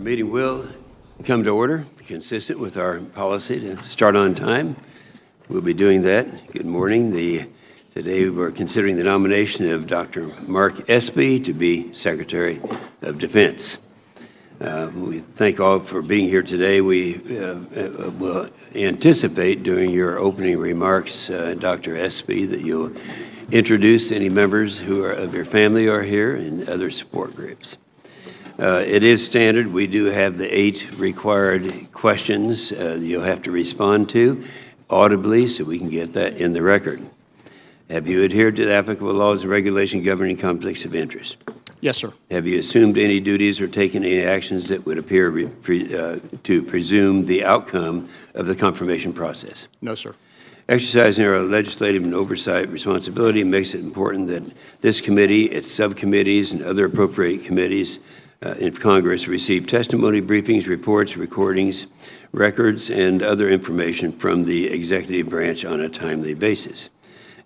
Meeting will come to order, consistent with our policy to start on time. We'll be doing that. Good morning. Today we're considering the nomination of Dr. Mark Esper to be Secretary of Defense. We thank all for being here today. We will anticipate during your opening remarks, Dr. Esper, that you'll introduce any members who are of your family who are here and other support groups. It is standard. We do have the 8 required questions you'll have to respond to audibly so we can get that in the record. Have you adhered to the applicable laws and regulations governing conflicts of interest? Yes, sir. Have you assumed any duties or taken any actions that would appear to presume the outcome of the confirmation process? No, sir. Exercising our legislative and oversight responsibility makes it important that this committee, its subcommittees, and other appropriate committees in Congress receive testimony, briefings, reports, recordings, records, and other information from the executive branch on a timely basis.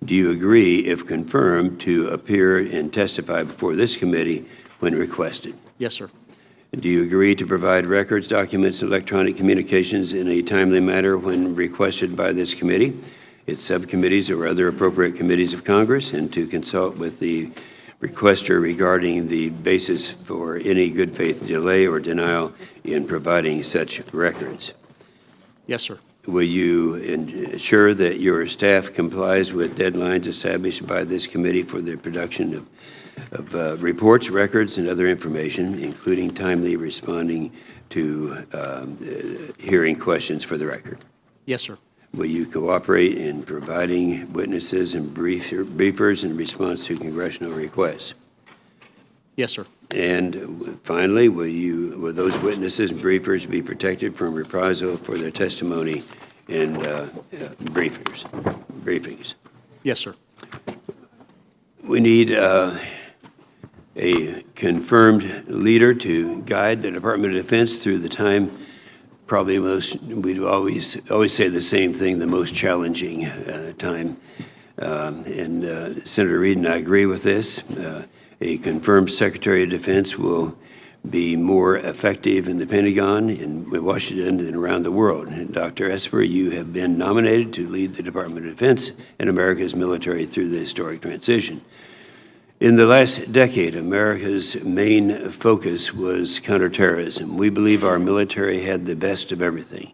Do you agree, if confirmed, to appear and testify before this committee when requested? Yes, sir. Do you agree to provide records, documents, and electronic communications in a timely manner when requested by this committee, its subcommittees, or other appropriate committees of Congress, and to consult with the requester regarding the basis for any good faith delay or denial in providing such records? Yes, sir. Will you ensure that your staff complies with deadlines established by this committee for the production of reports, records, and other information, including timely responding to hearing questions for the record? Yes, sir. Will you cooperate in providing witnesses and briefers in response to congressional requests? Yes, sir. And finally, will those witnesses and briefers be protected from reprisal for their testimony and briefings? Yes, sir. We need a confirmed leader to guide the Department of Defense through the time. Probably we'd always say the same thing, the most challenging time. And Senator Reid and I agree with this. A confirmed Secretary of Defense will be more effective in the Pentagon, in Washington, and around the world. And Dr. Esper, you have been nominated to lead the Department of Defense and America's military through the historic transition. In the last decade, America's main focus was counterterrorism. We believe our military had the best of everything.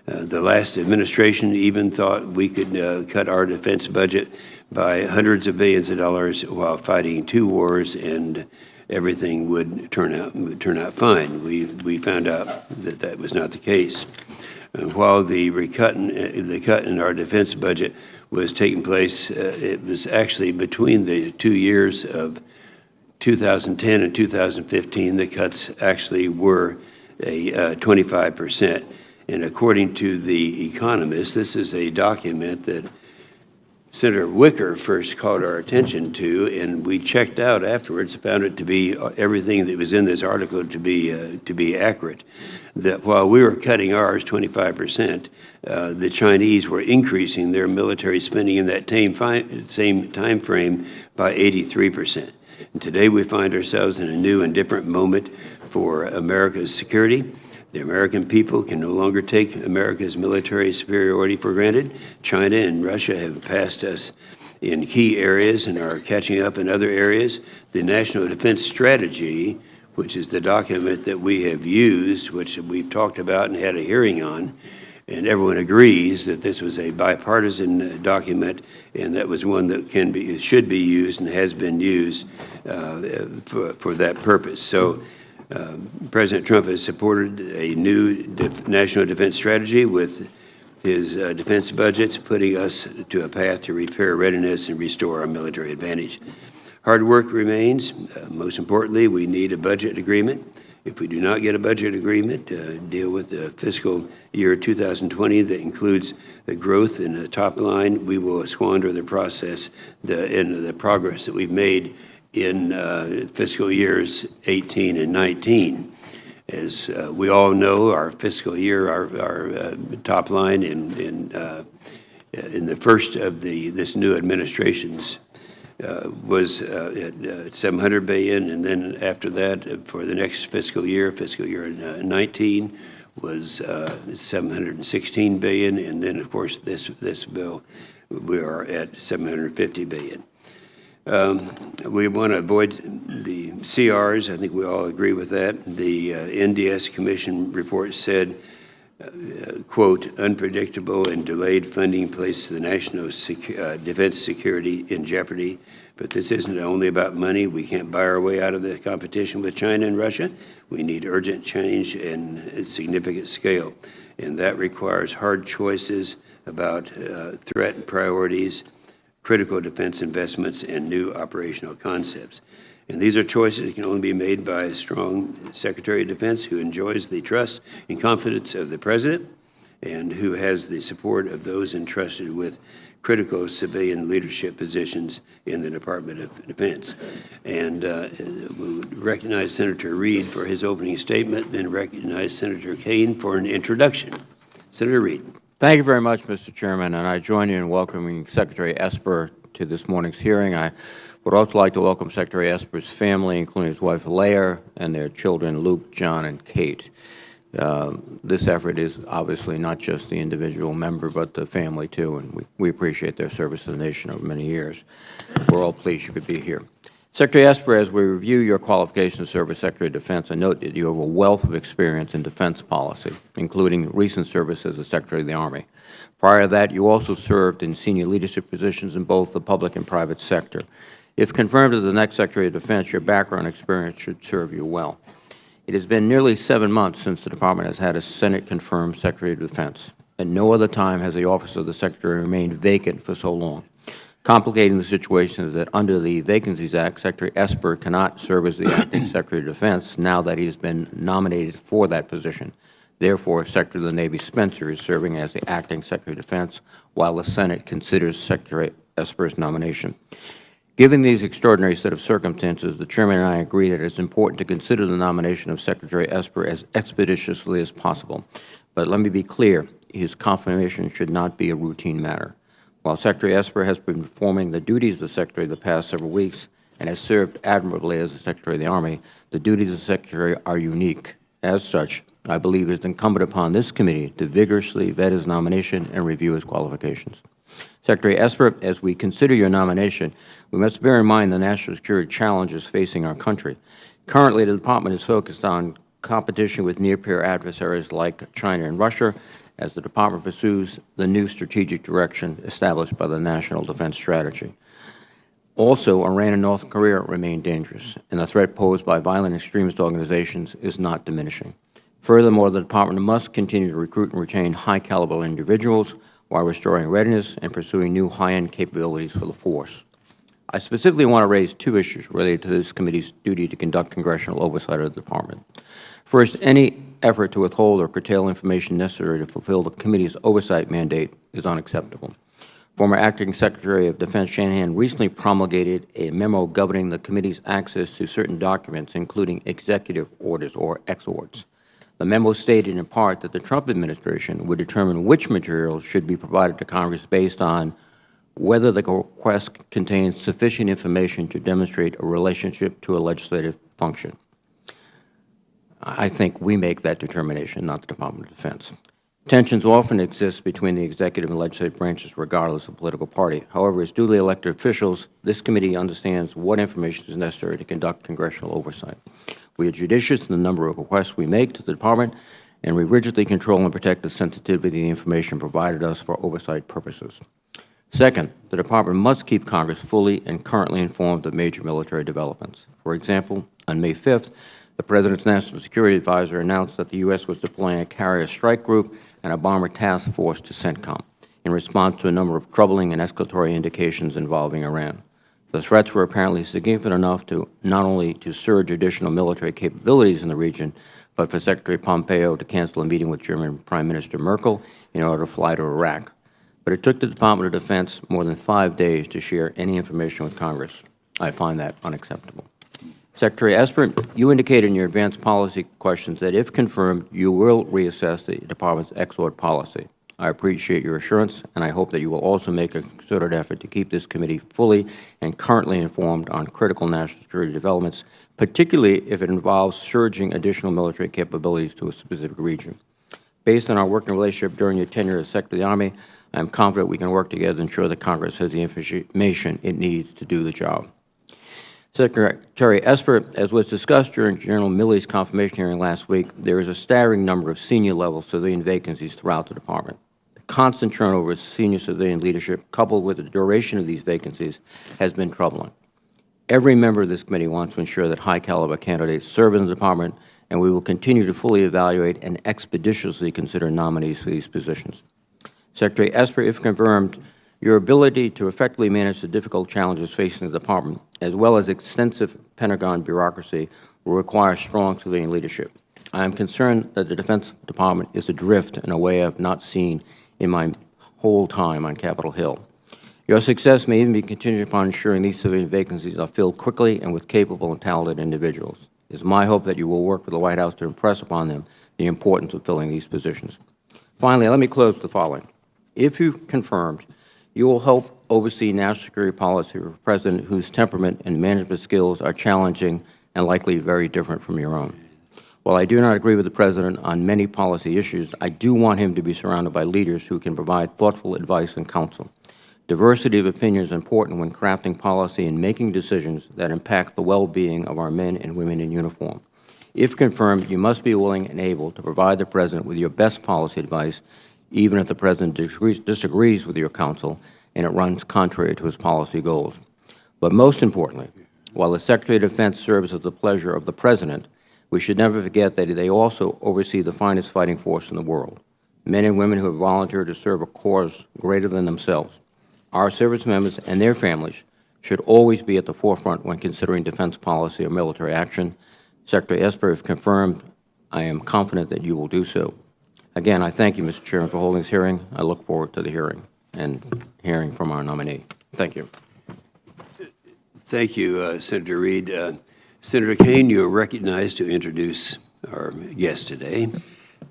The last administration even thought we could cut our defense budget by hundreds of billions of dollars while fighting 2 wars, and everything would turn out fine. We found out that that was not the case. While the cut in our defense budget was taking place, it was actually between the 2 years of 2010 and 2015, the cuts actually were a 25%. And according to The Economist, this is a document that Senator Wicker first called our attention to, and we checked out afterwards, found it to be everything that was in this article to be accurate. That while we were cutting ours 25%, the Chinese were increasing their military spending in that same time frame by 83%. And today we find ourselves in a new and different moment for America's security. The American people can no longer take America's military superiority for granted. China and Russia have passed us in key areas and are catching up in other areas. The National Defense Strategy, which is the document that we have used, which we've talked about and had a hearing on, and everyone agrees that this was a bipartisan document, and that was one that should be used and has been used for that purpose. So President Trump has supported a new national defense strategy with his defense budgets, putting us to a path to repair readiness and restore our military advantage. Hard work remains. Most importantly, we need a budget agreement. If we do not get a budget agreement, deal with the fiscal year 2020 that includes the growth in the top line, we will squander the process and the progress that we've made in fiscal years 18 and 19. As we all know, our fiscal year, our top line in the first of this new administration's was at 700 billion, and then after that, for the next fiscal year 19, was 716 billion, and then of course this bill, we are at 750 billion. We want to avoid the CRs. I think we all agree with that. The NDS Commission report said, quote, unpredictable and delayed funding placed the national defense security in jeopardy. But this isn't only about money. We can't buy our way out of the competition with China and Russia. We need urgent change and significant scale. And that requires hard choices about threat priorities, critical defense investments, and new operational concepts. And these are choices that can only be made by a strong Secretary of Defense who enjoys the trust and confidence of the President and who has the support of those entrusted with critical civilian leadership positions in the Department of Defense. And we would recognize Senator Reid for his opening statement, then recognize Senator Kane for an introduction. Senator Reid. Thank you very much, Mr. Chairman, and I join you in welcoming Secretary Esper to this morning's hearing. I would also like to welcome Secretary Esper's family, including his wife Leah and their children Luke, John, and Kate. This effort is obviously not just the individual member, but the family too, and we appreciate their service to the nation over many years. We're all pleased you could be here. Secretary Esper, as we review your qualifications to serve as Secretary of Defense, I note that you have a wealth of experience in defense policy, including recent service as the Secretary of the Army. Prior to that, you also served in senior leadership positions in both the public and private sector. If confirmed as the next Secretary of Defense, your background experience should serve you well. It has been nearly 7 months since the Department has had a Senate-confirmed Secretary of Defense. At no other time has the office of the Secretary remained vacant for so long. Complicating the situation is that under the Vacancies Act, Secretary Esper cannot serve as the acting Secretary of Defense now that he has been nominated for that position. Therefore, Secretary of the Navy Spencer is serving as the acting Secretary of Defense while the Senate considers Secretary Esper's nomination. Given these extraordinary set of circumstances, the Chairman and I agree that it is important to consider the nomination of Secretary Esper as expeditiously as possible. But let me be clear, his confirmation should not be a routine matter. While Secretary Esper has been performing the duties of the Secretary the past several weeks and has served admirably as the Secretary of the Army, the duties of the Secretary are unique. As such, I believe it is incumbent upon this committee to vigorously vet his nomination and review his qualifications. Secretary Esper, as we consider your nomination, we must bear in mind the national security challenges facing our country. Currently, the Department is focused on competition with near-peer adversaries like China and Russia, as the Department pursues the new strategic direction established by the National Defense Strategy. Also, Iran and North Korea remain dangerous, and the threat posed by violent extremist organizations is not diminishing. Furthermore, the Department must continue to recruit and retain high-caliber individuals while restoring readiness and pursuing new high-end capabilities for the force. I specifically want to raise two issues related to this committee's duty to conduct congressional oversight of the Department. First, any effort to withhold or curtail information necessary to fulfill the committee's oversight mandate is unacceptable. Former Acting Secretary of Defense Shanahan recently promulgated a memo governing the committee's access to certain documents, including executive orders or exorts. The memo stated in part that the Trump administration would determine which materials should be provided to Congress based on whether the request contains sufficient information to demonstrate a relationship to a legislative function. I think we make that determination, not the Department of Defense. Tensions often exist between the executive and legislative branches regardless of political party. However, as duly elected officials, this committee understands what information is necessary to conduct congressional oversight. We are judicious in the number of requests we make to the Department, and we rigidly control and protect the sensitivity of the information provided us for oversight purposes. Second, the Department must keep Congress fully and currently informed of major military developments. For example, on May 5th, the President's National Security Advisor announced that the U.S. was deploying a carrier strike group and a bomber task force to CENTCOM in response to a number of troubling and escalatory indications involving Iran. The threats were apparently significant enough to not only to surge additional military capabilities in the region, but for Secretary Pompeo to cancel a meeting with German Prime Minister Merkel in order to fly to Iraq. But it took the Department of Defense more than 5 days to share any information with Congress. I find that unacceptable. Secretary Esper, you indicated in your advanced policy questions that if confirmed, you will reassess the Department's exort policy. I appreciate your assurance, and I hope that you will also make a concerted effort to keep this committee fully and currently informed on critical national security developments, particularly if it involves surging additional military capabilities to a specific region. Based on our working relationship during your tenure as Secretary of the Army, I am confident we can work together to ensure that Congress has the information it needs to do the job. Secretary Esper, as was discussed during General Milley's confirmation hearing last week, there is a staggering number of senior-level civilian vacancies throughout the Department. The constant turnover of senior civilian leadership, coupled with the duration of these vacancies, has been troubling. Every member of this committee wants to ensure that high-caliber candidates serve in the Department, and we will continue to fully evaluate and expeditiously consider nominees for these positions. Secretary Esper, if confirmed, your ability to effectively manage the difficult challenges facing the Department, as well as extensive Pentagon bureaucracy, will require strong civilian leadership. I am concerned that the Defense Department is adrift in a way I have not seen in my whole time on Capitol Hill. Your success may even be contingent upon ensuring these civilian vacancies are filled quickly and with capable and talented individuals. It is my hope that you will work with the White House to impress upon them the importance of filling these positions. Finally, let me close with the following. If you confirmed, you will help oversee national security policy for a president whose temperament and management skills are challenging and likely very different from your own. While I do not agree with the President on many policy issues, I do want him to be surrounded by leaders who can provide thoughtful advice and counsel. Diversity of opinion is important when crafting policy and making decisions that impact the well-being of our men and women in uniform. If confirmed, you must be willing and able to provide the President with your best policy advice, even if the President disagrees with your counsel and it runs contrary to his policy goals. But most importantly, while the Secretary of Defense serves at the pleasure of the President, we should never forget that they also oversee the finest fighting force in the world, men and women who have volunteered to serve a cause greater than themselves. Our service members and their families should always be at the forefront when considering defense policy or military action. Secretary Esper, if confirmed, I am confident that you will do so. Again, I thank you, Mr. Chairman, for holding this hearing. I look forward to the hearing and hearing from our nominee. Thank you. Thank you, Senator Reed. Senator Kane, you are recognized to introduce our guest today.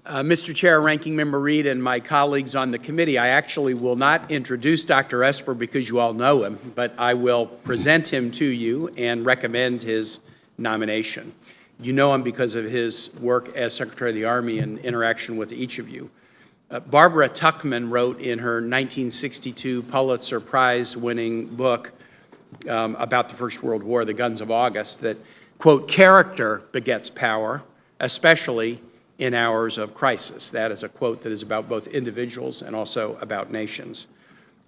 Mr. Chair, Ranking Member Reed, and my colleagues on the committee, I actually will not introduce Dr. Esper because you all know him, but I will present him to you and recommend his nomination. You know him because of his work as Secretary of the Army and interaction with each of you. Barbara Tuchman wrote in her 1962 Pulitzer Prize-winning book about the First World War, The Guns of August, that, quote, character begets power, especially in hours of crisis. That is a quote that is about both individuals and also about nations.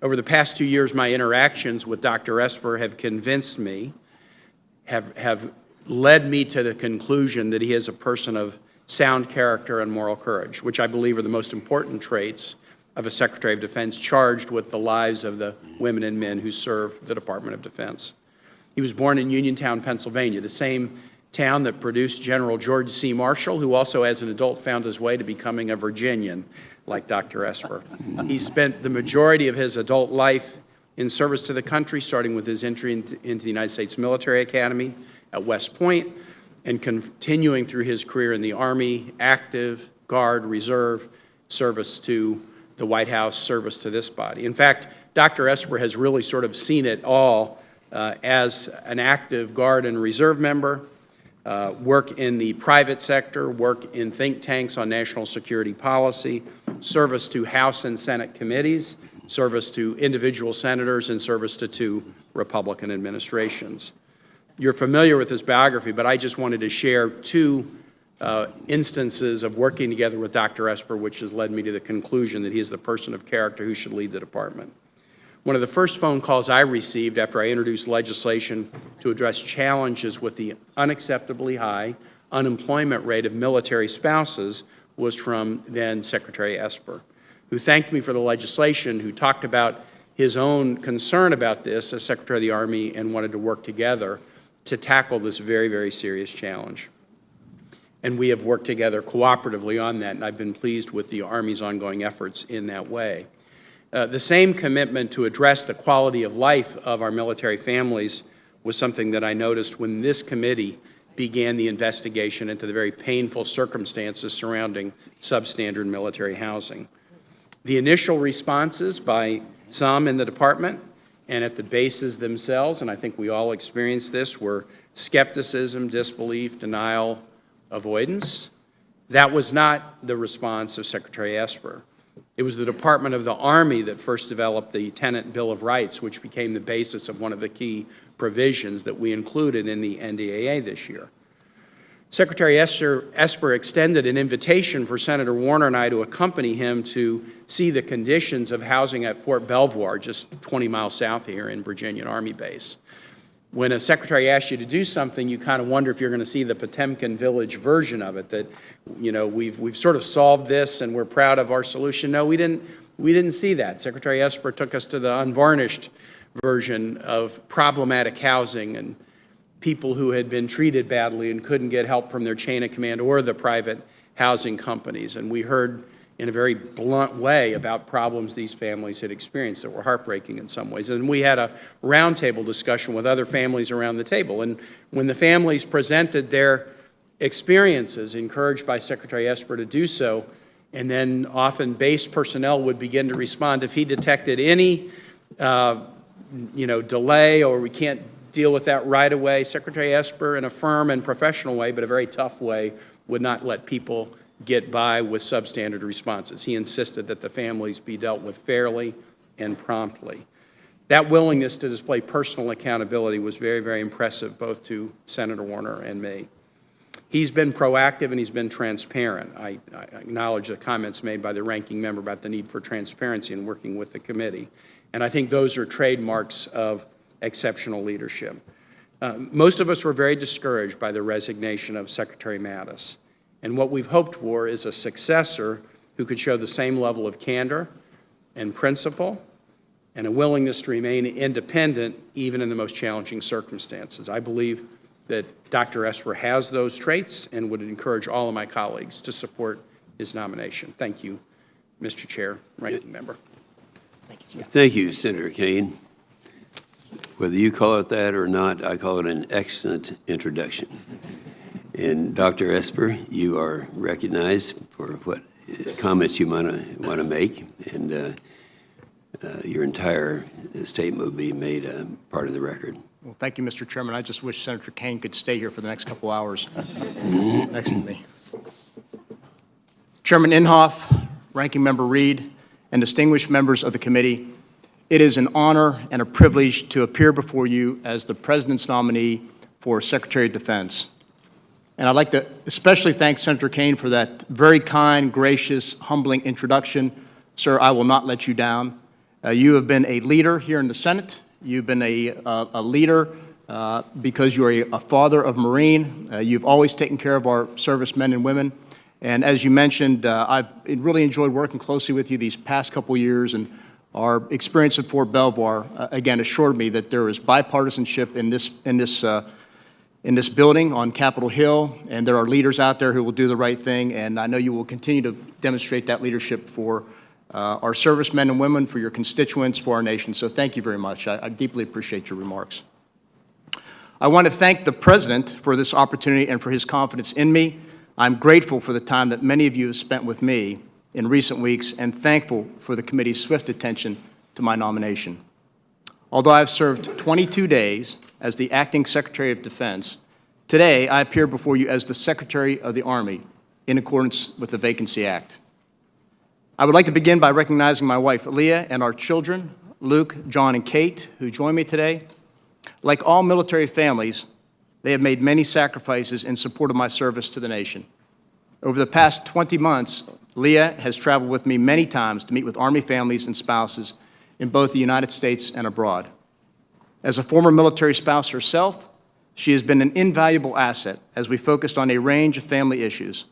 Over the past 2 years, my interactions with Dr. Esper have convinced me, have led me to the conclusion that he is a person of sound character and moral courage, which I believe are the most important traits of a Secretary of Defense charged with the lives of the women and men who serve the Department of Defense. He was born in Uniontown, Pennsylvania, the same town that produced General George C. Marshall, who also as an adult found his way to becoming a Virginian like Dr. Esper. He spent the majority of his adult life in service to the country, starting with his entry into the United States Military Academy at West Point and continuing through his career in the Army, active, Guard, Reserve, service to the White House, service to this body. In fact, Dr. Esper has really sort of seen it all as an active Guard and Reserve member, work in the private sector, work in think tanks on national security policy, service to House and Senate committees, service to individual senators, and service to 2 Republican administrations. You're familiar with his biography, but I just wanted to share 2 instances of working together with Dr. Esper, which has led me to the conclusion that he is the person of character who should lead the department. One of the first phone calls I received after I introduced legislation to address challenges with the unacceptably high unemployment rate of military spouses was from then Secretary Esper, who thanked me for the legislation, who talked about his own concern about this as Secretary of the Army and wanted to work together to tackle this very, very serious challenge. And we have worked together cooperatively on that, and I've been pleased with the Army's ongoing efforts in that way. The same commitment to address the quality of life of our military families was something that I noticed when this committee began the investigation into the very painful circumstances surrounding substandard military housing. The initial responses by some in the department and at the bases themselves, and I think we all experienced this, were skepticism, disbelief, denial, avoidance. That was not the response of Secretary Esper. It was the Department of the Army that first developed the Tenant Bill of Rights, which became the basis of one of the key provisions that we included in the NDAA this year. Secretary Esper extended an invitation for Senator Warner and I to accompany him to see the conditions of housing at Fort Belvoir, just 20 miles south here in Virginia Army Base. When a secretary asks you to do something, you kind of wonder if you're going to see the Potemkin Village version of it, that, you know, we've sort of solved this and we're proud of our solution. No, we didn't see that. Secretary Esper took us to the unvarnished version of problematic housing and people who had been treated badly and couldn't get help from their chain of command or the private housing companies. And we heard in a very blunt way about problems these families had experienced that were heartbreaking in some ways. And we had a roundtable discussion with other families around the table. And when the families presented their experiences, encouraged by Secretary Esper to do so, and then often base personnel would begin to respond if he detected any delay or we can't deal with that right away. Secretary Esper, in a firm and professional way, but a very tough way, would not let people get by with substandard responses. He insisted that the families be dealt with fairly and promptly. That willingness to display personal accountability was very, very impressive, both to Senator Warner and me. He's been proactive and he's been transparent. I acknowledge the comments made by the ranking member about the need for transparency in working with the committee. And I think those are trademarks of exceptional leadership. Most of us were very discouraged by the resignation of Secretary Mattis. And what we've hoped for is a successor who could show the same level of candor and principle and a willingness to remain independent even in the most challenging circumstances. I believe that Dr. Esper has those traits and would encourage all of my colleagues to support his nomination. Thank you, Mr. Chair, Ranking Member. Thank you, Senator Kane. Whether you call it that or not, I call it an excellent introduction. And Dr. Esper, you are recognized for what comments you want to make, and your entire statement will be made part of the record. Well, thank you, Mr. Chairman. I just wish Senator Kane could stay here for the next couple hours next to me. Chairman Inhofe, Ranking Member Reed, and distinguished members of the committee, it is an honor and a privilege to appear before you as the President's nominee for Secretary of Defense. And I'd like to especially thank Senator Kane for that very kind, gracious, humbling introduction. Sir, I will not let you down. You have been a leader here in the Senate. You've been a leader because you are a father of Marine. You've always taken care of our servicemen and women. And as you mentioned, I've really enjoyed working closely with you these past couple years, and our experience at Fort Belvoir, again, assured me that there is bipartisanship in this building on Capitol Hill, and there are leaders out there who will do the right thing, and I know you will continue to demonstrate that leadership for our servicemen and women, for your constituents, for our nation. So thank you very much. I deeply appreciate your remarks. I want to thank the President for this opportunity and for his confidence in me. I'm grateful for the time that many of you have spent with me in recent weeks and thankful for the committee's swift attention to my nomination. Although I've served 22 days as the Acting Secretary of Defense, today I appear before you as the Secretary of the Army in accordance with the Vacancy Act. I would like to begin by recognizing my wife, Leah, and our children, Luke, John, and Kate, who join me today. Like all military families, they have made many sacrifices in support of my service to the nation. Over the past 20 months, Leah has traveled with me many times to meet with Army families and spouses in both the United States and abroad. As a former military spouse herself, she has been an invaluable asset as we focused on a range of family issues.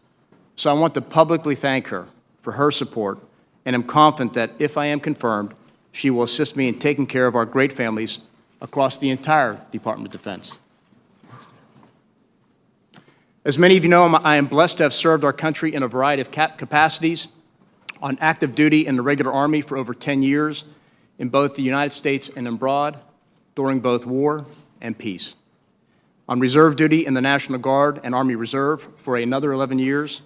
So I want to publicly thank her for her support, and am confident that if I am confirmed, she will assist me in taking care of our great families across the entire Department of Defense. As many of you know, I am blessed to have served our country in a variety of capacities, on active duty in the regular Army for over 10 years, in both the United States and abroad, during both war and peace. On reserve duty in the National Guard and Army Reserve for another 11 years,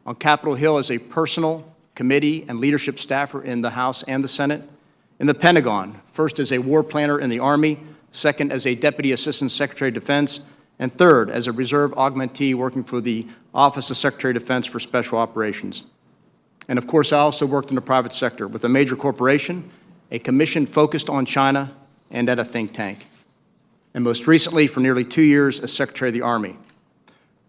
on Capitol Hill as a personal committee, and leadership staffer in the House and the Senate. In the Pentagon, first as a war planner in the Army, second as a Deputy Assistant Secretary of Defense, and third as a reserve augmentee working for the Office of Secretary of Defense for Special Operations. And of course, I also worked in the private sector with a major corporation, a commission focused on China, and at a think tank. And most recently, for nearly 2 years, as Secretary of the Army.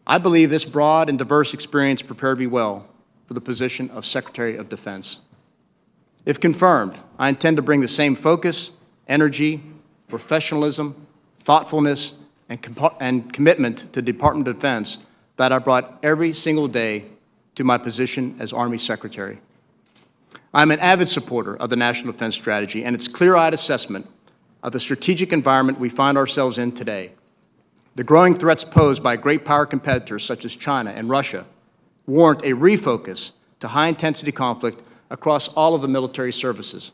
I believe this broad and diverse experience prepared me well for the position of Secretary of Defense. If confirmed, I intend to bring the same focus, energy, professionalism, thoughtfulness, and commitment to the Department of Defense that I brought every single day to my position as Army Secretary. I'm an avid supporter of the National Defense Strategy and its clear-eyed assessment of the strategic environment we find ourselves in today. The growing threats posed by great power competitors such as China and Russia warrant a refocus to high-intensity conflict across all of the military services.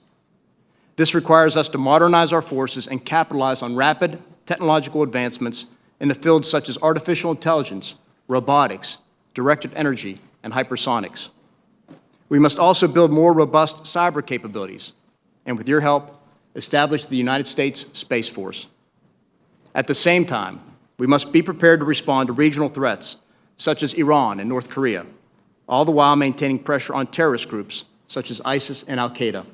This requires us to modernize our forces and capitalize on rapid technological advancements in the fields such as artificial intelligence, robotics, directed energy, and hypersonics. We must also build more robust cyber capabilities, and with your help, establish the United States Space Force. At the same time, we must be prepared to respond to regional threats such as Iran and North Korea, all the while maintaining pressure on terrorist groups such as ISIS and Al-Qaeda.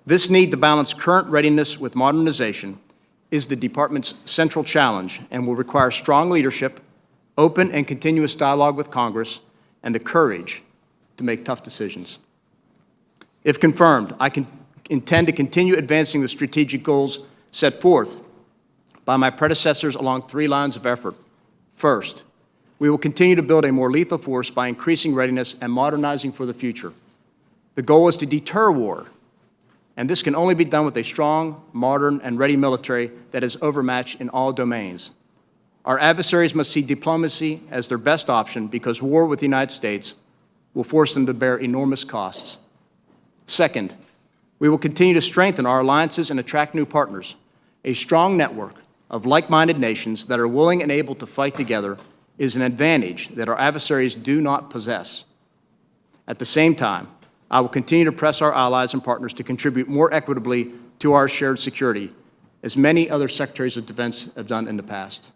This need to balance current readiness with modernization is the Department's central challenge and will require strong leadership, open and continuous dialogue with Congress, and the courage to make tough decisions. If confirmed, I intend to continue advancing the strategic goals set forth by my predecessors along 3 lines of effort. First, we will continue to build a more lethal force by increasing readiness and modernizing for the future. The goal is to deter war, and this can only be done with a strong, modern, and ready military that is overmatched in all domains. Our adversaries must see diplomacy as their best option because war with the United States will force them to bear enormous costs. Second, we will continue to strengthen our alliances and attract new partners. A strong network of like-minded nations that are willing and able to fight together is an advantage that our adversaries do not possess. At the same time, I will continue to press our allies and partners to contribute more equitably to our shared security, as many other Secretaries of Defense have done in the past.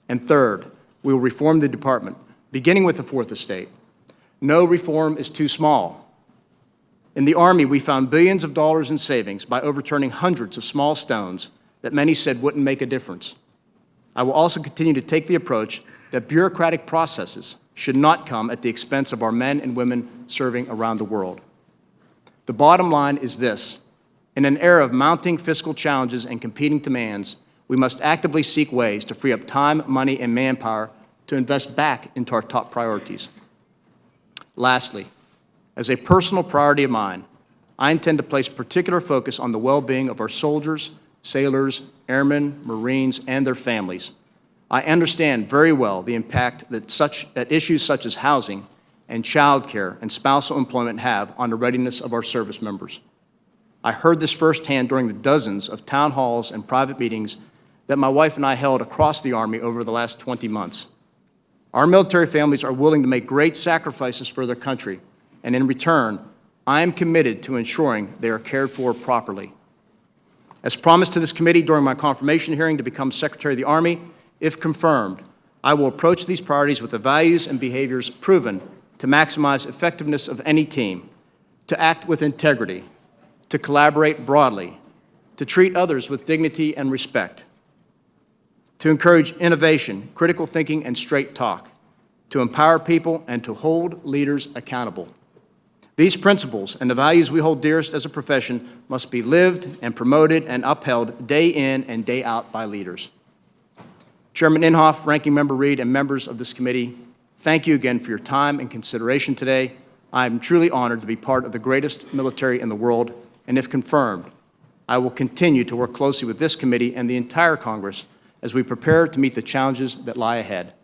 And third, we will reform the Department, beginning with the Fourth Estate. No reform is too small. In the Army, we found billions of dollars in savings by overturning hundreds of small stones that many said wouldn't make a difference. I will also continue to take the approach that bureaucratic processes should not come at the expense of our men and women serving around the world. The bottom line is this: in an era of mounting fiscal challenges and competing demands, we must actively seek ways to free up time, money, and manpower to invest back into our top priorities. Lastly, as a personal priority of mine, I intend to place particular focus on the well-being of our soldiers, sailors, airmen, Marines, and their families. I understand very well the impact that issues such as housing and child care and spousal employment have on the readiness of our service members. I heard this firsthand during the dozens of town halls and private meetings that my wife and I held across the Army over the last 20 months. Our military families are willing to make great sacrifices for their country, and in return, I am committed to ensuring they are cared for properly. As promised to this committee during my confirmation hearing to become Secretary of the Army, if confirmed, I will approach these priorities with the values and behaviors proven to maximize effectiveness of any team, to act with integrity, to collaborate broadly, to treat others with dignity and respect, to encourage innovation, critical thinking, and straight talk, to empower people, and to hold leaders accountable. These principles and the values we hold dearest as a profession must be lived and promoted and upheld day in and day out by leaders. Chairman Inhofe, Ranking Member Reed, and members of this committee, thank you again for your time and consideration today. I am truly honored to be part of the greatest military in the world, and if confirmed, I will continue to work closely with this committee and the entire Congress as we prepare to meet the challenges that lie ahead.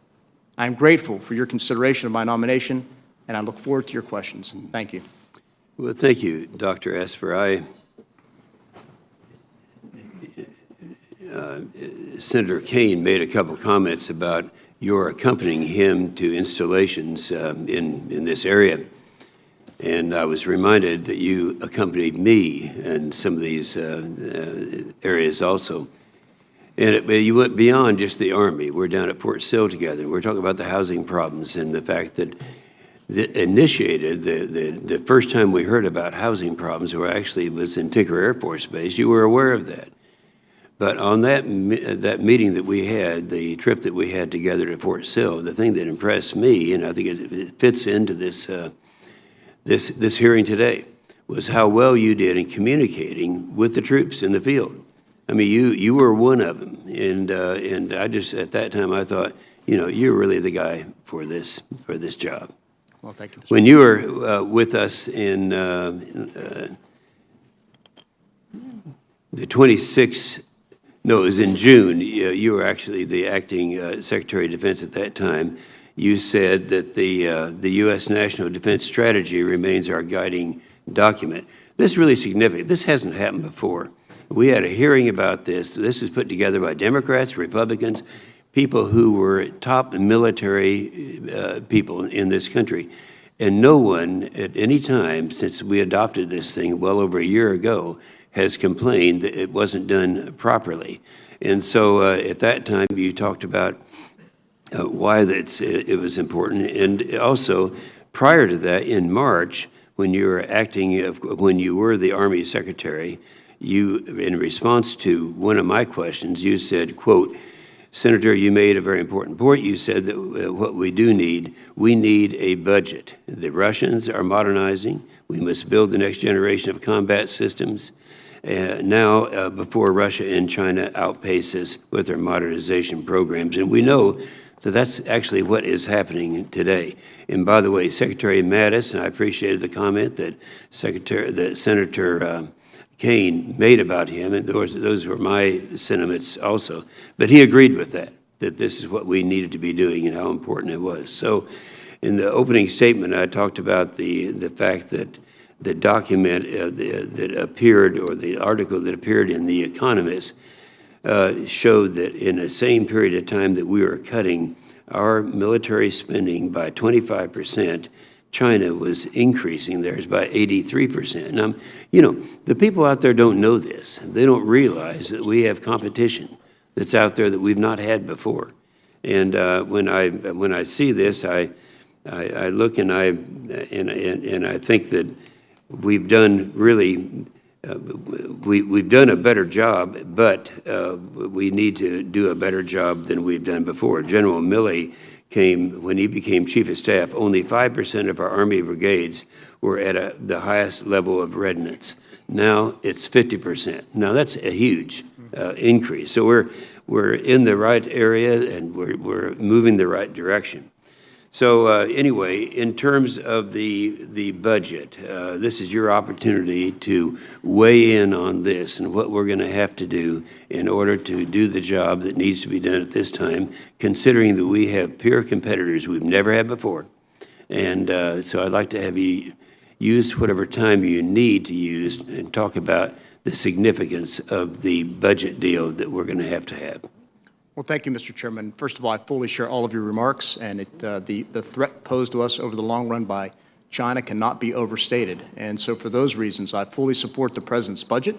I am grateful for your consideration of my nomination, and I look forward to your questions. Thank you. Well, thank you, Dr. Esper. Senator Kane made a couple comments about your accompanying him to installations in this area. And I was reminded that you accompanied me in some of these areas also. And you went beyond just the Army. We're down at Fort Sill together. We're talking about the housing problems and the fact that initiated the first time we heard about housing problems, or actually was in Tinker Air Force Base. You were aware of that. But on that meeting that we had, the trip that we had together to Fort Sill, the thing that impressed me, and I think it fits into this this hearing today, was how well you did in communicating with the troops in the field. I mean, you were one of them, and I just at that time I thought, you know, you're really the guy for this job. Well, thank you, Mr. When you were with us in the 26th, no, it was in June, you were actually the acting Secretary of Defense at that time. You said that the U.S. National Defense Strategy remains our guiding document. This is really significant. This hasn't happened before. We had a hearing about this. This was put together by Democrats, Republicans, people who were top military people in this country. And no one at any time since we adopted this thing well over a year ago has complained that it wasn't done properly. And so at that time you talked about why it was important. And also prior to that, in March, when you were the Army Secretary, you, in response to one of my questions, you said, quote, Senator, you made a very important point. You said that what we need a budget. The Russians are modernizing. We must build the next generation of combat systems now before Russia and China outpace us with their modernization programs. And we know that that's actually what is happening today. And by the way, Secretary Mattis, and I appreciated the comment that Senator Kane made about him, and those were my sentiments also. But he agreed with that this is what we needed to be doing and how important it was. So in the opening statement, I talked about the fact that the document that appeared, or the article that appeared in The Economist, showed that in the same period of time that we were cutting our military spending by 25%, China was increasing theirs by 83%. Now, you know, the people out there don't know this. They don't realize that we have competition that's out there that we've not had before. And when I see this, I look and I think that we've done really we've done a better job, but we need to do a better job than we've done before. General Milley when he became Chief of Staff, only 5% of our Army brigades were at the highest level of readiness. Now it's 50%. Now that's a huge increase. So we're in the right area and we're moving the right direction. So anyway, in terms of the budget, this is your opportunity to weigh in on this and what we're going to have to do in order to do the job that needs to be done at this time, considering that we have peer competitors we've never had before. And so I'd like to have you use whatever time you need to use and talk about the significance of the budget deal that we're going to have. Well, thank you, Mr. Chairman. First of all, I fully share all of your remarks, and the threat posed to us over the long run by China cannot be overstated. And so for those reasons, I fully support the President's budget,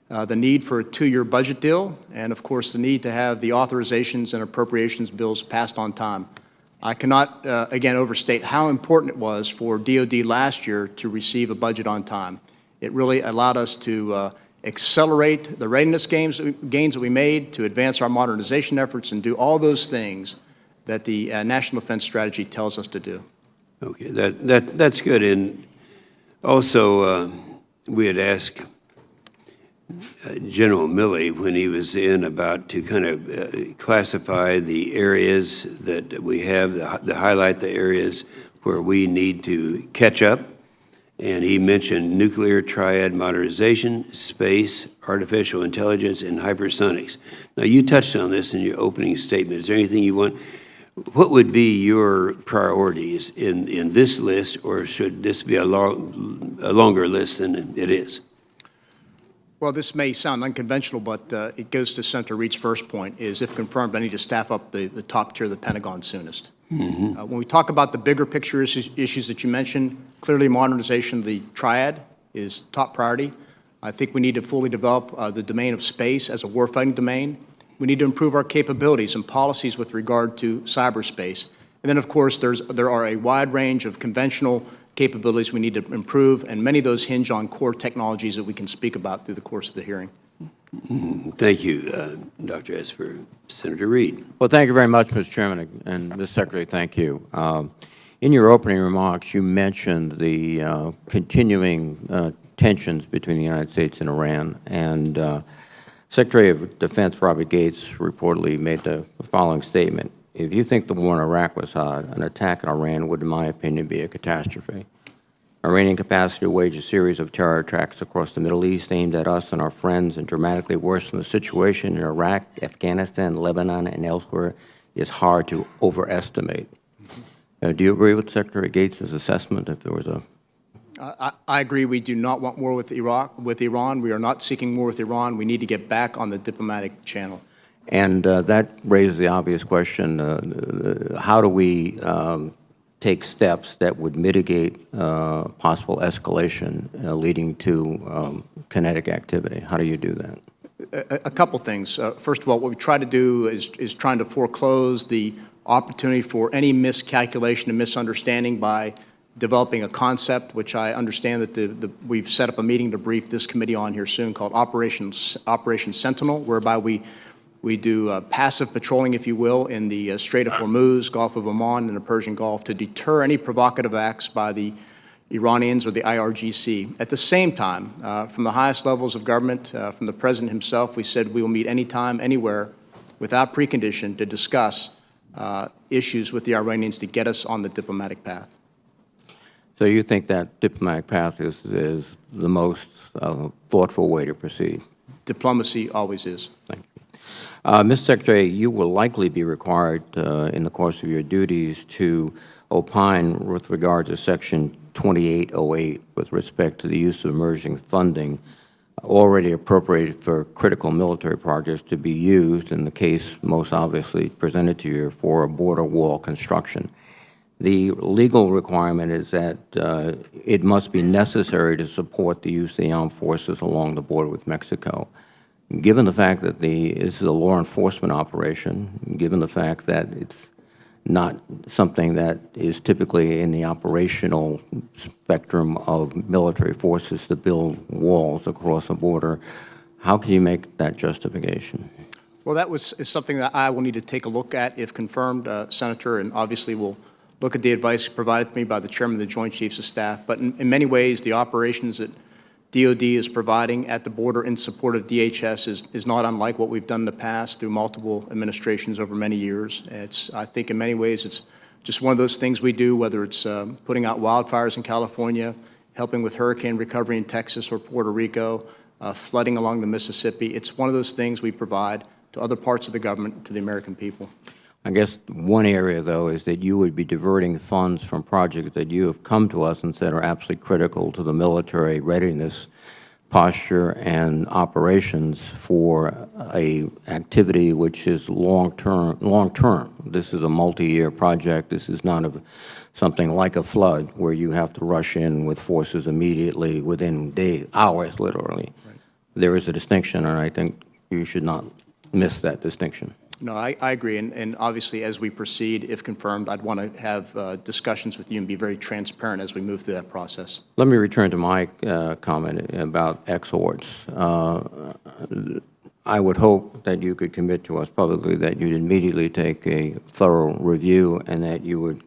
the need for a 2-year budget deal, and of course the need to have the authorizations and appropriations bills passed on time. I cannot, again, overstate how important it was for DOD last year to receive a budget on time. It really allowed us to accelerate the readiness gains that we made, to advance our modernization efforts, and do all those things that the National Defense Strategy tells us to do. Okay, that's good. And also, we had asked General Milley when he was in about to kind of classify the areas that we have, to highlight the areas where we need to catch up. And he mentioned nuclear triad modernization, space, artificial intelligence, and hypersonics. Now, you touched on this in your opening statement. Is there anything you want? What would be your priorities in this list, or should this be a longer list than it is? Well, this may sound unconventional, but it goes to Senator Reed's first point, is if confirmed, I need to staff up the top tier of the Pentagon soonest. When we talk about the bigger picture issues that you mentioned, clearly modernization of the triad is top priority. I think we need to fully develop the domain of space as a warfighting domain. We need to improve our capabilities and policies with regard to cyberspace. And then, of course, there are a wide range of conventional capabilities we need to improve, and many of those hinge on core technologies that we can speak about through the course of the hearing. Thank you, Dr. Esper. Senator Reed. Well, thank you very much, Mr. Chairman, and Mr. Secretary, thank you. In your opening remarks, you mentioned the continuing tensions between the United States and Iran, and Secretary of Defense Robert Gates reportedly made the following statement: "If you think the war in Iraq was hard, an attack on Iran would, in my opinion, be a catastrophe. Iranian capacity to wage a series of terror attacks across the Middle East aimed at us and our friends and dramatically worsen the situation in Iraq, Afghanistan, Lebanon, and elsewhere is hard to overestimate." Do you agree with Secretary Gates' assessment if there was a... I agree. We do not want war with Iran. We are not seeking war with Iran. We need to get back on the diplomatic channel. And that raises the obvious question, how do we take steps that would mitigate possible escalation leading to kinetic activity? How do you do that? A couple things. First of all, what we try to do is trying to foreclose the opportunity for any miscalculation and misunderstanding by developing a concept, which I understand that we've set up a meeting to brief this committee on here soon, called Operation Sentinel, whereby we do passive patrolling, if you will, in the Strait of Hormuz, Gulf of Oman, and the Persian Gulf to deter any provocative acts by the Iranians or the IRGC. At the same time, from the highest levels of government, from the President himself, we said we will meet anytime, anywhere, without precondition, to discuss issues with the Iranians to get us on the diplomatic path. So you think that diplomatic path is the most thoughtful way to proceed? Diplomacy always is. Thank you. Mr. Secretary, you will likely be required in the course of your duties to opine with regard to Section 2808 with respect to the use of emerging funding already appropriated for critical military projects to be used, in the case most obviously presented to you, for border wall construction. The legal requirement is that it must be necessary to support the use of the armed forces along the border with Mexico. Given the fact that this is a law enforcement operation, given the fact that it's not something that is typically in the operational spectrum of military forces to build walls across a border, how can you make that justification? Well, that is something that I will need to take a look at if confirmed, Senator, and obviously we'll look at the advice provided to me by the Chairman of the Joint Chiefs of Staff. But in many ways, the operations that DOD is providing at the border in support of DHS is not unlike what we've done in the past through multiple administrations over many years. I think in many ways it's just one of those things we do, whether it's putting out wildfires in California, helping with hurricane recovery in Texas or Puerto Rico, flooding along the Mississippi. It's one of those things we provide to other parts of the government, to the American people. I guess one area, though, is that you would be diverting funds from projects that you have come to us and said are absolutely critical to the military readiness, posture, and operations for a activity which is long-term. This is a multi-year project. This is not something like a flood where you have to rush in with forces immediately within days, hours, literally. Right. There is a distinction, and I think you should not miss that distinction. No, I agree, and obviously as we proceed, if confirmed, I'd want to have discussions with you and be very transparent as we move through that process. Let me return to my comment about exhorts. I would hope that you could commit to us publicly that you'd immediately take a thorough review and that you would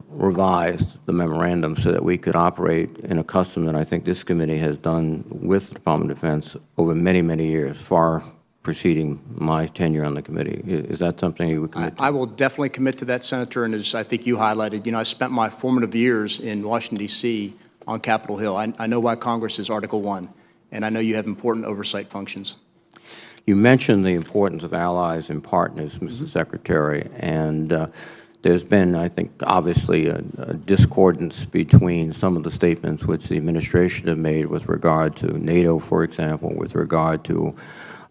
revise the memorandum so that we could operate in a custom that I think this committee has done with the Department of Defense over many, many years, far preceding my tenure on the committee. Is that something you would commit to? I will definitely commit to that, Senator, and as I think you highlighted, I spent my formative years in Washington, D.C. on Capitol Hill. I know why Congress is Article 1, and I know you have important oversight functions. You mentioned the importance of allies and partners, Mr. Secretary, and There's been, I think, obviously a discordance between some of the statements which the administration have made with regard to NATO, for example, with regard to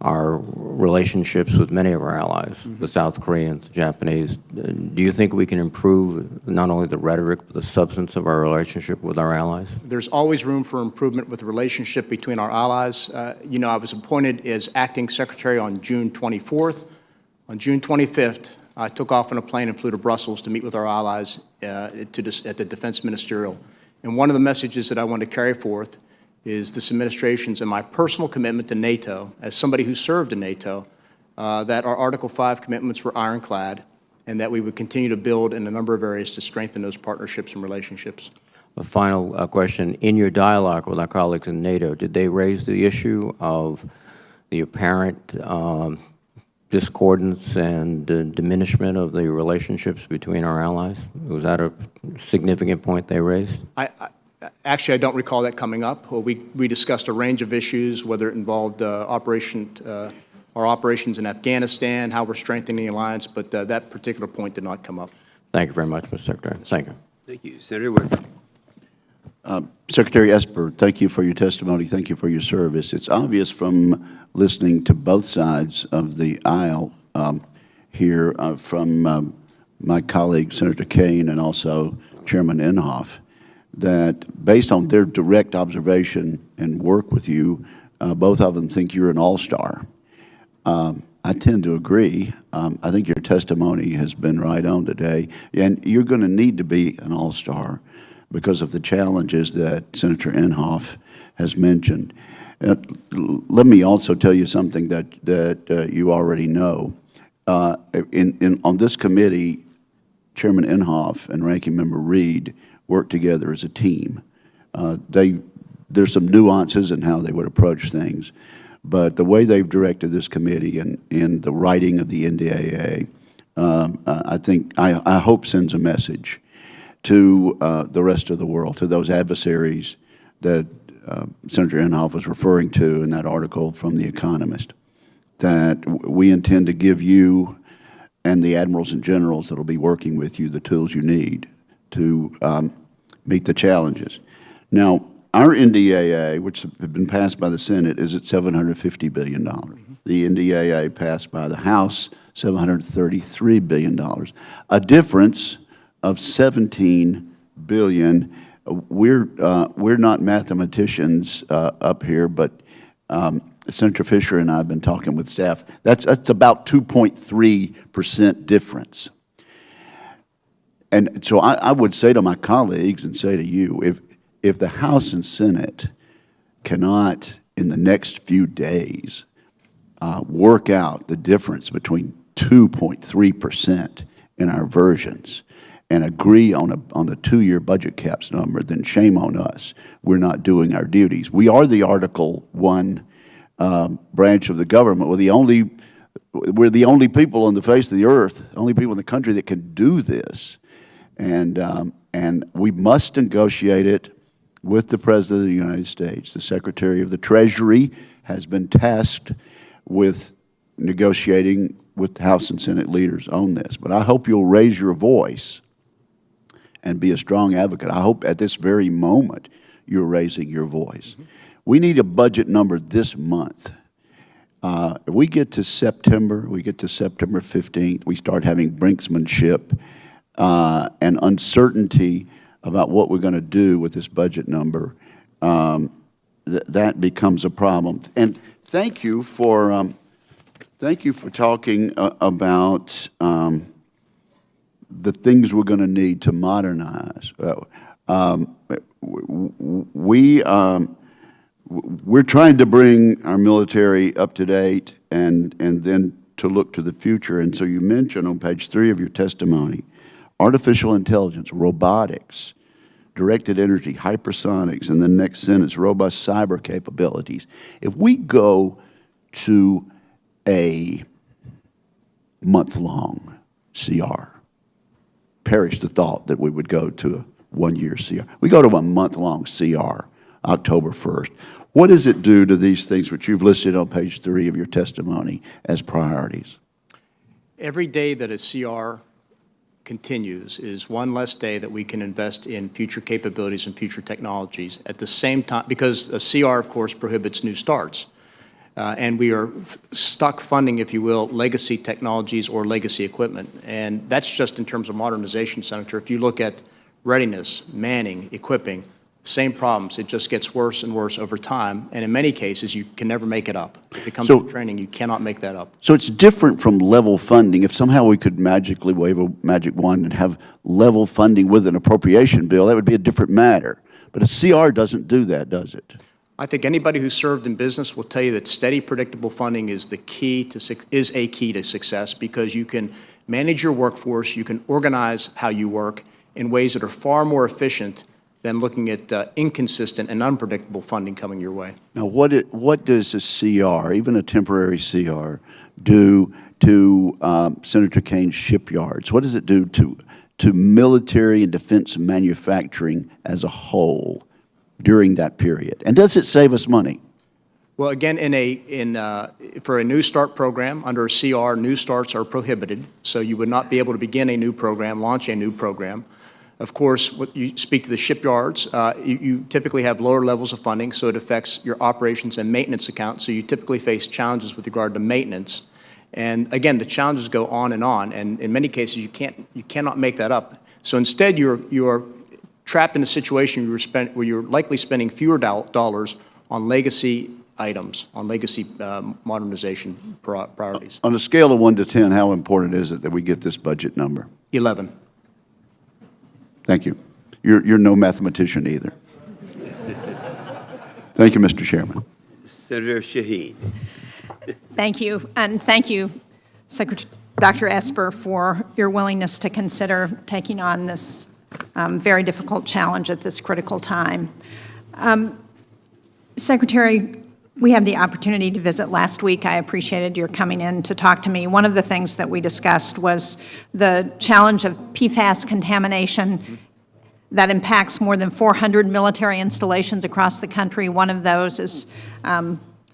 our relationships with many of our allies, the South Koreans, the Japanese. Do you think we can improve not only the rhetoric, but the substance of our relationship with our allies? There's always room for improvement with the relationship between our allies. You know, I was appointed as acting secretary on June 24th. On June 25th, I took off on a plane and flew to Brussels to meet with our allies at the Defense Ministerial. And one of the messages that I want to carry forth is this administration's and my personal commitment to NATO, as somebody who served in NATO, that our Article 5 commitments were ironclad and that we would continue to build in a number of areas to strengthen those partnerships and relationships. A final question. In your dialogue with our colleagues in NATO, did they raise the issue of the apparent discordance and diminishment of the relationships between our allies? Was that a significant point they raised? Actually, I don't recall that coming up. We discussed a range of issues, whether it involved our operations in Afghanistan, how we're strengthening the alliance, but that particular point did not come up. Thank you very much, Mr. Secretary. Thank you. Thank you. Senator Wood. Secretary Esper, thank you for your testimony. Thank you for your service. It's obvious from listening to both sides of the aisle here from my colleague, Senator Kaine, and also Chairman Inhofe, that based on their direct observation and work with you, both of them think you're an all-star. I tend to agree. I think your testimony has been right on today, and you're going to need to be an all-star because of the challenges that Senator Inhofe has mentioned. Let me also tell you something that you already know. On this committee, Chairman Inhofe and Ranking Member Reed work together as a team. There's some nuances in how they would approach things, but the way they've directed this committee in the writing of the NDAA, I hope sends a message to the rest of the world, to those adversaries that Senator Inhofe was referring to in that article from The Economist, that we intend to give you and the admirals and generals that will be working with you the tools you need to meet the challenges. Now, our NDAA, which has been passed by the Senate, is at $750 billion. The NDAA passed by the House, $733 billion. A difference of $17 billion. We're not mathematicians up here, but Senator Fisher and I have been talking with staff. That's about 2.3% difference. And so I would say to my colleagues and say to you, if the House and Senate cannot, in the next few days, work out the difference between 2.3% in our versions and agree on a two-year budget caps number, then shame on us. We're not doing our duties. We are the Article I branch of the government. We're the only people on the face of the earth, only people in the country that can do this. And we must negotiate it with the President of the United States. The Secretary of the Treasury has been tasked with negotiating with House and Senate leaders on this. But I hope you'll raise your voice and be a strong advocate. I hope at this very moment you're raising your voice. We need a budget number this month. If we get to September 15th, we start having brinksmanship and uncertainty about what we're going to do with this budget number. That becomes a problem. And thank you for talking about the things we're going to need to modernize. We're trying to bring our military up to date and then to look to the future. And so you mentioned on page 3 of your testimony, artificial intelligence, robotics, directed energy, hypersonics, and the next sentence, robust cyber capabilities. If we go to a month-long CR, perish the thought that we would go to a one-year CR. We go to a month-long CR, October 1st. What does it do to these things which you've listed on page 3 of your testimony as priorities? Every day that a CR continues is one less day that we can invest in future capabilities and future technologies at the same time, because a CR, of course, prohibits new starts. And we are stuck funding, if you will, legacy technologies or legacy equipment. And that's just in terms of modernization, Senator. If you look at readiness, manning, equipping, same problems. It just gets worse and worse over time. And in many cases, you can never make it up. If it comes to training, you cannot make that up. So it's different from level funding. If somehow we could magically wave a magic wand and have level funding with an appropriation bill, that would be a different matter. But a CR doesn't do that, does it? I think anybody who's served in business will tell you that steady, predictable funding is a key to success, because you can manage your workforce, you can organize how you work in ways that are far more efficient than looking at inconsistent and unpredictable funding coming your way. Now, what does a CR, even a temporary CR, do to Senator Kane's shipyards? What does it do to military and defense manufacturing as a whole during that period? And does it save us money? Well, again, for a new start program, under a CR, new starts are prohibited, so you would not be able to begin a new program, launch a new program. Of course, when you speak to the shipyards, you typically have lower levels of funding, so it affects your operations and maintenance account, so you typically face challenges with regard to maintenance. And again, the challenges go on, and in many cases, you cannot make that up. So instead, you're trapped in a situation where you're likely spending fewer dollars on legacy items, on legacy modernization priorities. On a scale of 1 to 10, how important is it that we get this budget number? 11. Thank you. You're no mathematician either. Thank you, Mr. Chairman. Senator Shaheen. Thank you, and thank you, Dr. Esper, for your willingness to consider taking on this very difficult challenge at this critical time. Secretary, we had the opportunity to visit last week. I appreciated your coming in to talk to me. One of the things that we discussed was the challenge of PFAS contamination that impacts more than 400 military installations across the country. One of those is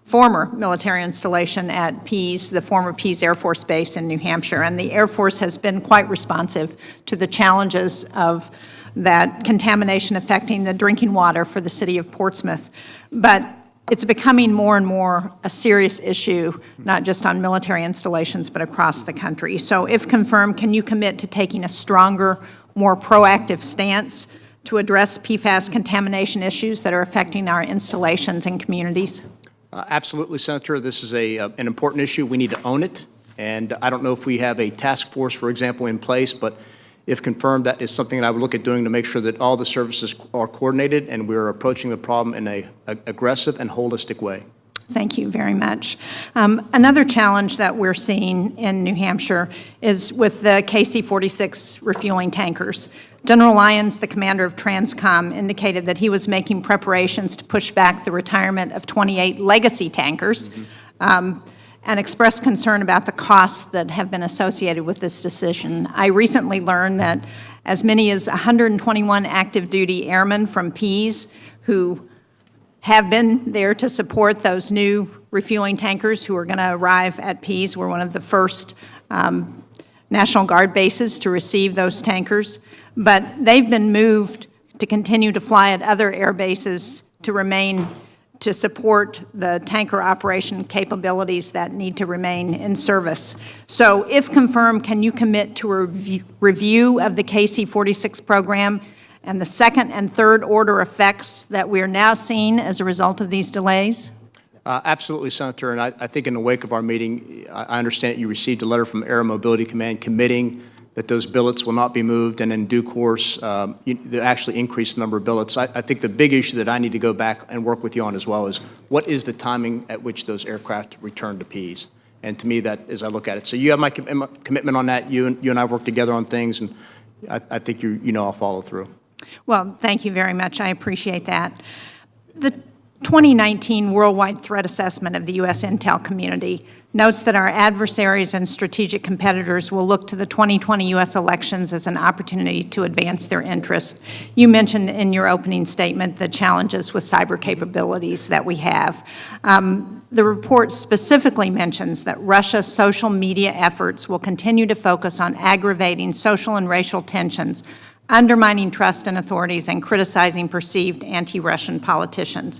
former military installation at Pease, the former Pease Air Force Base in New Hampshire. And the Air Force has been quite responsive to the challenges of that contamination affecting the drinking water for the city of Portsmouth. But it's becoming more and more a serious issue, not just on military installations, but across the country. So if confirmed, can you commit to taking a stronger, more proactive stance to address PFAS contamination issues that are affecting our installations and communities? Absolutely, Senator. This is an important issue. We need to own it. And I don't know if we have a task force, for example, in place, but if confirmed, that is something that I would look at doing to make sure that all the services are coordinated and we're approaching the problem in an aggressive and holistic way. Thank you very much. Another challenge that we're seeing in New Hampshire is with the KC-46 refueling tankers. General Lyons, the commander of TRANSCOM, indicated that he was making preparations to push back the retirement of 28 legacy tankers, and expressed concern about the costs that have been associated with this decision. I recently learned that as many as 121 active duty airmen from Pease who have been there to support those new refueling tankers who are going to arrive at Pease. We're one of the first National Guard bases to receive those tankers. But they've been moved to continue to fly at other air bases to support the tanker operation capabilities that need to remain in service. So if confirmed, can you commit to a review of the KC-46 program and the second and third order effects that we are now seeing as a result of these delays? Absolutely, Senator. And I think in the wake of our meeting, I understand that you received a letter from Air Mobility Command committing that those billets will not be moved, and in due course, they actually increase the number of billets. I think the big issue that I need to go back and work with you on as well is what is the timing at which those aircraft return to Pease? And to me, that as I look at it. So you have my commitment on that. You and I work together on things, and I think you know I'll follow through. Well, thank you very much. I appreciate that. The 2019 Worldwide Threat Assessment of the U.S. intel community notes that our adversaries and strategic competitors will look to the 2020 U.S. elections as an opportunity to advance their interests. You mentioned in your opening statement the challenges with cyber capabilities that we have. The report specifically mentions that Russia's social media efforts will continue to focus on aggravating social and racial tensions, undermining trust in authorities, and criticizing perceived anti-Russian politicians.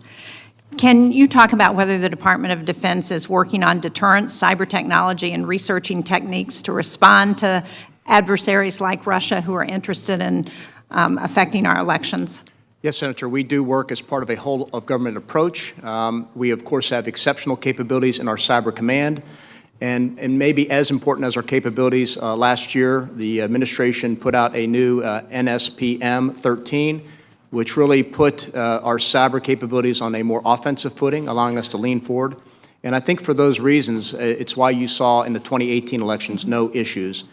Can you talk about whether the Department of Defense is working on deterrence, cyber technology, and researching techniques to respond to adversaries like Russia who are interested in affecting our elections? Yes, Senator, we do work as part of a whole-of-government approach. We, of course, have exceptional capabilities in our cyber command. And maybe as important as our capabilities, last year the administration put out a new NSPM 13, which really put our cyber capabilities on a more offensive footing, allowing us to lean forward. And I think for those reasons, it's why you saw in the 2018 elections no issues.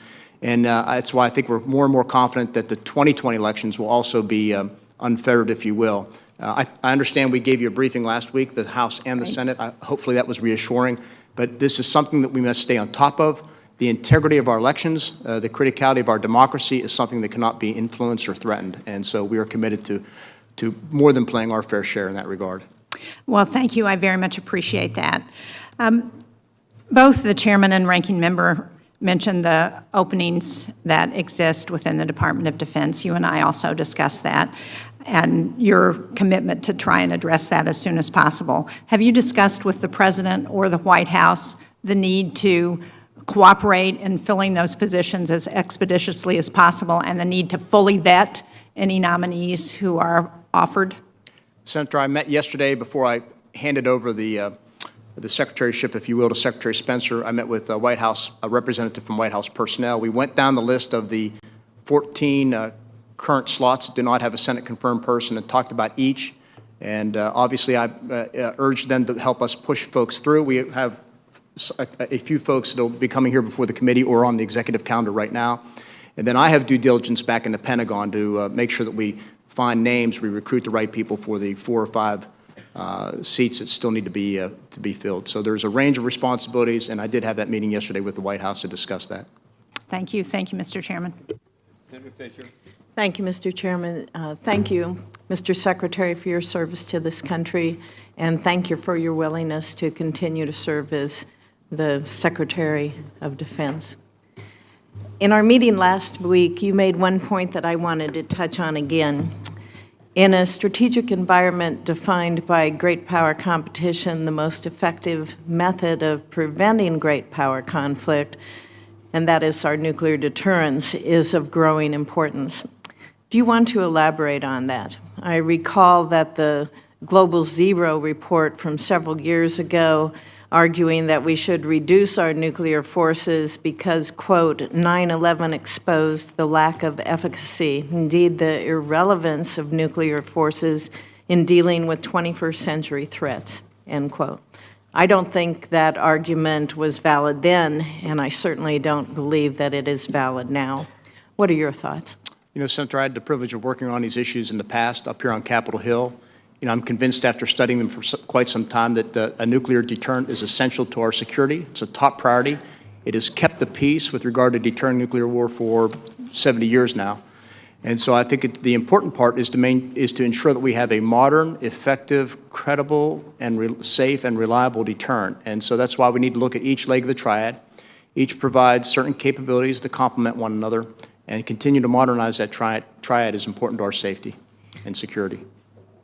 And that's why I think we're more and more confident that the 2020 elections will also be unfettered, if you will. I understand we gave you a briefing last week, the House and the Senate. Hopefully that was reassuring. But this is something that we must stay on top of. The integrity of our elections, the criticality of our democracy is something that cannot be influenced or threatened. And so we are committed to more than playing our fair share in that regard. Well, thank you. I very much appreciate that. Both the chairman and ranking member mentioned the openings that exist within the Department of Defense. You and I also discussed that, and your commitment to try and address that as soon as possible. Have you discussed with the President or the White House the need to cooperate in filling those positions as expeditiously as possible and the need to fully vet any nominees who are offered? Senator, I met yesterday before I handed over the secretaryship, if you will, to Secretary Spencer. I met with a representative from White House personnel. We went down the list of the 14 current slots that do not have a Senate-confirmed person and talked about each. And obviously, I urged them to help us push folks through. We have a few folks that will be coming here before the committee or on the executive calendar right now. And then I have due diligence back in the Pentagon to make sure that we find names, we recruit the right people for the 4 or 5 seats that still need to be filled. So there's a range of responsibilities, and I did have that meeting yesterday with the White House to discuss that. Thank you. Thank you, Mr. Chairman. Senator Fisher. Thank you, Mr. Chairman. Thank you, Mr. Secretary, for your service to this country, and thank you for your willingness to continue to serve as the Secretary of Defense. In our meeting last week, you made one point that I wanted to touch on again. In a strategic environment defined by great power competition, the most effective method of preventing great power conflict, and that is our nuclear deterrence, is of growing importance. Do you want to elaborate on that? I recall that the Global Zero report from several years ago arguing that we should reduce our nuclear forces because, quote, 9/11 exposed the lack of efficacy, indeed the irrelevance of nuclear forces in dealing with 21st century threats, end quote. I don't think that argument was valid then, and I certainly don't believe that it is valid now. What are your thoughts? You know, Senator, I had the privilege of working on these issues in the past up here on Capitol Hill. You know, I'm convinced after studying them for quite some time that a nuclear deterrent is essential to our security. It's a top priority. It has kept the peace with regard to deterring nuclear war for 70 years now. And so I think the important part is to ensure that we have a modern, effective, credible, and safe and reliable deterrent. And so that's why we need to look at each leg of the triad. Each provides certain capabilities to complement one another, and continue to modernize that triad is important to our safety and security.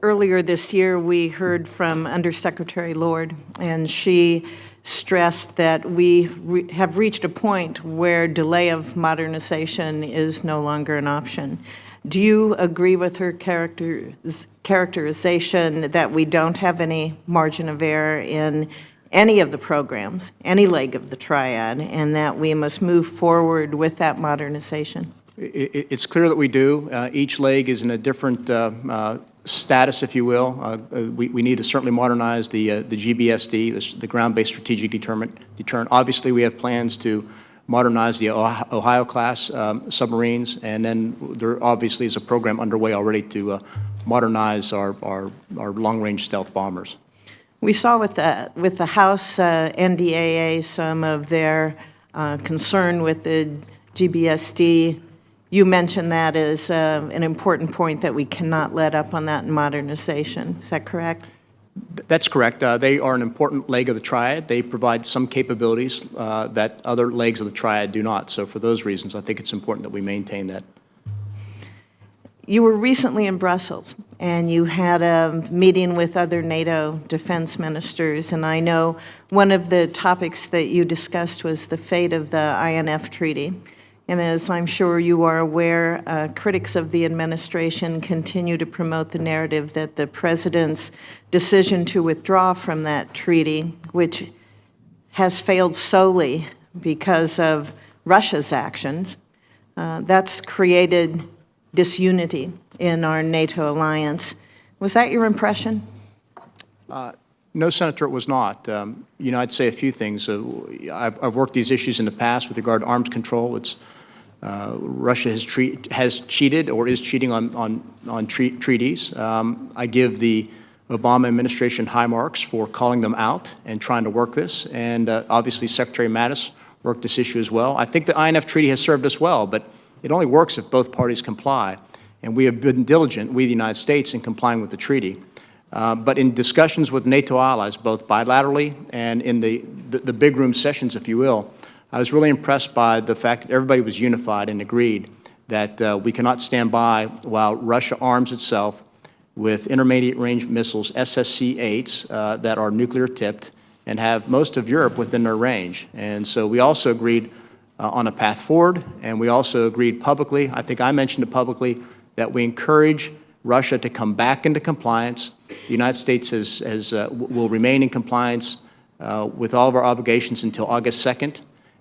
Earlier this year, we heard from Undersecretary Lord, and she stressed that we have reached a point where delay of modernization is no longer an option. Do you agree with her characterization that we don't have any margin of error in any of the programs, any leg of the triad, and that we must move forward with that modernization? It's clear that we do. Each leg is in a different status, if you will. We need to certainly modernize the GBSD, the ground-based strategic deterrent. Obviously, we have plans to modernize the Ohio-class submarines, and then there obviously is a program underway already to modernize our long-range stealth bombers. We saw with the House NDAA some of their concern with the GBSD. You mentioned that as an important point, that we cannot let up on that in modernization. Is that correct? That's correct. They are an important leg of the triad. They provide some capabilities that other legs of the triad do not. So for those reasons, I think it's important that we maintain that. You were recently in Brussels, and you had a meeting with other NATO defense ministers, and I know one of the topics that you discussed was the fate of the INF Treaty. And as I'm sure you are aware, critics of the administration continue to promote the narrative that the president's decision to withdraw from that treaty, which has failed solely because of Russia's actions, that's created disunity in our NATO alliance. Was that your impression? No, Senator, it was not. I'd say a few things. I've worked these issues in the past with regard to arms control. Russia has cheated or is cheating on treaties. I give the Obama administration high marks for calling them out and trying to work this, and obviously Secretary Mattis worked this issue as well. I think the INF Treaty has served us well, but it only works if both parties comply, and we have been diligent, we the United States, in complying with the treaty. But in discussions with NATO allies, both bilaterally and in the big room sessions, if you will, I was really impressed by the fact that everybody was unified and agreed that we cannot stand by while Russia arms itself with intermediate range missiles, SSC-8s, that are nuclear tipped and have most of Europe within their range. And so we also agreed on a path forward, and we also agreed publicly, I think I mentioned it publicly, that we encourage Russia to come back into compliance. The United States will remain in compliance with all of our obligations until August 2nd.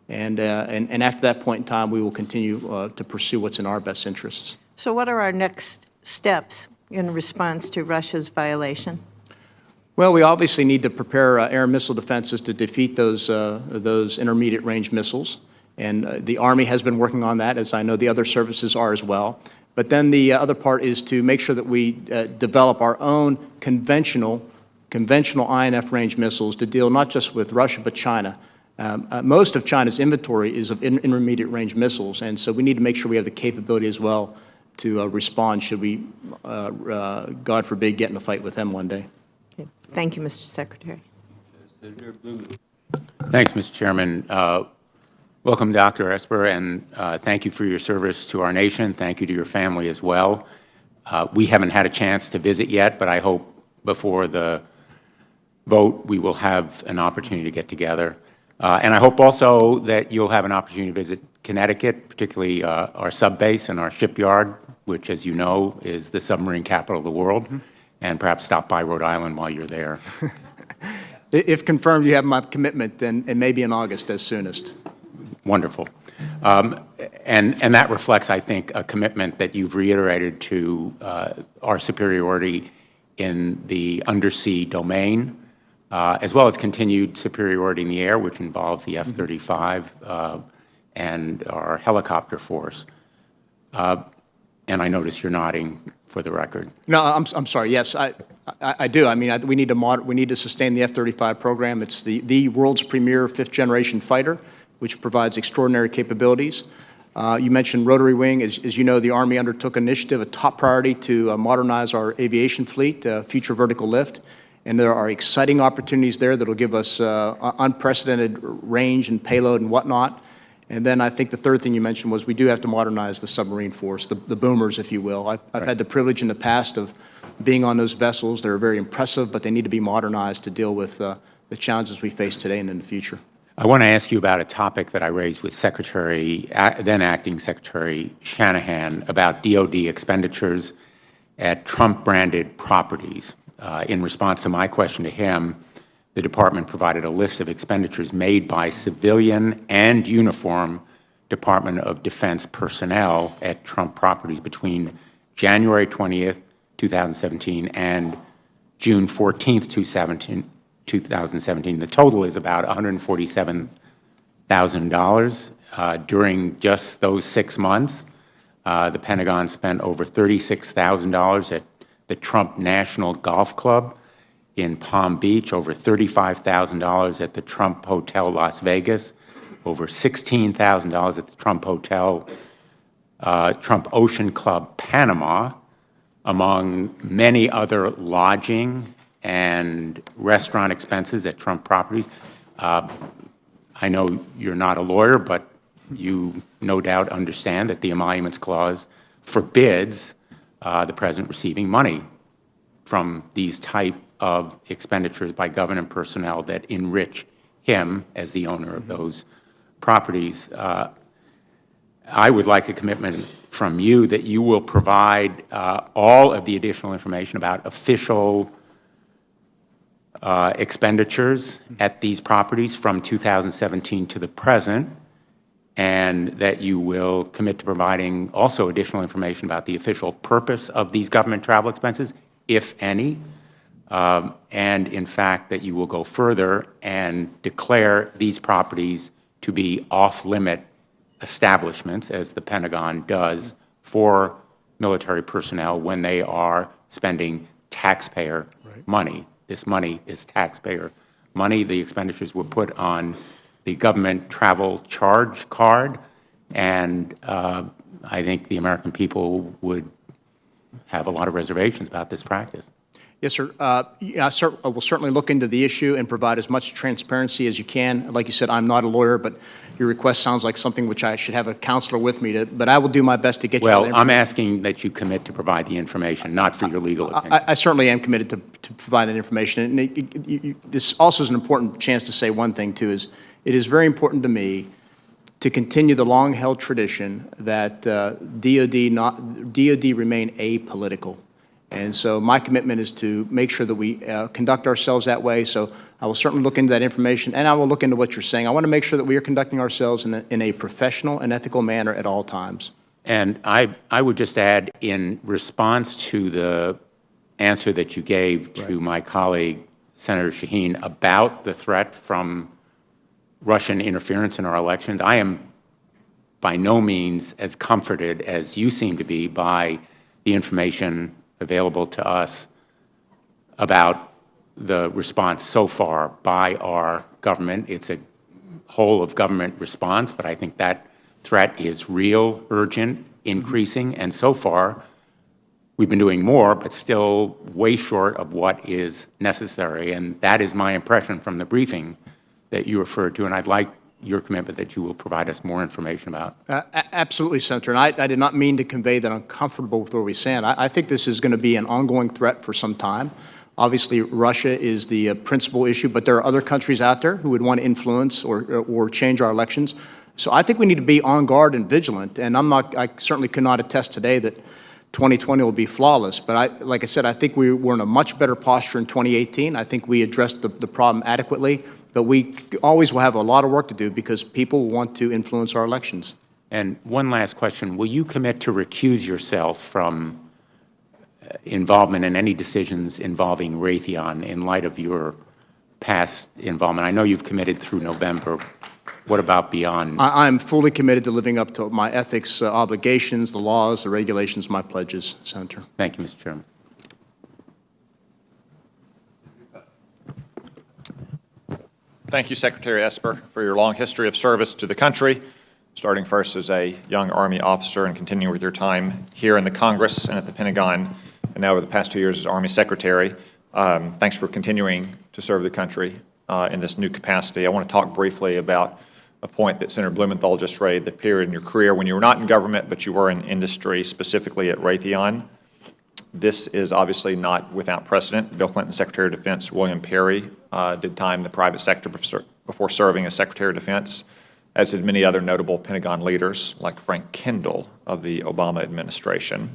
And after that point in time, we will continue to pursue what's in our best interests. So what are our next steps in response to Russia's violation? Well, we obviously need to prepare air and missile defenses to defeat those intermediate range missiles. And the Army has been working on that, as I know the other services are as well. But then the other part is to make sure that we develop our own conventional INF range missiles to deal not just with Russia, but China. Most of China's inventory is of intermediate range missiles, and so we need to make sure we have the capability as well to respond should we, God forbid, get in a fight with them one day. Okay. Thank you, Mr. Secretary. Thanks, Mr. Chairman. Welcome, Dr. Esper, and thank you for your service to our nation. Thank you to your family as well. We haven't had a chance to visit yet, but I hope before the vote we will have an opportunity to get together. And I hope also that you'll have an opportunity to visit Connecticut, particularly our subbase and our shipyard, which, as you know, is the submarine capital of the world, and perhaps stop by Rhode Island while you're there. If confirmed, you have my commitment, and maybe in August as soonest. Wonderful. And that reflects, I think, a commitment that you've reiterated to our superiority in the undersea domain, as well as continued superiority in the air, which involves the F-35 and our helicopter force. And I notice you're nodding for the record. No, I'm sorry. Yes, I do. I mean, we need to sustain the F-35 program. It's the world's premier fifth-generation fighter, which provides extraordinary capabilities. You mentioned rotary wing. As you know, the Army undertook initiative, a top priority, to modernize our aviation fleet, future vertical lift. And there are exciting opportunities there that will give us unprecedented range and payload and whatnot. And then I think the third thing you mentioned was we do have to modernize the submarine force, the boomers, if you will. I've had the privilege in the past of being on those vessels. They're very impressive, but they need to be modernized to deal with the challenges we face today and in the future. I want to ask you about a topic that I raised with then Acting Secretary Shanahan about DOD expenditures at Trump-branded properties. In response to my question to him, the Department provided a list of expenditures made by civilian and uniform Department of Defense personnel at Trump properties between January 20th, 2017 and June 14th, 2017. The total is about $147,000. during just those 6 months, the Pentagon spent over $36,000 at the Trump National Golf Club in Palm Beach, over $35,000 at the Trump Hotel Las Vegas, over $16,000 at the Trump Hotel, Trump Ocean Club Panama, among many other lodging and restaurant expenses at Trump properties. I know you're not a lawyer, but you no doubt understand that the Emoluments Clause forbids the President receiving money from these type of expenditures by government personnel that enrich him as the owner of those properties. I would like a commitment from you that you will provide all of the additional information about official expenditures at these properties from 2017 to the present, and that you will commit to providing also additional information about the official purpose of these government travel expenses, if any, and in fact that you will go further and declare these properties to be off-limit establishments, as the Pentagon does for military personnel when they are spending taxpayer money. This money is taxpayer money. The expenditures were put on the government travel charge card, and I think the American people would have a lot of reservations about this practice. Yes, sir. Yeah, I will certainly look into the issue and provide as much transparency as you can. Like you said, I'm not a lawyer, but your request sounds like something which I should have a counselor with me but I will do my best to get you that information. Well, I'm asking that you commit to provide the information, not for your legal opinion. I certainly am committed to provide that information. And this also is an important chance to say one thing, too, is it is very important to me to continue the long-held tradition that DOD remain apolitical. And so my commitment is to make sure that we conduct ourselves that way. So I will certainly look into that information, and I will look into what you're saying. I want to make sure that we are conducting ourselves in a professional and ethical manner at all times. And I would just add, in response to the answer that you gave to my colleague, Senator Shaheen, about the threat from Russian interference in our elections, I am by no means as comforted as you seem to be by the information available to us about the response so far by our government. It's a whole of government response, but I think that threat is real, urgent, increasing, and so far we've been doing more, but still way short of what is necessary. And that is my impression from the briefing that you referred to, and I'd like your commitment that you will provide us more information about. Absolutely, Senator. And I did not mean to convey that I'm comfortable with where we stand. I think this is going to be an ongoing threat for some time. Obviously, Russia is the principal issue, but there are other countries out there who would want to influence or change our elections. So I think we need to be on guard and vigilant. And I certainly could not attest today that 2020 will be flawless. But like I said, I think we were in a much better posture in 2018. I think we addressed the problem adequately. But we always will have a lot of work to do because people want to influence our elections. And one last question. Will you commit to recuse yourself from involvement in any decisions involving Raytheon in light of your past involvement? I know you've committed through November. What about beyond? I'm fully committed to living up to my ethics obligations, the laws, the regulations, my pledges, Senator. Thank you, Mr. Chairman. Thank you, Secretary Esper, for your long history of service to the country, starting first as a young Army officer and continuing with your time here in the Congress and at the Pentagon, and now over the past 2 years as Army Secretary. Thanks for continuing to serve the country in this new capacity. I want to talk briefly about a point that Senator Blumenthal just raised, the period in your career when you were not in government, but you were in industry, specifically at Raytheon. This is obviously not without precedent. Bill Clinton Secretary of Defense William Perry did time in the private sector before serving as Secretary of Defense, as did many other notable Pentagon leaders like Frank Kendall of the Obama administration.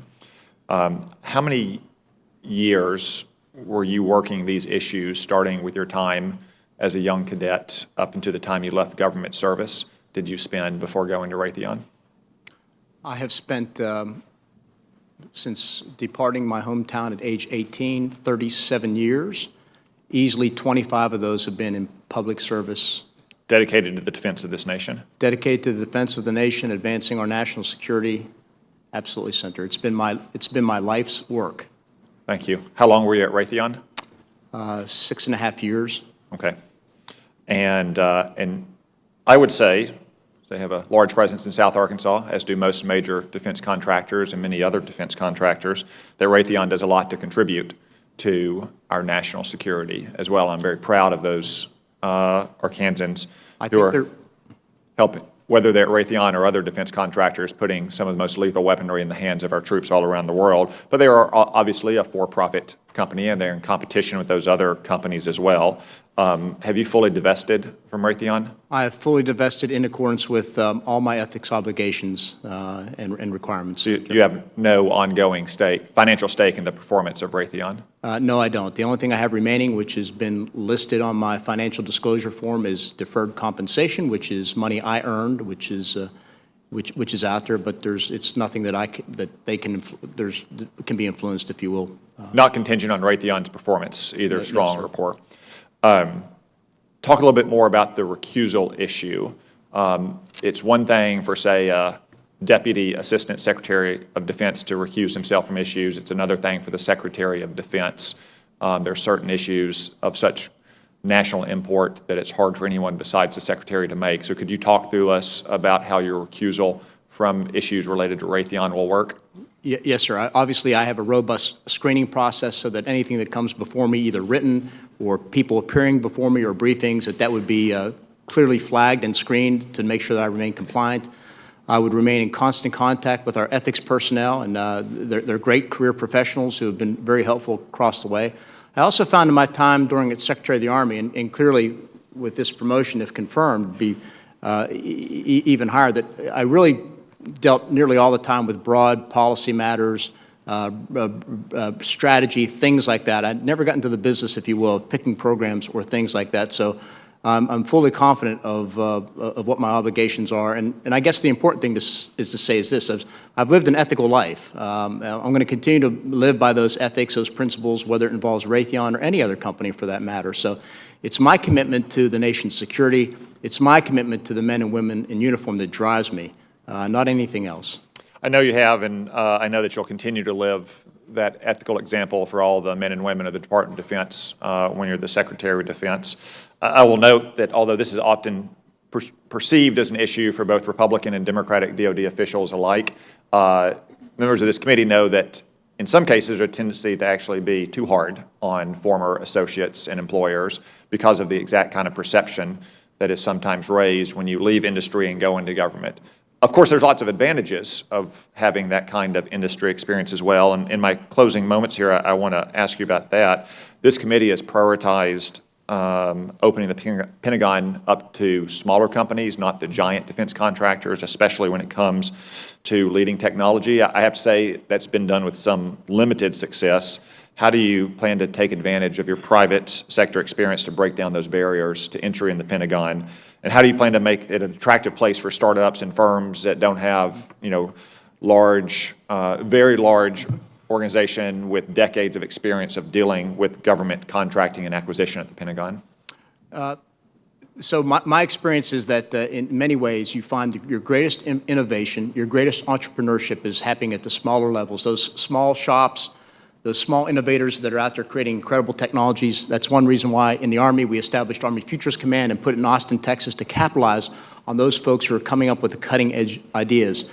How many years were you working these issues, starting with your time as a young cadet up until the time you left government service, did you spend before going to Raytheon? I have spent, since departing my hometown at age 18, 37 years. Easily 25 of those have been in public service dedicated to the defense of this nation? Dedicated to the defense of the nation, advancing our national security, absolutely, Senator. It's been my life's work. Thank you. How long were you at Raytheon? 6.5 years. Okay. And I would say they have a large presence in South Arkansas, as do most major defense contractors and many other defense contractors, that Raytheon does a lot to contribute to our national security as well. I'm very proud of those Arkansans who are helping, whether they're at Raytheon or other defense contractors, putting some of the most lethal weaponry in the hands of our troops all around the world. But they are obviously a for-profit company, and they're in competition with those other companies as well. Have you fully divested from Raytheon? I have fully divested in accordance with all my ethics obligations and requirements. So you have no ongoing financial stake in the performance of Raytheon? No, I don't. The only thing I have remaining, which has been listed on my financial disclosure form, is deferred compensation, which is money I earned, which is out there. But it's nothing that can be influenced, if you will. Not contingent on Raytheon's performance, either strong or poor. Talk a little bit more about the recusal issue. It's one thing for, say, a Deputy Assistant Secretary of Defense to recuse himself from issues. It's another thing for the Secretary of Defense. There are certain issues of such national import that it's hard for anyone besides the Secretary to make. So could you talk through us about how your recusal from issues related to Raytheon will work? Yes, sir. Obviously, I have a robust screening process so that anything that comes before me, either written or people appearing before me or briefings, that would be clearly flagged and screened to make sure that I remain compliant. I would remain in constant contact with our ethics personnel, and they're great career professionals who have been very helpful across the way. I also found in my time during as Secretary of the Army, and clearly with this promotion, if confirmed, be even higher, that I really dealt nearly all the time with broad policy matters, strategy, things like that. I'd never got into the business, if you will, of picking programs or things like that. So I'm fully confident of what my obligations are. And I guess the important thing is to say is this. I've lived an ethical life. I'm going to continue to live by those ethics, those principles, whether it involves Raytheon or any other company for that matter. So it's my commitment to the nation's security. It's my commitment to the men and women in uniform that drives me, not anything else. I know you have, and I know that you'll continue to live that ethical example for all the men and women of the Department of Defense when you're the Secretary of Defense. I will note that although this is often perceived as an issue for both Republican and Democratic DOD officials alike, members of this committee know that in some cases there's a tendency to actually be too hard on former associates and employers because of the exact kind of perception that is sometimes raised when you leave industry and go into government. Of course, there's lots of advantages of having that kind of industry experience as well. And in my closing moments here, I want to ask you about that. This committee has prioritized opening the Pentagon up to smaller companies, not the giant defense contractors, especially when it comes to leading technology. I have to say that's been done with some limited success. How do you plan to take advantage of your private sector experience to break down those barriers to entry in the Pentagon? And how do you plan to make it an attractive place for startups and firms that don't have, large, very large organization with decades of experience of dealing with government contracting and acquisition at the Pentagon? So my experience is that in many ways you find your greatest innovation, your greatest entrepreneurship is happening at the smaller levels, those small shops, those small innovators that are out there creating incredible technologies. That's one reason why in the Army we established Army Futures Command and put it in Austin, Texas to capitalize on those folks who are coming up with the cutting-edge ideas.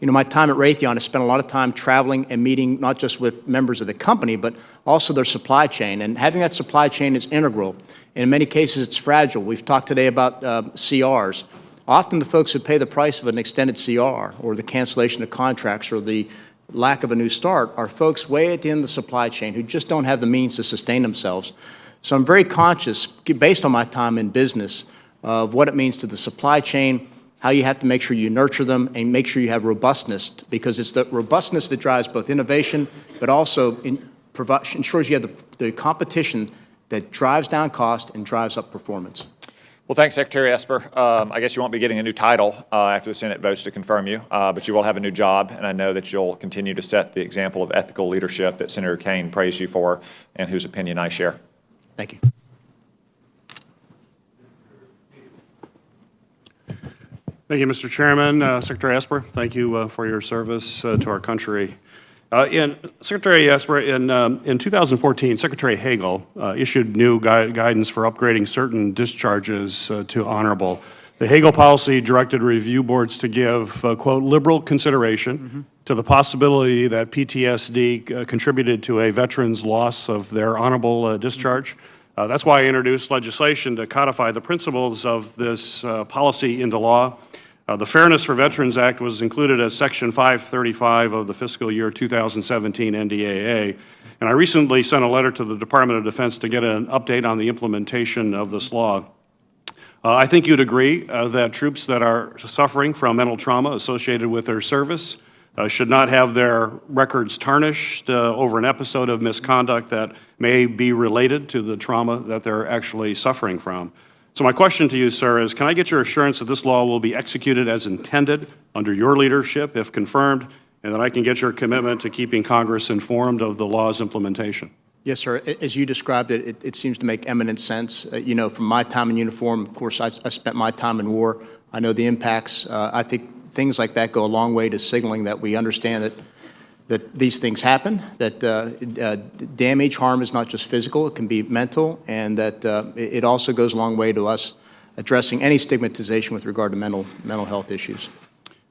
My time at Raytheon, I spent a lot of time traveling and meeting not just with members of the company, but also their supply chain. And having that supply chain is integral. And in many cases, it's fragile. We've talked today about CRs. Often the folks who pay the price of an extended CR or the cancellation of contracts or the lack of a new start are folks way at the end of the supply chain who just don't have the means to sustain themselves. So I'm very conscious, based on my time in business, of what it means to the supply chain, how you have to make sure you nurture them and make sure you have robustness, because it's the robustness that drives both innovation, but also ensures you have the competition that drives down cost and drives up performance. Well, thanks, Secretary Esper. I guess you won't be getting a new title after the Senate votes to confirm you, but you will have a new job, and I know that you'll continue to set the example of ethical leadership that Senator Kaine praised you for and whose opinion I share. Thank you. Thank you, Mr. Chairman. Secretary Esper, thank you for your service to our country. Secretary Esper, in 2014, Secretary Hagel issued new guidance for upgrading certain discharges to honorable. The Hagel policy directed review boards to give, quote, liberal consideration to the possibility that PTSD contributed to a veteran's loss of their honorable discharge. That's why I introduced legislation to codify the principles of this policy into law. The Fairness for Veterans Act was included as Section 535 of the fiscal year 2017 NDAA, and I recently sent a letter to the Department of Defense to get an update on the implementation of this law. I think you'd agree that troops that are suffering from mental trauma associated with their service should not have their records tarnished over an episode of misconduct that may be related to the trauma that they're actually suffering from. So my question to you, sir, is can I get your assurance that this law will be executed as intended under your leadership, if confirmed, and that I can get your commitment to keeping Congress informed of the law's implementation? Yes, sir. As you described it, it seems to make eminent sense. You know, from my time in uniform, of course, I spent my time in war. I know the impacts. I think things like that go a long way to signaling that we understand that these things happen, that damage, harm is not just physical, it can be mental, and that it also goes a long way to us addressing any stigmatization with regard to mental health issues.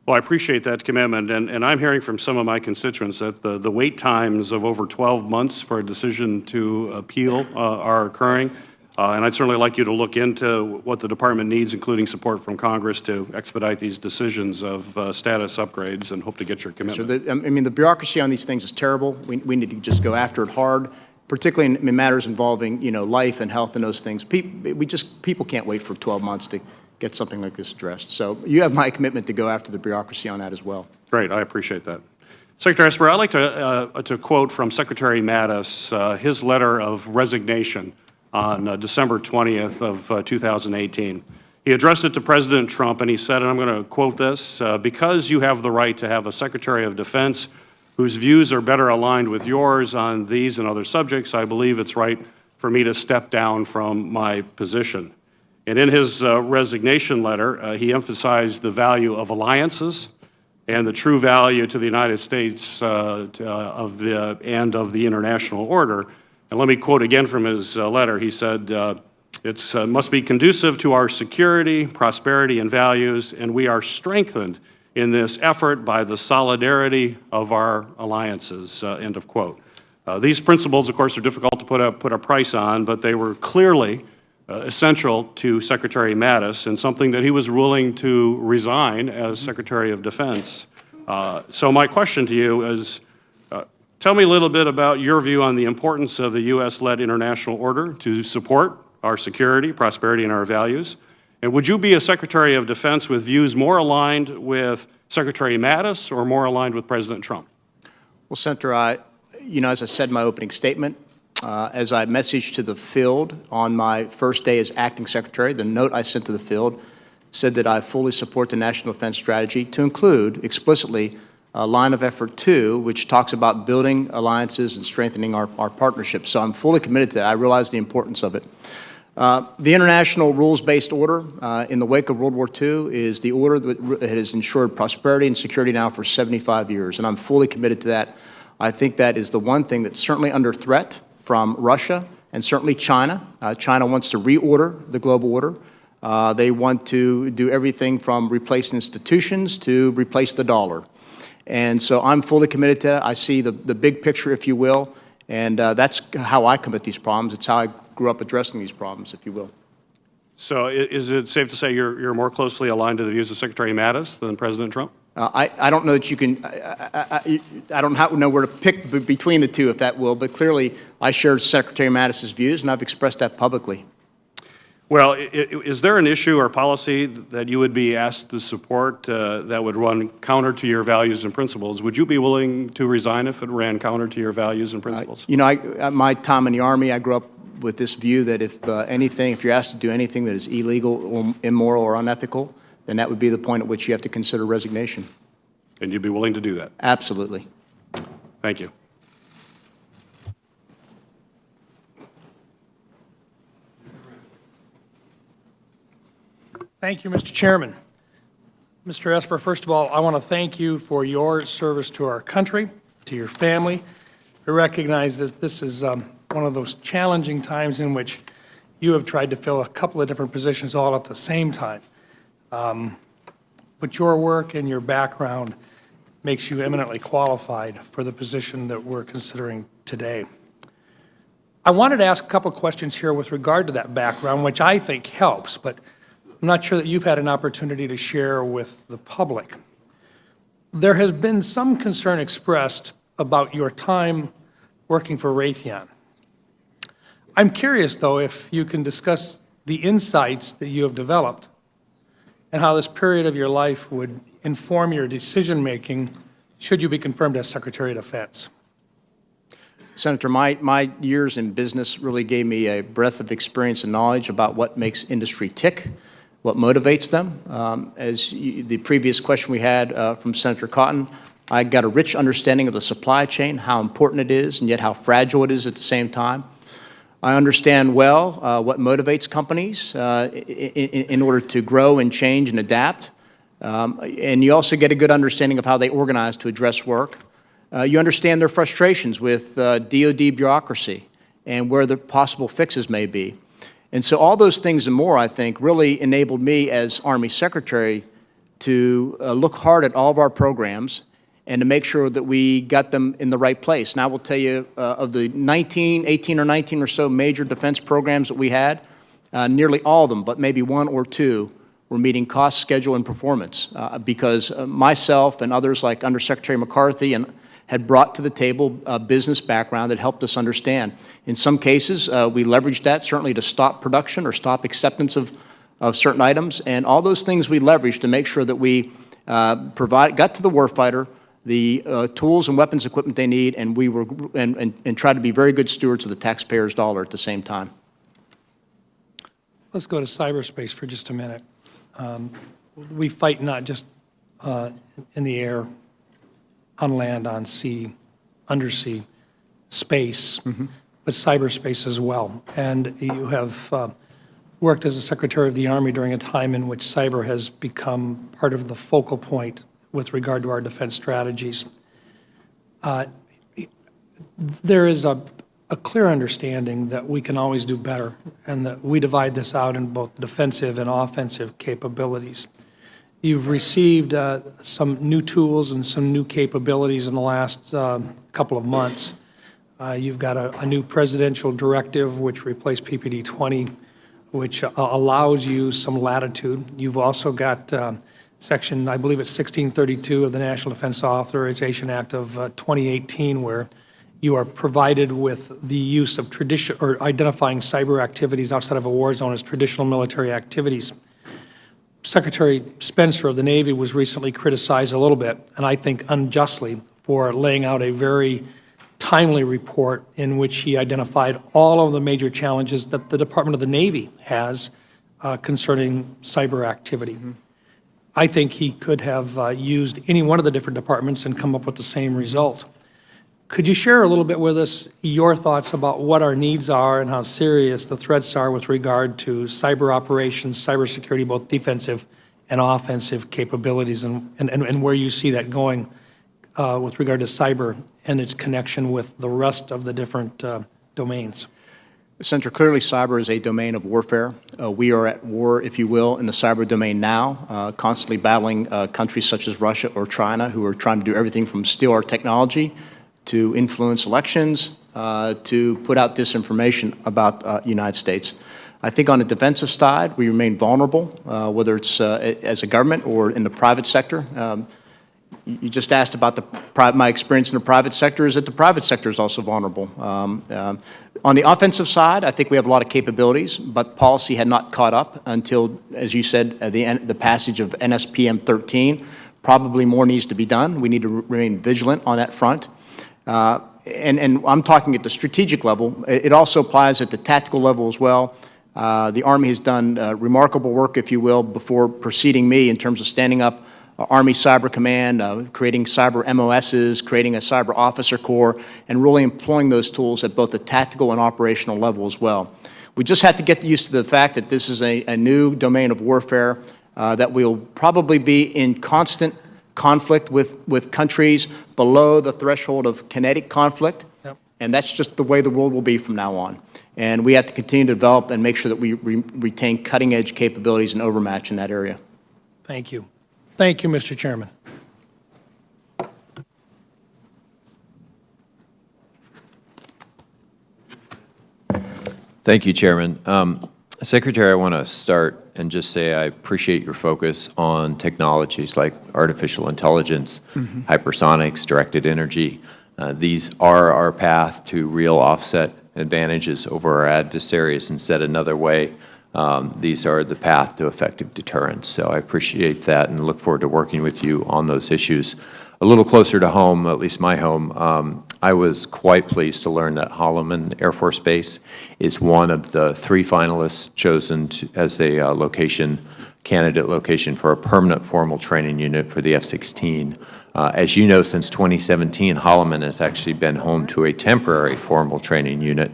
Well, I appreciate that commitment, and I'm hearing from some of my constituents that the wait times of over 12 months for a decision to appeal are occurring, and I'd certainly like you to look into what the department needs, including support from Congress, to expedite these decisions of status upgrades, and hope to get your commitment. So I mean, the bureaucracy on these things is terrible. We need to just go after it hard, particularly in matters involving, you know, life and health and those things. People can't wait for 12 months to get something like this addressed. So you have my commitment to go after the bureaucracy on that as well. Great, I appreciate that. Secretary Esper, I'd like to quote from Secretary Mattis, his letter of resignation on December 20th of 2018. He addressed it to President Trump, and he said, and I'm going to quote this, because you have the right to have a Secretary of Defense whose views are better aligned with yours on these and other subjects, I believe it's right for me to step down from my position. And in his resignation letter, he emphasized the value of alliances and the true value to the United States and of the international order. And let me quote again from his letter. He said, it must be conducive to our security, prosperity, and values, and we are strengthened in this effort by the solidarity of our alliances, end of quote. These principles, of course, are difficult to put a price on, but they were clearly essential to Secretary Mattis and something that he was willing to resign as Secretary of Defense. So my question to you is, tell me a little bit about your view on the importance of the U.S.-led international order to support our security, prosperity, and our values. And would you be a Secretary of Defense with views more aligned with Secretary Mattis or more aligned with President Trump? Well, Senator, you know, as I said in my opening statement, as I messaged to the field on my first day as acting secretary, the note I sent to the field said that I fully support the National Defense Strategy to include explicitly Line of Effort 2, which talks about building alliances and strengthening our partnerships. So I'm fully committed to that. I realize the importance of it. The international rules-based order in the wake of World War II is the order that has ensured prosperity and security now for 75 years, and I'm fully committed to that. I think that is the one thing that's certainly under threat from Russia and certainly China. China wants to reorder the global order. They want to do everything from replace institutions to replace the dollar. And so I'm fully committed to that. I see the big picture, if you will, and that's how I come at these problems. It's how I grew up addressing these problems, if you will. So is it safe to say you're more closely aligned to the views of Secretary Mattis than President Trump? I don't know that you can, I don't know where to pick between the two, if that will, but clearly I share Secretary Mattis's views, and I've expressed that publicly. Well, is there an issue or policy that you would be asked to support that would run counter to your values and principles? Would you be willing to resign if it ran counter to your values and principles? You know, my time in the Army, I grew up with this view that if you're asked to do anything that is illegal or immoral or unethical, then that would be the point at which you have to consider resignation. And you'd be willing to do that? Absolutely. Thank you. Thank you, Mr. Chairman. Mr. Esper, first of all, I want to thank you for your service to our country, to your family. I recognize that this is one of those challenging times in which you have tried to fill a couple of different positions all at the same time. But your work and your background makes you eminently qualified for the position that we're considering today. I wanted to ask a couple of questions here with regard to that background, which I think helps, but I'm not sure that you've had an opportunity to share with the public. There has been some concern expressed about your time working for Raytheon. I'm curious, though, if you can discuss the insights that you have developed and how this period of your life would inform your decision-making should you be confirmed as Secretary of Defense. Senator, my years in business really gave me a breadth of experience and knowledge about what makes industry tick, what motivates them. The previous question we had from Senator Cotton, I got a rich understanding of the supply chain, how important it is, and yet how fragile it is at the same time. I understand well what motivates companies in order to grow and change and adapt. And you also get a good understanding of how they organize to address work. You understand their frustrations with DoD bureaucracy and where the possible fixes may be. And so all those things and more, I think, really enabled me as Army Secretary to look hard at all of our programs and to make sure that we got them in the right place. And I will tell you, of the 18 or 19 or so major defense programs that we had, nearly all of them, but maybe one or two, were meeting cost, schedule, and performance because myself and others like Undersecretary McCarthy had brought to the table a business background that helped us understand. In some cases, we leveraged that certainly to stop production or stop acceptance of certain items, and all those things we leveraged to make sure that we got to the warfighter the tools and weapons equipment they need, and we were and try to be very good stewards of the taxpayer's dollar at the same time. Let's go to cyberspace for just a minute. We fight not just in the air, on land, on sea, undersea, space, but cyberspace as well. And you have worked as a Secretary of the Army during a time in which cyber has become part of the focal point with regard to our defense strategies. There is a clear understanding that we can always do better and that we divide this out in both defensive and offensive capabilities. You've received some new tools and some new capabilities in the last couple of months. You've got a new presidential directive which replaced PPD-20, which allows you some latitude. You've also got Section, I believe it's 1632 of the National Defense Authorization Act of 2018, where you are provided with the use of identifying cyber activities outside of a war zone as traditional military activities. Secretary Spencer of the Navy was recently criticized a little bit, and I think unjustly, for laying out a very timely report in which he identified all of the major challenges that the Department of the Navy has concerning cyber activity. I think he could have used any one of the different departments and come up with the same result. Could you share a little bit with us your thoughts about what our needs are and how serious the threats are with regard to cyber operations, cybersecurity, both defensive and offensive capabilities, and where you see that going with regard to cyber and its connection with the rest of the different domains? Senator, clearly cyber is a domain of warfare. We are at war, if you will, in the cyber domain now, constantly battling countries such as Russia or China who are trying to do everything from steal our technology to influence elections, to put out disinformation about the United States. I think on the defensive side, we remain vulnerable, whether it's as a government or in the private sector. You just asked about my experience in the private sector, is that the private sector is also vulnerable. On the offensive side, I think we have a lot of capabilities, but policy had not caught up until, as you said, the passage of NSPM 13. Probably more needs to be done. We need to remain vigilant on that front. And I'm talking at the strategic level. It also applies at the tactical level as well. The Army has done remarkable work, if you will, before preceding me in terms of standing up Army Cyber Command, creating cyber MOSs, creating a cyber officer corps, and really employing those tools at both the tactical and operational level as well. We just have to get used to the fact that this is a new domain of warfare. that we'll probably be in constant conflict with countries below the threshold of kinetic conflict. Yep. And that's just the way the world will be from now on. And we have to continue to develop and make sure that we retain cutting-edge capabilities and overmatch in that area. Thank you. Thank you, Mr. Chairman. Thank you, Chairman. Secretary, I want to start and just say I appreciate your focus on technologies like artificial intelligence, hypersonics, directed energy. These are our path to real offset advantages over our adversaries, and said another way, these are the path to effective deterrence. So I appreciate that and look forward to working with you on those issues. A little closer to home, at least my home, I was quite pleased to learn that Holloman Air Force Base is one of the 3 finalists chosen as a candidate location for a permanent formal training unit for the F-16. As you know, since 2017, Holloman has actually been home to a temporary formal training unit,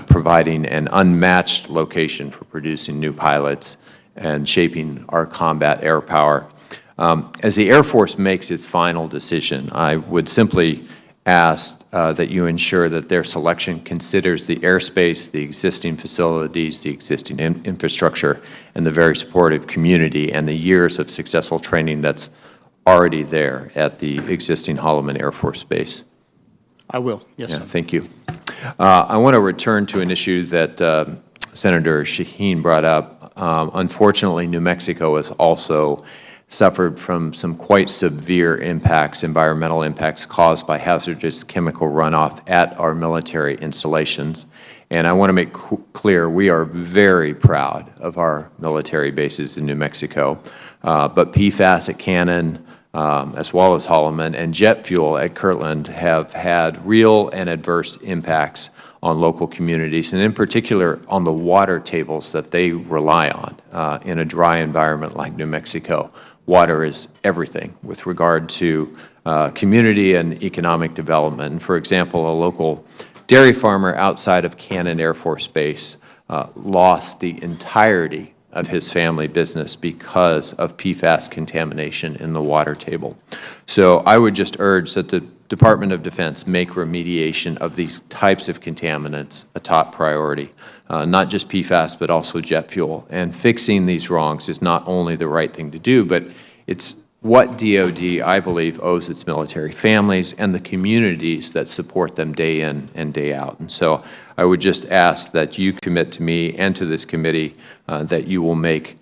providing an unmatched location for producing new pilots and shaping our combat air power. As the Air Force makes its final decision, I would simply ask that you ensure that their selection considers the airspace, the existing facilities, the existing infrastructure, and the very supportive community and the years of successful training that's already there at the existing Holloman Air Force Base. I will, yes, Yeah, sir. thank you. I want to return to an issue that Senator Shaheen brought up. Unfortunately, New Mexico has also suffered from some quite severe impacts, environmental impacts caused by hazardous chemical runoff at our military installations. And I want to make clear, we are very proud of our military bases in New Mexico. But PFAS at Cannon, as well as Holloman, and jet fuel at Kirtland have had real and adverse impacts on local communities, and in particular on the water tables that they rely on in a dry environment like New Mexico. Water is everything with regard to community and economic development. And for example, a local dairy farmer outside of Cannon Air Force Base lost the entirety of his family business because of PFAS contamination in the water table. So I would just urge that the Department of Defense make remediation of these types of contaminants a top priority, not just PFAS, but also jet fuel. And fixing these wrongs is not only the right thing to do, but it's what DOD, I believe, owes its military families and the communities that support them day in and day out. And so I would just ask that you commit to me and to this committee that you will make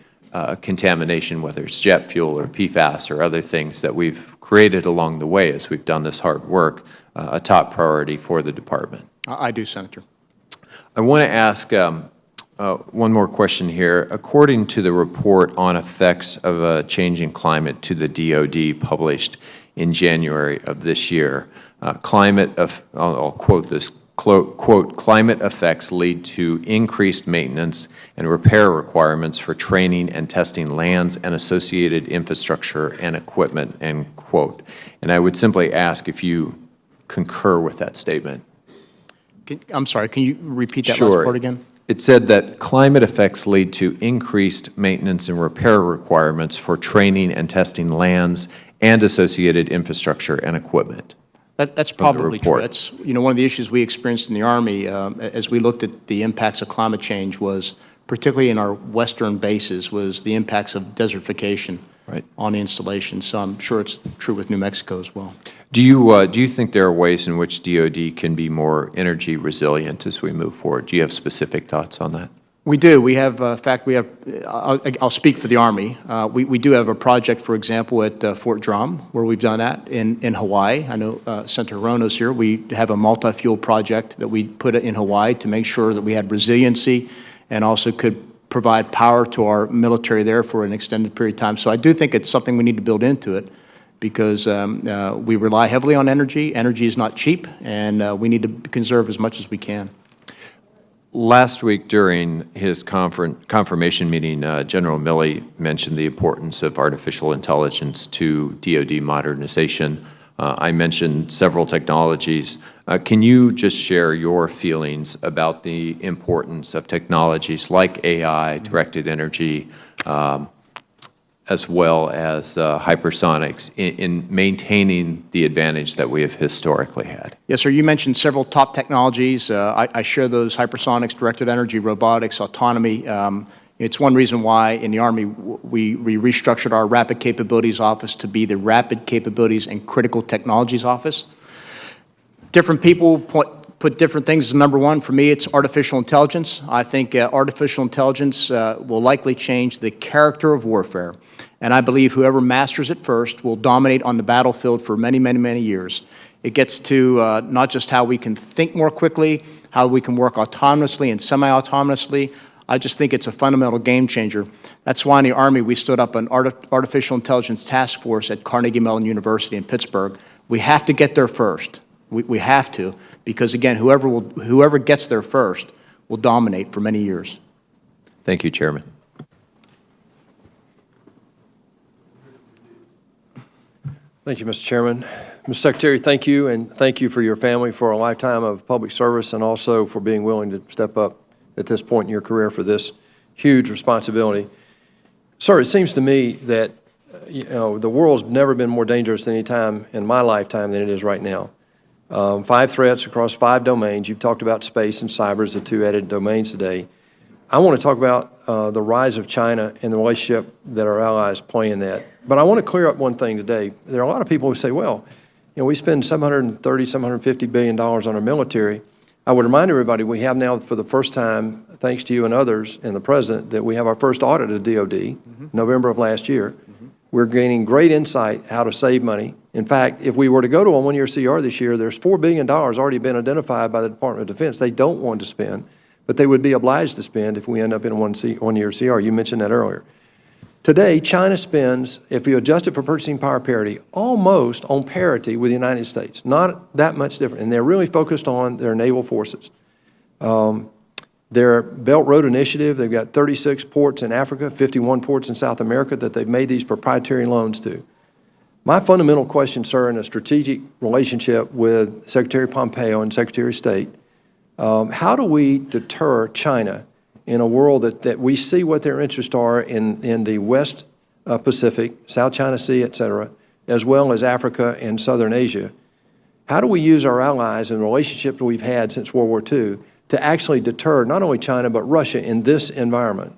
contamination, whether it's jet fuel or PFAS or other things that we've created along the way as we've done this hard work, a top priority for the department. I do, Senator. I want to ask one more question here. According to the report on effects of a changing climate to the DOD published in January of this year, I'll quote this, quote, climate effects lead to increased maintenance and repair requirements for training and testing lands and associated infrastructure and equipment, end quote. And I would simply ask if you concur with that statement. I'm sorry, can you repeat that Sure. last part again? It said that climate effects lead to increased maintenance and repair requirements for training and testing lands and associated infrastructure and equipment. That's probably true. report. That's, one of the issues we experienced in the Army as we looked at the impacts of climate change was, particularly in our western bases, was the impacts of desertification on the installation. So I'm sure it's true with New Mexico as well. Do you think there are ways in which DOD can be more energy resilient as we move forward? Do you have specific thoughts on that? We do. We have, in fact, I'll speak for the Army. We do have a project, for example, at Fort Drum, where we've done that in Hawaii. I know Senator Rono's here. We have a multi-fuel project that we put in Hawaii to make sure that we had resiliency and also could provide power to our military there for an extended period of time. So I do think it's something we need to build into it because we rely heavily on energy. Energy is not cheap, and we need to conserve as much as we can. Last week during his confirmation meeting, General Milley mentioned the importance of artificial intelligence to DOD modernization. I mentioned several technologies. Can you just share your feelings about the importance of technologies like AI, directed energy, as well as hypersonics in maintaining the advantage that we have historically had? Yes, sir. You mentioned several top technologies. I share those: hypersonics, directed energy, robotics, autonomy. It's one reason why in the Army we restructured our Rapid Capabilities Office to be the Rapid Capabilities and Critical Technologies Office. Different people put different things as number one. For me, it's artificial intelligence. I think artificial intelligence will likely change the character of warfare. And I believe whoever masters it first will dominate on the battlefield for many, many, many years. It gets to not just how we can think more quickly, how we can work autonomously and semi-autonomously. I just think it's a fundamental game changer. That's why in the Army we stood up an artificial intelligence task force at Carnegie Mellon University in Pittsburgh. We have to get there first. We have to, because again, whoever gets there first will dominate for many years. Thank you, Chairman. Thank you, Mr. Chairman. Mr. Secretary, thank you, and thank you for your family for a lifetime of public service and also for being willing to step up at this point in your career for this huge responsibility. Sir, it seems to me that the world's never been more dangerous than any time in my lifetime than it is right now. 5 threats across 5 domains. You've talked about space and cyber as the 2 added domains today. I want to talk about the rise of China and the relationship that our allies play in that. But I want to clear up one thing today. There are a lot of people who say, well, we spend $730, $750 billion on our military. I would remind everybody we have now for the first time, thanks to you and others and the President, that we have our first audit of DOD, November of last year. We're gaining great insight how to save money. In fact, if we were to go to a 1-year CR this year, there's $4 billion already been identified by the Department of Defense they don't want to spend, but they would be obliged to spend if we end up in a 1-year CR. You mentioned that earlier. Today, China spends, if you adjust it for purchasing power parity, almost on parity with the United States. Not that much different. And they're really focused on their naval forces. Their Belt Road Initiative, they've got 36 ports in Africa, 51 ports in South America that they've made these proprietary loans to. My fundamental question, sir, in a strategic relationship with Secretary Pompeo and Secretary of State, how do we deter China in a world that we see what their interests are in the West Pacific, South China Sea, et cetera, as well as Africa and Southern Asia? How do we use our allies and the relationship that we've had since World War II to actually deter not only China but Russia in this environment?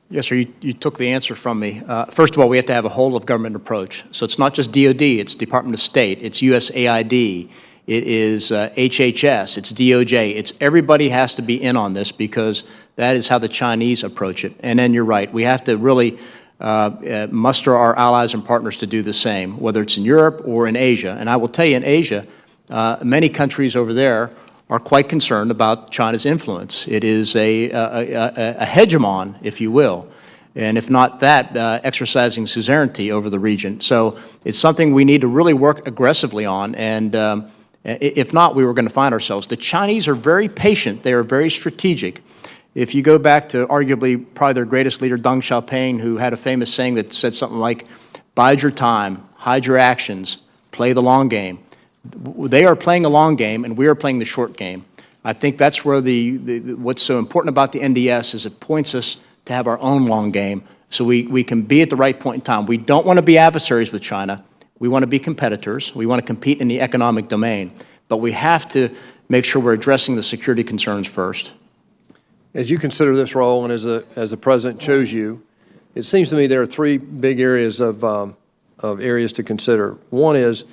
Yes, sir, you took the answer from me. First of all, we have to have a whole-of-government approach. So it's not just DOD, it's Department of State, it's USAID, it is HHS, it's DOJ. It's everybody has to be in on this because that is how the Chinese approach it. And then you're right, we have to really muster our allies and partners to do the same, whether it's in Europe or in Asia. And I will tell you, in Asia, many countries over there are quite concerned about China's influence. It is a hegemon, if you will, and if not that, exercising suzerainty over the region. So it's something we need to really work aggressively on, and if not, we were going to find ourselves. The Chinese are very patient. They are very strategic. If you go back to arguably probably their greatest leader, Deng Xiaoping, who had a famous saying that said something like, bide your time, hide your actions, play the long game. They are playing a long game, and we are playing the short game. I think that's where what's so important about the NDS is it points us to have our own long game so we can be at the right point in time. We don't want to be adversaries with China. We want to be competitors. We want to compete in the economic domain. But we have to make sure we're addressing the security concerns first. As you consider this role and as the President chose you, it seems to me there are 3 big areas of areas to consider. One is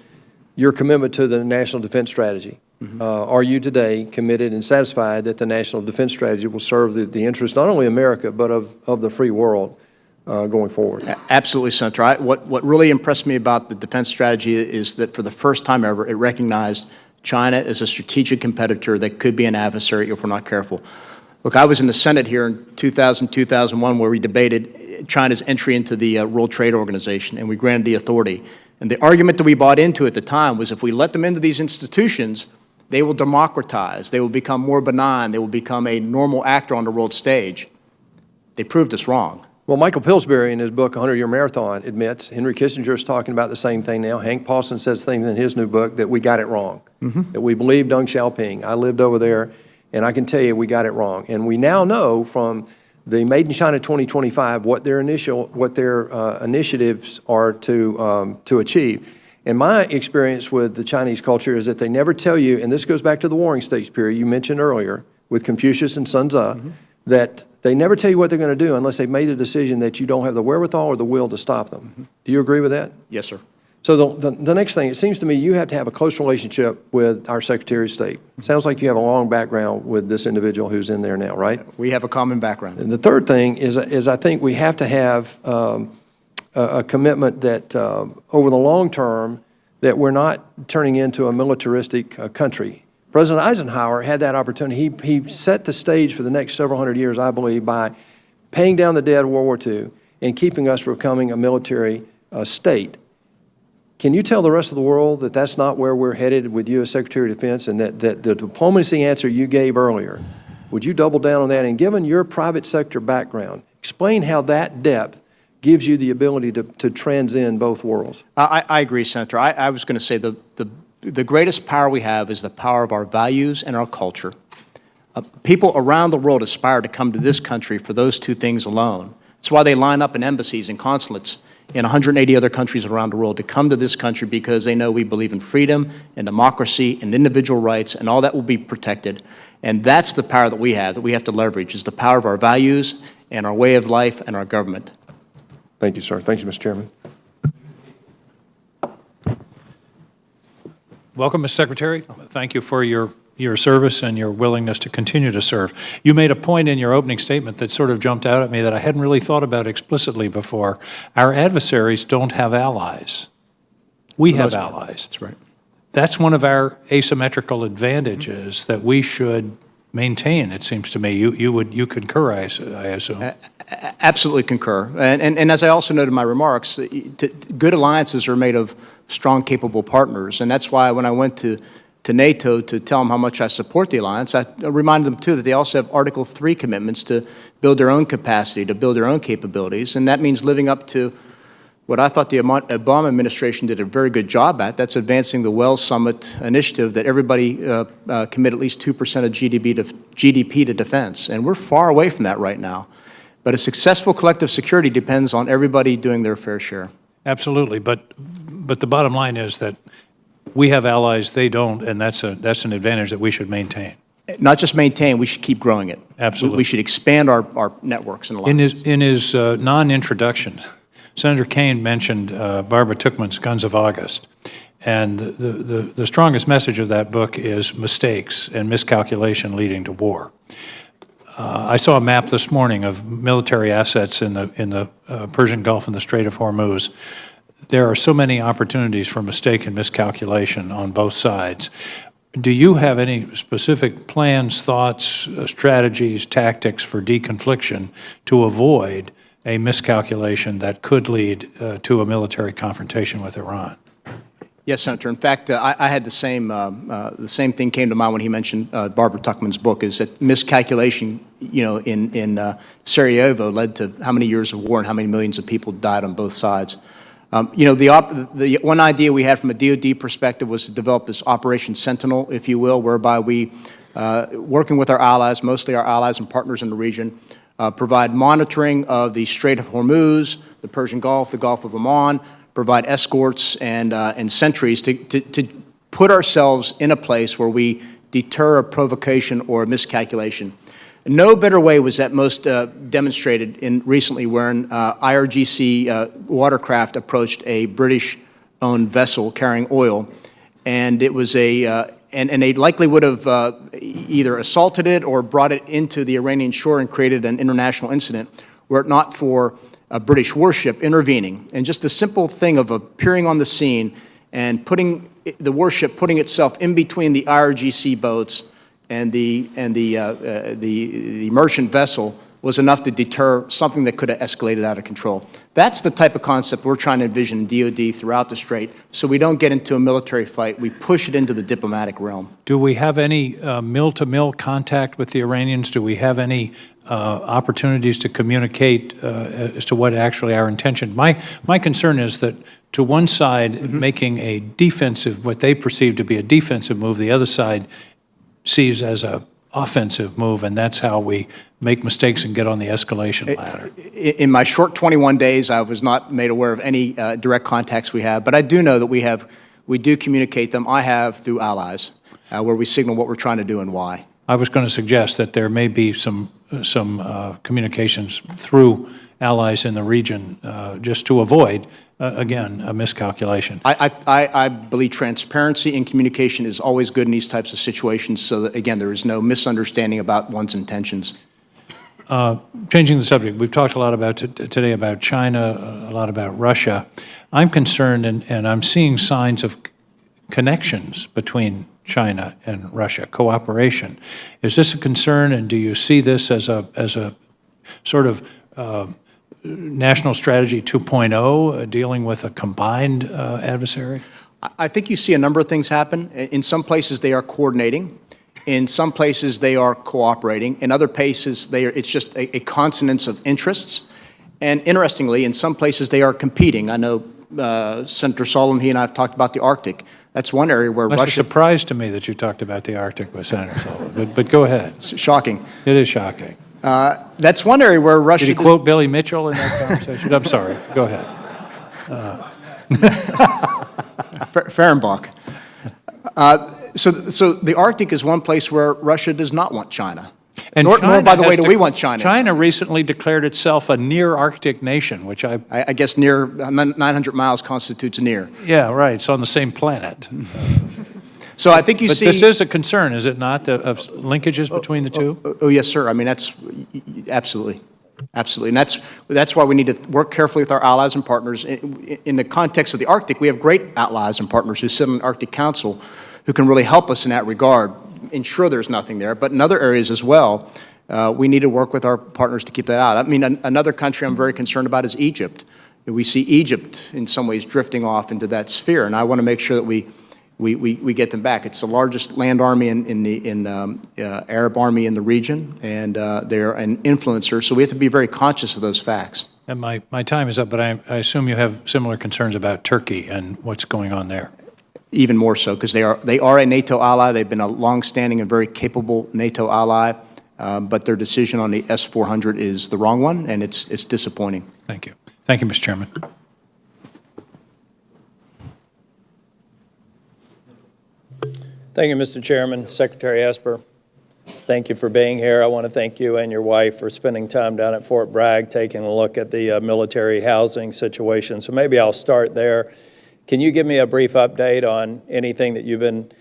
your commitment to the National Defense Strategy. Are you today committed and satisfied that the National Defense Strategy will serve the interests not only of America but of the free world going forward? Absolutely, Senator. What really impressed me about the defense strategy is that for the first time ever, it recognized China as a strategic competitor that could be an adversary if we're not careful. Look, I was in the Senate here in 2000, 2001, where we debated China's entry into the World Trade Organization, and we granted the authority. And the argument that we bought into at the time was if we let them into these institutions, they will democratize, they will become more benign, they will become a normal actor on the world stage. They proved us wrong. Well, Michael Pillsbury in his book, 100-Year Marathon, admits, Henry Kissinger is talking about the same thing now. Hank Paulson says things in his new book that we got it wrong, that we believed Deng Xiaoping. I lived over there, and I can tell you we got it wrong. And we now know from the Made in China 2025, what their initiatives are to achieve. And my experience with the Chinese culture is that they never tell you, and this goes back to the Warring States period you mentioned earlier with Confucius and Sun Tzu, that they never tell you what they're going to do unless they've made a decision that you don't have the wherewithal or the will to stop them. Do you agree with that? Yes, sir. So the next thing, it seems to me you have to have a close relationship with our Secretary of State. Sounds like you have a long background with this individual who's in there now, right? We have a common background. And the third thing is I think we have to have a commitment that over the long term that we're not turning into a militaristic country. President Eisenhower had that opportunity. He set the stage for the next several hundred years, I believe, by paying down the debt of World War II and keeping us from becoming a military state. Can you tell the rest of the world that that's not where we're headed with you as Secretary of Defense, and that the diplomacy answer you gave earlier, would you double down on that? And given your private sector background, explain how that depth gives you the ability to transcend both worlds. I agree, Senator. I was going to say the greatest power we have is the power of our values and our culture. People around the world aspire to come to this country for those two things alone. That's why they line up in embassies and consulates in 180 other countries around the world to come to this country, because they know we believe in freedom and democracy and individual rights, and all that will be protected. And that's the power that we have to leverage, is the power of our values and our way of life and our government. Thank you, sir. Thank you, Mr. Chairman. Welcome, Mr. Secretary. Thank you for your service and your willingness to continue to serve. You made a point in your opening statement that sort of jumped out at me that I hadn't really thought about explicitly before. Our adversaries don't have allies. We have allies. That's right. That's one of our asymmetrical advantages that we should maintain, it seems to me. You concur, I assume. Absolutely concur. And as I also noted in my remarks, good alliances are made of strong, capable partners. And that's why when I went to NATO to tell them how much I support the alliance, I reminded them, too, that they also have Article 3 commitments to build their own capacity, to build their own capabilities. And that means living up to what I thought the Obama administration did a very good job at. That's advancing the Wells Summit initiative that everybody commit at least 2% of GDP to defense. And we're far away from that right now. But a successful collective security depends on everybody doing their fair share. Absolutely. But the bottom line is that we have allies, they don't, and that's an advantage that we should maintain. Not just maintain, we should keep growing it. Absolutely. We should expand our networks and alliances. In his non-introduction, Senator Kane mentioned Barbara Tuchman's Guns of August. And the strongest message of that book is mistakes and miscalculation leading to war. I saw a map this morning of military assets in the Persian Gulf and the Strait of Hormuz. There are so many opportunities for mistake and miscalculation on both sides. Do you have any specific plans, thoughts, strategies, tactics for deconfliction to avoid a miscalculation that could lead to a military confrontation with Iran? Yes, Senator. In fact, I had the same thing came to mind when he mentioned Barbara Tuchman's book, is that miscalculation, in Sarajevo led to how many years of war and how many millions of people died on both sides. The one idea we had from a DoD perspective was to develop this Operation Sentinel, if you will, whereby we, working with our allies, mostly our allies and partners in the region, provide monitoring of the Strait of Hormuz, the Persian Gulf, the Gulf of Oman, provide escorts and sentries to put ourselves in a place where we deter a provocation or a miscalculation. No better way was that most demonstrated recently when IRGC watercraft approached a British-owned vessel carrying oil, and it was and they likely would have either assaulted it or brought it into the Iranian shore and created an international incident were it not for a British warship intervening. And just the simple thing of appearing on the scene and putting the warship putting itself in between the IRGC boats and the merchant vessel was enough to deter something that could have escalated out of control. That's the type of concept we're trying to envision in DoD throughout the Strait, so we don't get into a military fight. We push it into the diplomatic realm. Do we have any mill-to-mill contact with the Iranians? Do we have any opportunities to communicate as to what actually our intention? My concern is that to one side making a defensive, what they perceive to be a defensive move, the other side sees as a offensive move, and that's how we make mistakes and get on the escalation ladder. In my short 21 days, I was not made aware of any direct contacts we have, but I do know that we do communicate them. I have through allies, where we signal what we're trying to do and why. I was going to suggest that there may be some communications through allies in the region just to avoid, again, a miscalculation. I believe transparency and communication is always good in these types of situations so that, again, there is no misunderstanding about one's intentions. Changing the subject, we've talked a lot about today about China, a lot about Russia. I'm concerned, and I'm seeing signs of connections between China and Russia, cooperation. Is this a concern, and do you see this as a sort of national strategy 2.0, dealing with a combined adversary? I think you see a number of things happen. In some places, they are coordinating. In some places, they are cooperating. In other places, it's just a consonance of interests. And interestingly, in some places, they are competing. I know Senator Solon, he and I have talked about the Arctic. That's one area where That's Russia... a surprise to me that you talked about the Arctic with Senator Solon, but go ahead. It's shocking. It is shocking. That's one area where Russia... Did he quote Billy Mitchell in that conversation? I'm sorry. Go ahead. Fehrenbach. So the Arctic is one place where Russia does not want China. And nor, China by the way, has do we want China. China recently declared itself a near-Arctic nation, which I guess near 900 miles constitutes near. Yeah, right. It's on the same planet. So I think you see... But this is a concern, is it not, of linkages between the two? Oh, yes, sir. I mean, that's absolutely. Absolutely. And that's why we need to work carefully with our allies and partners. In the context of the Arctic, we have great allies and partners who sit on the Arctic Council who can really help us in that regard, ensure there's nothing there. But in other areas as well, we need to work with our partners to keep that out. I mean, another country I'm very concerned about is Egypt. We see Egypt in some ways drifting off into that sphere, and I want to make sure that we get them back. It's the largest land army in the Arab army in the region, and they're an influencer, so we have to be very conscious of those facts. And my time is up, but I assume you have similar concerns about Turkey and what's going on there. Even more so, because they are a NATO ally. They've been a longstanding and very capable NATO ally, but their decision on the S-400 is the wrong one, and it's disappointing. Thank you. Thank you, Mr. Chairman. Thank you, Mr. Chairman. Secretary Esper, thank you for being here. I want to thank you and your wife for spending time down at Fort Bragg, taking a look at the military housing situation. So maybe I'll start there. Can you give me a brief update on anything that you've been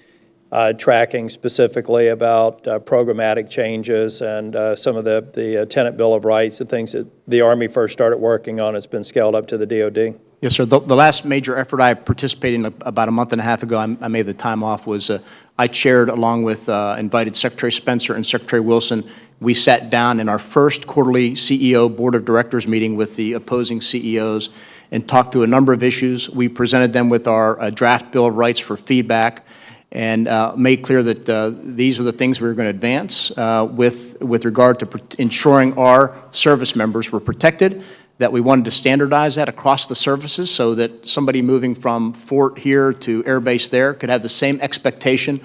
tracking specifically about programmatic changes and some of the Tenant Bill of Rights, the things that the Army first started working on, it's been scaled up to the DOD? Yes, sir. The last major effort I participated in about a month and a half ago, I made the time off, was I chaired, along with invited Secretary Spencer and Secretary Wilson. We sat down in our first quarterly CEO Board of Directors meeting with the opposing CEOs and talked through a number of issues. We presented them with our draft Bill of Rights for feedback and made clear that these are the things we were going to advance with regard to ensuring our service members were protected, that we wanted to standardize that across the services so that somebody moving from Fort here to Air Base there could have the same expectation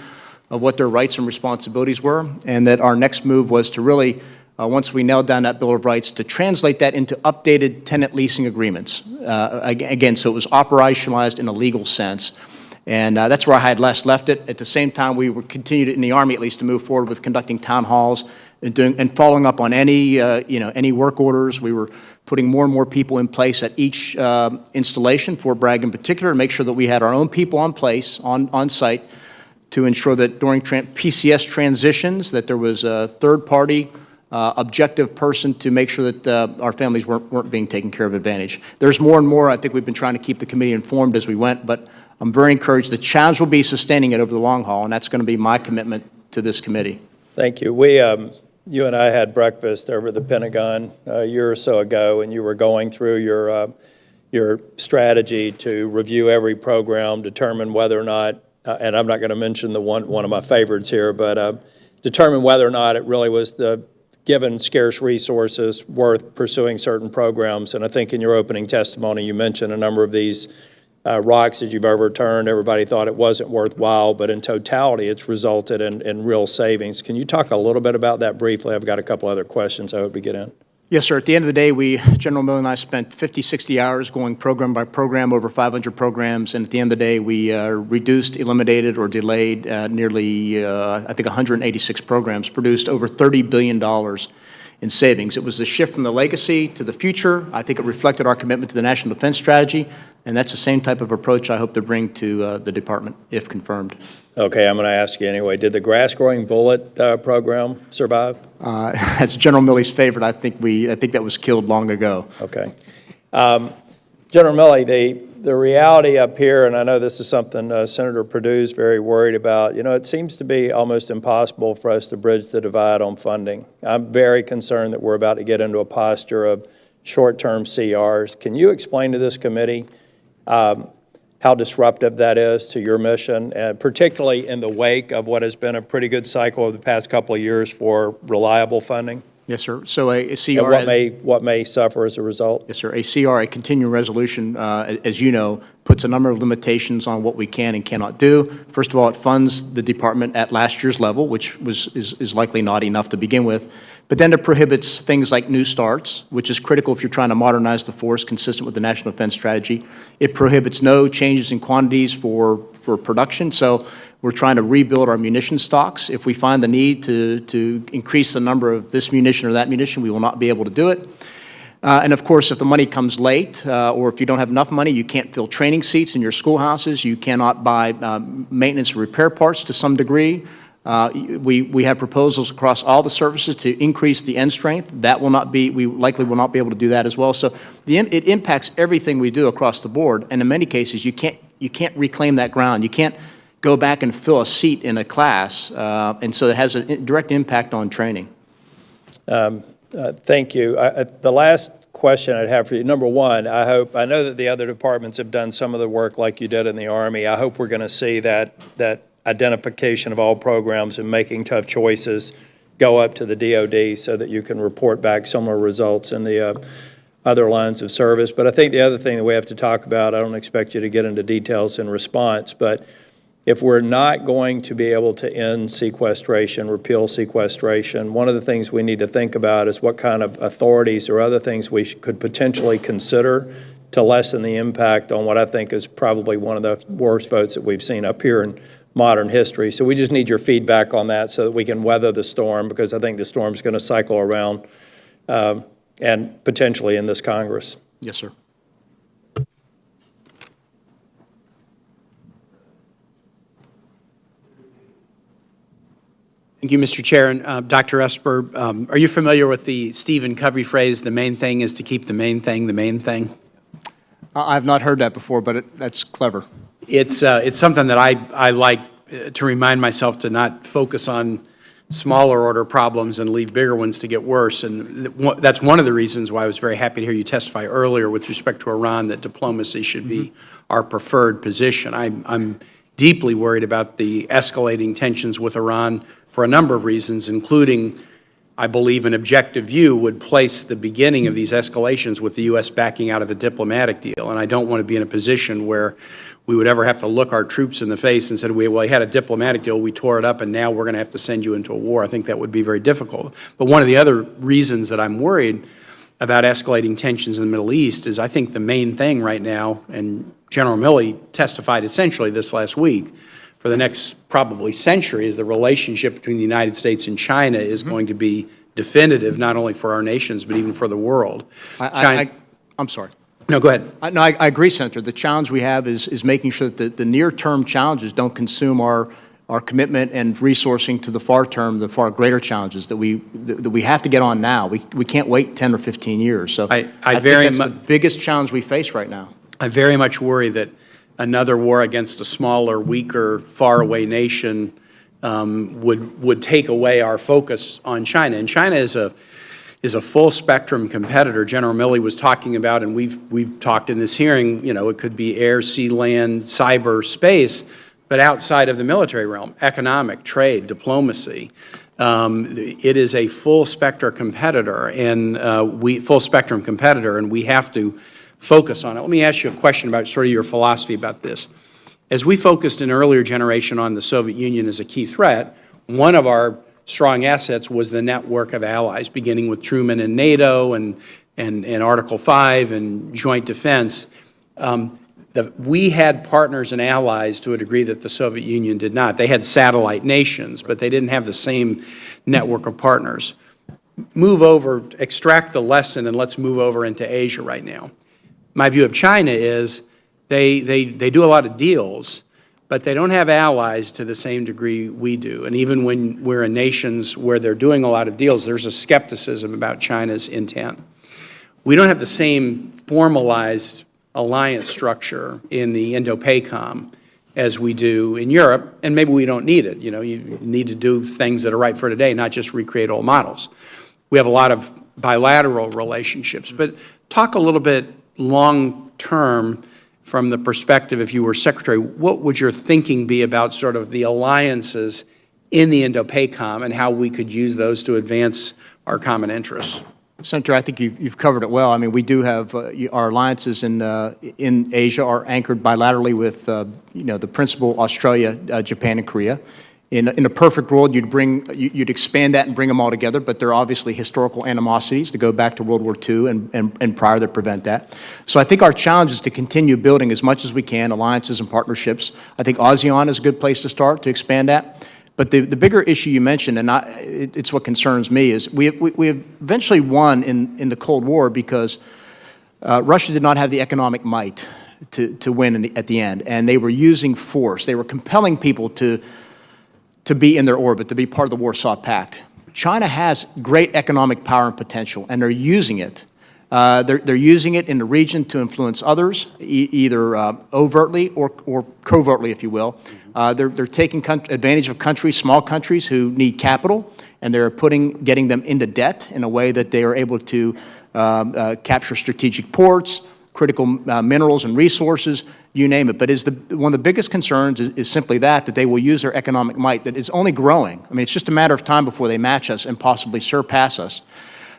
of what their rights and responsibilities were, and that our next move was to really, once we nailed down that Bill of Rights, to translate that into updated tenant leasing agreements, again, so it was operationalized in a legal sense. And that's where I had left it. At the same time, we were continued in the Army, at least, to move forward with conducting town halls and following up on any work orders. We were putting more and more people in place at each installation, Fort Bragg in particular, to make sure that we had our own people on place, on site, to ensure that during PCS transitions, that there was a third-party objective person to make sure that our families weren't being taken care of advantage. There's more and more. I think we've been trying to keep the committee informed as we went, but I'm very encouraged. The challenge will be sustaining it over the long haul, and that's going to be my commitment to this committee. Thank you. You and I had breakfast over at the Pentagon a year or so ago, and you were going through your strategy to review every program, determine whether or not, and I'm not going to mention the one of my favorites here, but determine whether or not it really was given scarce resources worth pursuing certain programs. And I think in your opening testimony, you mentioned a number of these rocks that you've overturned. Everybody thought it wasn't worthwhile, but in totality, it's resulted in real savings. Can you talk a little bit about that briefly? I've got a couple other questions I hope to get in. Yes, sir. At the end of the day, General Milley and I spent 50, 60 hours going program by program, over 500 programs, and at the end of the day, we reduced, eliminated, or delayed nearly, I think, 186 programs, produced over $30 billion in savings. It was a shift from the legacy to the future. I think it reflected our commitment to the National Defense Strategy, and that's the same type of approach I hope to bring to the department, if confirmed. Okay, I'm going to ask you anyway. Did the grass-growing bullet program survive? That's General Milley's favorite. I think that was killed long ago. Okay. General Milley, the reality up here, and I know this is something Senator Perdue's very worried about, it seems to be almost impossible for us to bridge the divide on funding. I'm very concerned that we're about to get into a posture of short-term CRs. Can you explain to this committee how disruptive that is to your mission, and particularly in the wake of what has been a pretty good cycle of the past couple of years for reliable funding? Yes, sir. So a CR... And what may suffer as a result? Yes, sir. A CR, a continuing resolution, as you know, puts a number of limitations on what we can and cannot do. First of all, it funds the department at last year's level, which is likely not enough to begin with. But then it prohibits things like new starts, which is critical if you're trying to modernize the force consistent with the National Defense Strategy. It prohibits no changes in quantities for production. So we're trying to rebuild our munition stocks. If we find the need to increase the number of this munition or that munition, we will not be able to do it. And of course, if the money comes late, or if you don't have enough money, you can't fill training seats in your schoolhouses, you cannot buy maintenance and repair parts to some degree. We have proposals across all the services to increase the end strength. That will not be, we likely will not be able to do that as well. So it impacts everything we do across the board, and in many cases, you can't reclaim that ground. You can't go back and fill a seat in a class, and so it has a direct impact on training. Thank you. The last question I'd have for you, number one, I know that the other departments have done some of the work like you did in the Army. I hope we're going to see that identification of all programs and making tough choices go up to the DOD so that you can report back similar results in the other lines of service. But I think the other thing that we have to talk about, I don't expect you to get into details in response, but if we're not going to be able to end sequestration, repeal sequestration, one of the things we need to think about is what kind of authorities or other things we could potentially consider to lessen the impact on what I think is probably one of the worst votes that we've seen up here in modern history. So we just need your feedback on that so that we can weather the storm, because I think the storm's going to cycle around and potentially in this Congress. Yes, sir. Thank you, Mr. Chair. And Dr. Esper, are you familiar with the Stephen Covey phrase, the main thing is to keep the main thing the main thing? I've not heard that before, but that's clever. It's something that I like to remind myself to not focus on smaller order problems and leave bigger ones to get worse. And that's one of the reasons why I was very happy to hear you testify earlier with respect to Iran, that diplomacy should be our preferred position. I'm deeply worried about the escalating tensions with Iran for a number of reasons, including, I believe, an objective view would place the beginning of these escalations with the U.S. backing out of a diplomatic deal. And I don't want to be in a position where we would ever have to look our troops in the face and say, well, we had a diplomatic deal, we tore it up, and now we're going to have to send you into a war. I think that would be very difficult. But one of the other reasons that I'm worried about escalating tensions in the Middle East is I think the main thing right now, and General Milley testified essentially this last week, for the next probably century, is the relationship between the United States and China is going to be definitive, not only for our nations, but even for the world. I'm sorry. No, go ahead. No, I agree, Senator. The challenge we have is making sure that the near-term challenges don't consume our commitment and resourcing to the far-term, the far greater challenges that we have to get on now. We can't wait 10 or 15 years. So I think that's the biggest challenge we face right now. I very much worry that another war against a smaller, weaker, faraway nation would take away our focus on China. And China is a full spectrum competitor. General Milley was talking about, and we've talked in this hearing, it could be air, sea, land, cyber, space, but outside of the military realm, economic, trade, diplomacy. It is a full spectrum competitor, and we have to focus on it. Let me ask you a question about sort of your philosophy about this. As we focused in earlier generation on the Soviet Union as a key threat, one of our strong assets was the network of allies, beginning with Truman and NATO and Article 5 and joint defense. We had partners and allies to a degree that the Soviet Union did not. They had satellite nations, but they didn't have the same network of partners. Move over, extract the lesson, and let's move over into Asia right now. My view of China is they do a lot of deals, but they don't have allies to the same degree we do. And even when we're in nations where they're doing a lot of deals, there's a skepticism about China's intent. We don't have the same formalized alliance structure in the Indo-PACOM as we do in Europe, and maybe we don't need it. You know, you need to do things that are right for today, not just recreate old models. We have a lot of bilateral relationships, but talk a little bit long-term from the perspective, if you were Secretary, what would your thinking be about sort of the alliances in the Indo-PACOM and how we could use those to advance our common interests? Senator, I think you've covered it well. I mean, we do have our alliances in Asia are anchored bilaterally with the principal Australia, Japan, and Korea. In a perfect world, you'd expand that and bring them all together, but there are obviously historical animosities to go back to World War II and prior that prevent that. So I think our challenge is to continue building as much as we can alliances and partnerships. I think ASEAN is a good place to start to expand that. But the bigger issue you mentioned, and it's what concerns me, is we eventually won in the Cold War because Russia did not have the economic might to win at the end, and they were using force. They were compelling people to be in their orbit, to be part of the Warsaw Pact. China has great economic power and potential, and they're using it. They're using it in the region to influence others, either overtly or covertly, if you will. They're taking advantage of countries, small countries who need capital, and they're getting them into debt in a way that they are able to capture strategic ports, critical minerals and resources, you name it. But one of the biggest concerns is simply that they will use their economic might that is only growing. I mean, it's just a matter of time before they match us and possibly surpass us,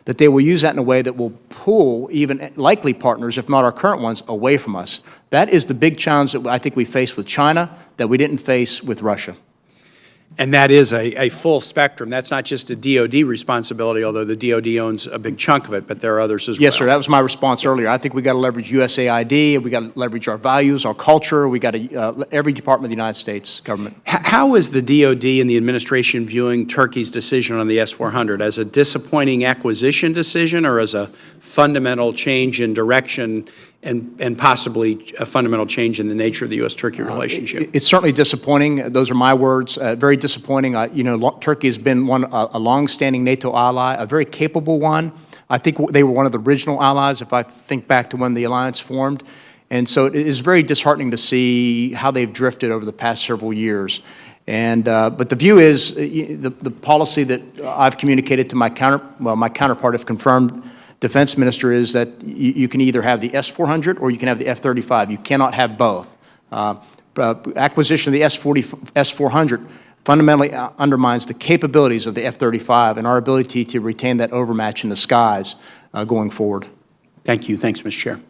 that they will use that in a way that will pull even likely partners, if not our current ones, away from us. That is the big challenge that I think we face with China that we didn't face with Russia. And that is a full spectrum. That's not just a DOD responsibility, although the DOD owns a big chunk of it, but there are others as well. Yes, sir. That was my response earlier. I think we got to leverage USAID. We got to leverage our values, our culture. We got to every department of the United States government. How is the DOD and the administration viewing Turkey's decision on the S-400 as a disappointing acquisition decision or as a fundamental change in direction and possibly a fundamental change in the nature of the U.S.-Turkey relationship? It's certainly disappointing. Those are my words. Very disappointing. Turkey has been a long-standing NATO ally, a very capable one. I think they were one of the original allies, if I think back to when the alliance formed. And so it is very disheartening to see how they've drifted over the past several years. But the view is the policy that I've communicated to my counterpart, if confirmed, defense minister, is that you can either have the S-400 or you can have the F-35. You cannot have both. Acquisition of the S-400 fundamentally undermines the capabilities of the F-35 and our ability to retain that overmatch in the skies going forward. Thank you. Thanks, Mr. Chair.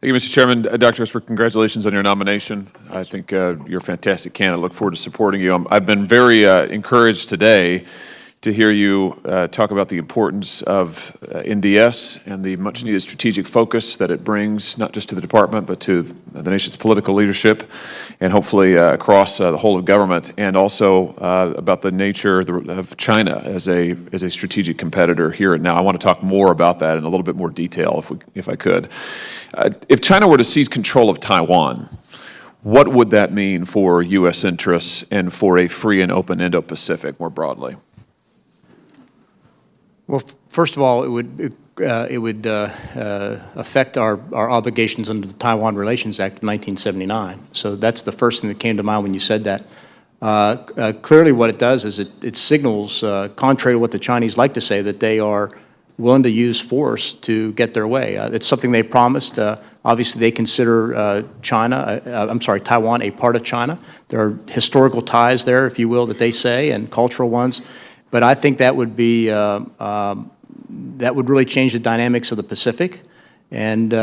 Thank you, Mr. Chairman. Dr. Esper, congratulations on your nomination. I think you're a fantastic candidate. I look forward to supporting you. I've been very encouraged today to hear you talk about the importance of NDS and the much-needed strategic focus that it brings, not just to the department, but to the nation's political leadership and hopefully across the whole of government, and also about the nature of China as a strategic competitor here and now. I want to talk more about that in a little bit more detail, if I could. If China were to seize control of Taiwan, what would that mean for U.S. interests and for a free and open Indo-Pacific more broadly? Well, first of all, it would affect our obligations under the Taiwan Relations Act of 1979. So that's the first thing that came to mind when you said that. Clearly, what it does is it signals, contrary to what the Chinese like to say, that they are willing to use force to get their way. It's something they promised. Obviously, they consider Taiwan a part of China. There are historical ties there, if you will, that they say, and cultural ones. But I think that would be that would really change the dynamics of the Pacific, And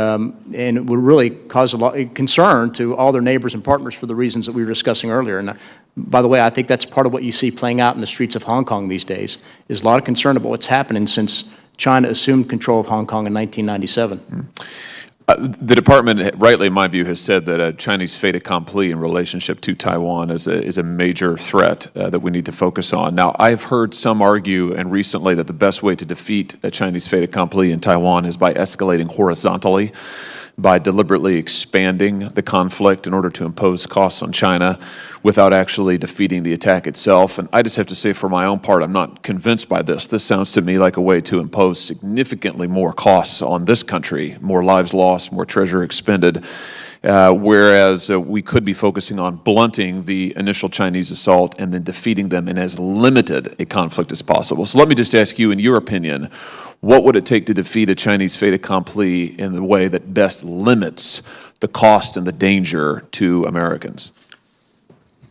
it would really cause a lot of concern to all their neighbors and partners for the reasons that we were discussing earlier. And by the way, I think that's part of what you see playing out in the streets of Hong Kong these days, is a lot of concern about what's happening since China assumed control of Hong Kong in 1997. The department, rightly in my view, has said that a Chinese fait accompli in relationship to Taiwan is a major threat that we need to focus on. Now, I've heard some argue, and recently, that the best way to defeat a Chinese fait accompli in Taiwan is by escalating horizontally, by deliberately expanding the conflict in order to impose costs on China without actually defeating the attack itself. And I just have to say, for my own part, I'm not convinced by this. This sounds to me like a way to impose significantly more costs on this country, more lives lost, more treasure expended, whereas we could be focusing on blunting the initial Chinese assault and then defeating them in as limited a conflict as possible. So let me just ask you, in your opinion, what would it take to defeat a Chinese fait accompli in the way that best limits the cost and the danger to Americans?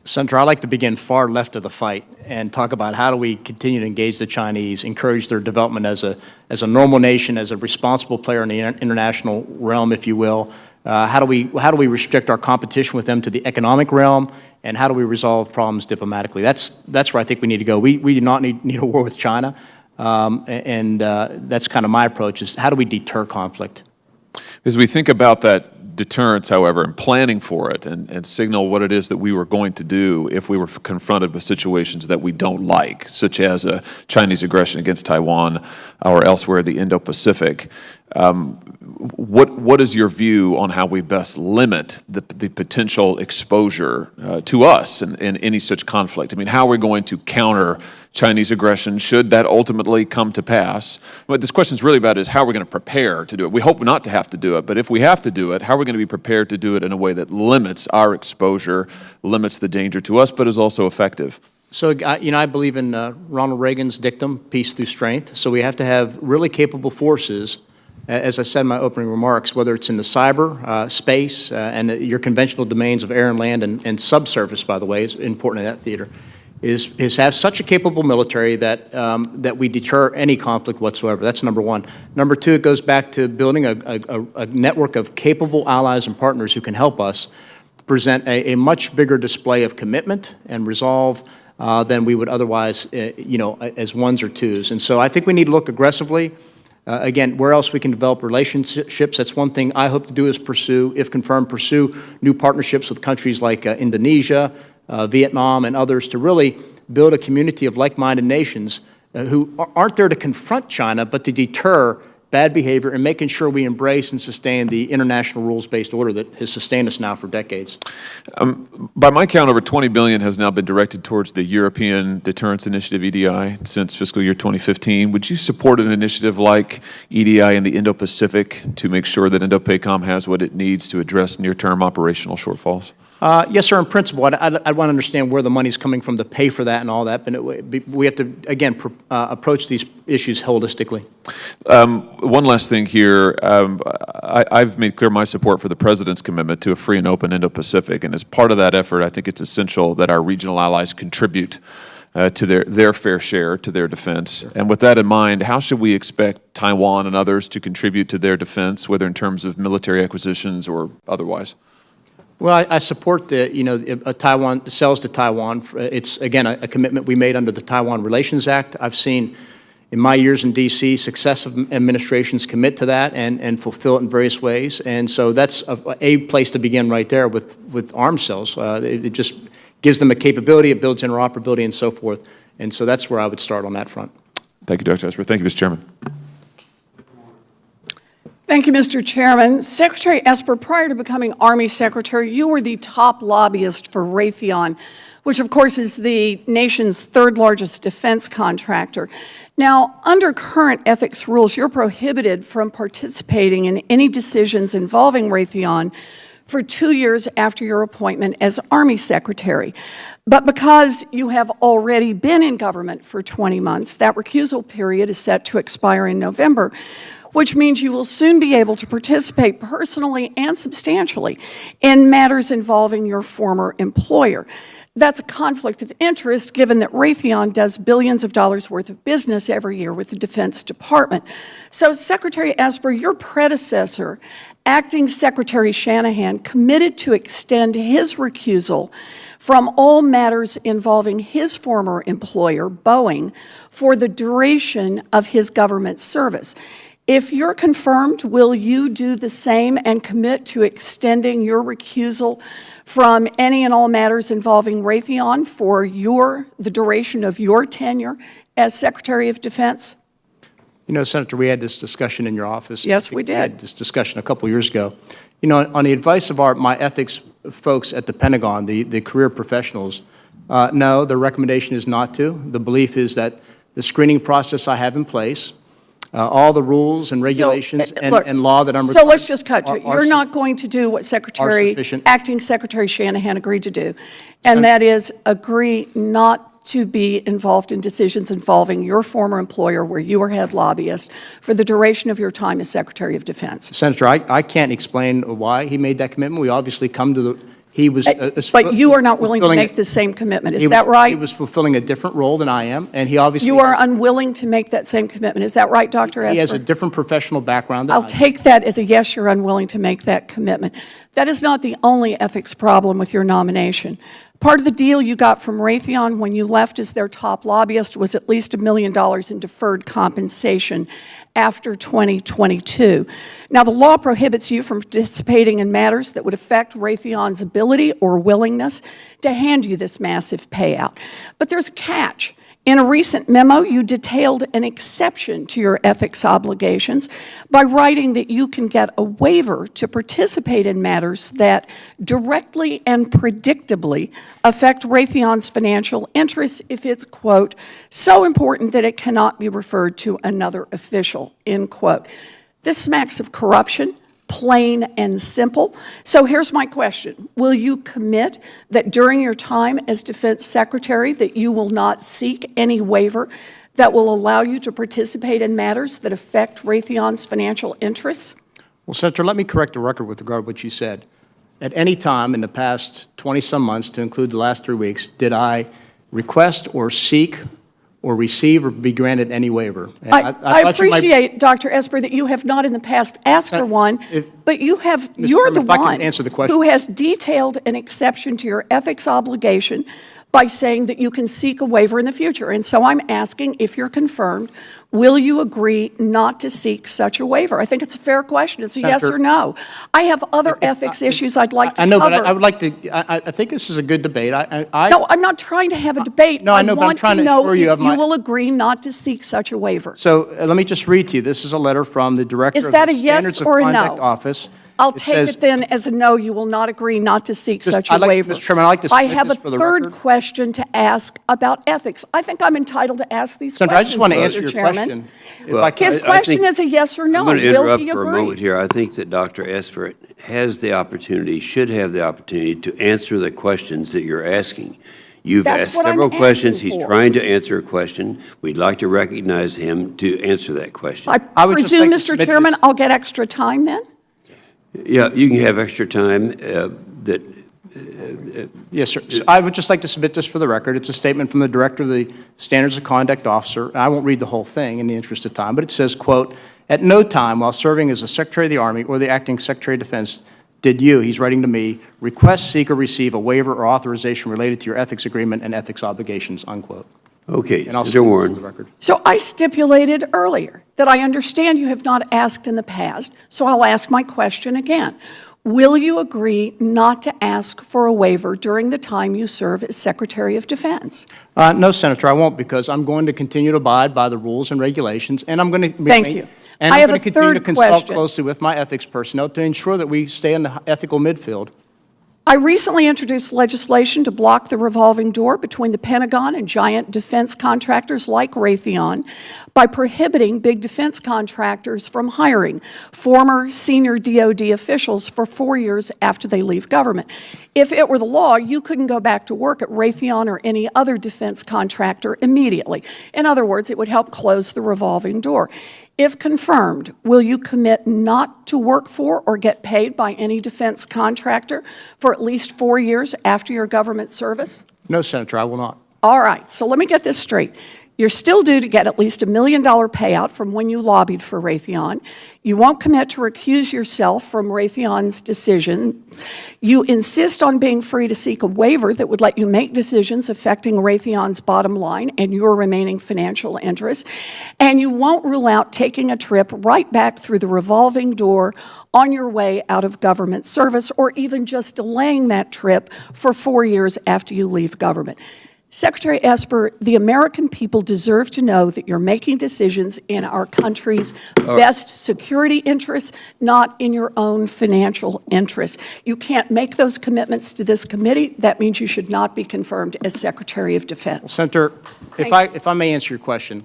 Senator, I'd like to begin far left of the fight and talk about how do we continue to engage the Chinese, encourage their development as a normal nation, as a responsible player in the international realm, if you will. How do we restrict our competition with them to the economic realm, and how do we resolve problems diplomatically? That's where I think we need to go. We do not need a war with China. That's kind of my approach, is how do we deter conflict? As we think about that deterrence, however, and planning for it and signal what it is that we were going to do if we were confronted with situations that we don't like, such as a Chinese aggression against Taiwan or elsewhere in the Indo-Pacific, what is your view on how we best limit the potential exposure to us in any such conflict? I mean, how are we going to counter Chinese aggression should that ultimately come to pass? What this question is really about is how are we going to prepare to do it? We hope not to have to do it, but if we have to do it, how are we going to be prepared to do it in a way that limits our exposure, limits the danger to us, but is also effective? So, I believe in Ronald Reagan's dictum, peace through strength. So we have to have really capable forces, as I said in my opening remarks, whether it's in the cyber space and your conventional domains of air and land and subsurface, by the way, is important in that theater, is have such a capable military that that we deter any conflict whatsoever. That's number one. Number two, it goes back to building a network of capable allies and partners who can help us present a much bigger display of commitment and resolve than we would otherwise, as ones or twos. And so I think we need to look aggressively. Again, where else we can develop relationships. That's one thing I hope to do is pursue, if confirmed, pursue new partnerships with countries like Indonesia, Vietnam, and others to really build a community of like-minded nations who aren't there to confront China, but to deter bad behavior and making sure we embrace and sustain the international rules-based order that has sustained us now for decades. By my count, over $20 billion has now been directed towards the European Deterrence Initiative, EDI, since fiscal year 2015. Would you support an initiative like EDI in the Indo-Pacific to make sure that Indo-PACOM has what it needs to address near-term operational shortfalls? Yes, sir, in principle. I'd want to understand where the money's coming from to pay for that and all that, but we have to, again, approach these issues holistically. One last thing here. I've made clear my support for the President's commitment to a free and open Indo-Pacific, and as part of that effort, I think it's essential that our regional allies contribute to their fair share to their defense. And with that in mind, how should we expect Taiwan and others to contribute to their defense, whether in terms of military acquisitions or otherwise? Well, I support Taiwan sales to Taiwan. It's, again, a commitment we made under the Taiwan Relations Act. I've seen, in my years in D.C., successive administrations commit to that and fulfill it in various ways. And so that's a place to begin right there with arms sales. It just gives them a capability, it builds interoperability and so forth. And so that's where I would start on that front. Thank you, Dr. Esper. Thank you, Mr. Chairman. Thank you, Mr. Chairman. Secretary Esper, prior to becoming Army Secretary, you were the top lobbyist for Raytheon, which of course is the nation's third largest defense contractor. Now, under current ethics rules, you're prohibited from participating in any decisions involving Raytheon for 2 years after your appointment as Army Secretary. But because you have already been in government for 20 months, that recusal period is set to expire in November, which means you will soon be able to participate personally and substantially in matters involving your former employer. That's a conflict of interest, given that Raytheon does billions of dollars worth of business every year with the Defense Department. So, Secretary Esper, your predecessor, Acting Secretary Shanahan, committed to extend his recusal from all matters involving his former employer, Boeing, for the duration of his government service. If you're confirmed, will you do the same and commit to extending your recusal from any and all matters involving Raytheon for the duration of your tenure as Secretary of Defense? You know, Senator, we had this discussion in your office. Yes, we did. We had this discussion a couple years ago. You know, on the advice of my ethics folks at the Pentagon, the career professionals, no, the recommendation is not to. The belief is that the screening process I have in place, all the rules and regulations and law that I'm So required let's just cut to it. are You're not going to do what sufficient. Acting Secretary Shanahan agreed to do, and that is agree not to be involved in decisions involving your former employer where you were head lobbyist for the duration of your time as Secretary of Defense. Senator, I can't explain why he made that commitment. We obviously come to the, he was. But you are not willing to make the same commitment, is that right? He was fulfilling a different role than I am, and he obviously. You are unwilling to make that same commitment, is that right, Dr. Esper? He has a different professional background than I I'll do. take that as a yes, you're unwilling to make that commitment. That is not the only ethics problem with your nomination. Part of the deal you got from Raytheon when you left as their top lobbyist was at least $1 million in deferred compensation after 2022. Now, the law prohibits you from participating in matters that would affect Raytheon's ability or willingness to hand you this massive payout. But there's a catch. In a recent memo, you detailed an exception to your ethics obligations by writing that you can get a waiver to participate in matters that directly and predictably affect Raytheon's financial interests if it's, quote, so important that it cannot be referred to another official, end quote. This smacks of corruption, plain and simple. So here's my question. Will you commit that during your time as Defense Secretary that you will not seek any waiver that will allow you to participate in matters that affect Raytheon's financial interests? Well, Senator, let me correct the record with regard to what you said. At any time in the past 20-some months, to include the last 3 weeks, did I request or seek or receive or be granted any waiver? And I appreciate, Dr. Esper, that you have not in the past asked for one, but you're the one who has detailed an exception to your ethics obligation by saying that you can seek a waiver in the future. And so I'm asking, if you're confirmed, will you agree not to seek such a waiver? I think it's a fair question. It's a yes or no. I have other ethics issues I'd like to cover. I know, but I would like to, I think this is a good debate. No, I'm not trying to have a debate. No, I know, but I'm trying to assure you of my. You will agree not to seek such a waiver. So let me just read to you. This is a letter from the Director of the Standards of Conduct Office. I'll take it then as a no, you will not agree not to seek such a waiver. Mr. Chairman, I'd like to I submit have this a for the third record. question to ask about ethics. I think I'm entitled to ask these Senator, questions, I just want to Mr. answer your Chairman. question. His question is a yes or no. I'm going to Will interrupt he for a agree? moment here. I think that Dr. Esper has the opportunity, should have the opportunity to answer the questions that you're asking. You've That's asked what I'm several questions. asking He's for. trying to answer a question. We'd like to recognize him to answer that question. I presume, Mr. Chairman, I'll get extra time then? Yeah, you can have extra time Yes, sir. So I would just like to submit this for the record. It's a statement from the Director of the Standards of Conduct Officer. I won't read the whole thing in the interest of time, but it says, quote, "At no time while serving as a Secretary of the Army or the Acting Secretary of Defense did you," he's writing to me, "request, seek, or receive a waiver or authorization related to your ethics agreement and ethics obligations," unquote. Okay, And I'll Senator submit this Warren. for the record. So I stipulated earlier that I understand you have not asked in the past, so I'll ask my question again. Will you agree not to ask for a waiver during the time you serve as Secretary of Defense? No, Senator, I won't, because I'm going to continue to abide by the rules and regulations, and I'm going to. Thank you. And I I'm have going to a continue to third consult question. closely with my ethics personnel to ensure that we stay in the ethical midfield. I recently introduced legislation to block the revolving door between the Pentagon and giant defense contractors like Raytheon by prohibiting big defense contractors from hiring former senior DoD officials for 4 years after they leave government. If it were the law, you couldn't go back to work at Raytheon or any other defense contractor immediately. In other words, it would help close the revolving door. If confirmed, will you commit not to work for or get paid by any defense contractor for at least 4 years after your government service? No, Senator, I will not. All right, so let me get this straight. You're still due to get at least $1 million payout from when you lobbied for Raytheon. You won't commit to recuse yourself from Raytheon's decision. You insist on being free to seek a waiver that would let you make decisions affecting Raytheon's bottom line and your remaining financial interests. And you won't rule out taking a trip right back through the revolving door on your way out of government service, or even just delaying that trip for 4 years after you leave government. Secretary Esper, the American people deserve to know that you're making decisions in our country's best security interests, not in your own financial interests. You can't make those commitments to this committee. That means you should not be confirmed as Secretary of Defense. Senator, if I may answer your question.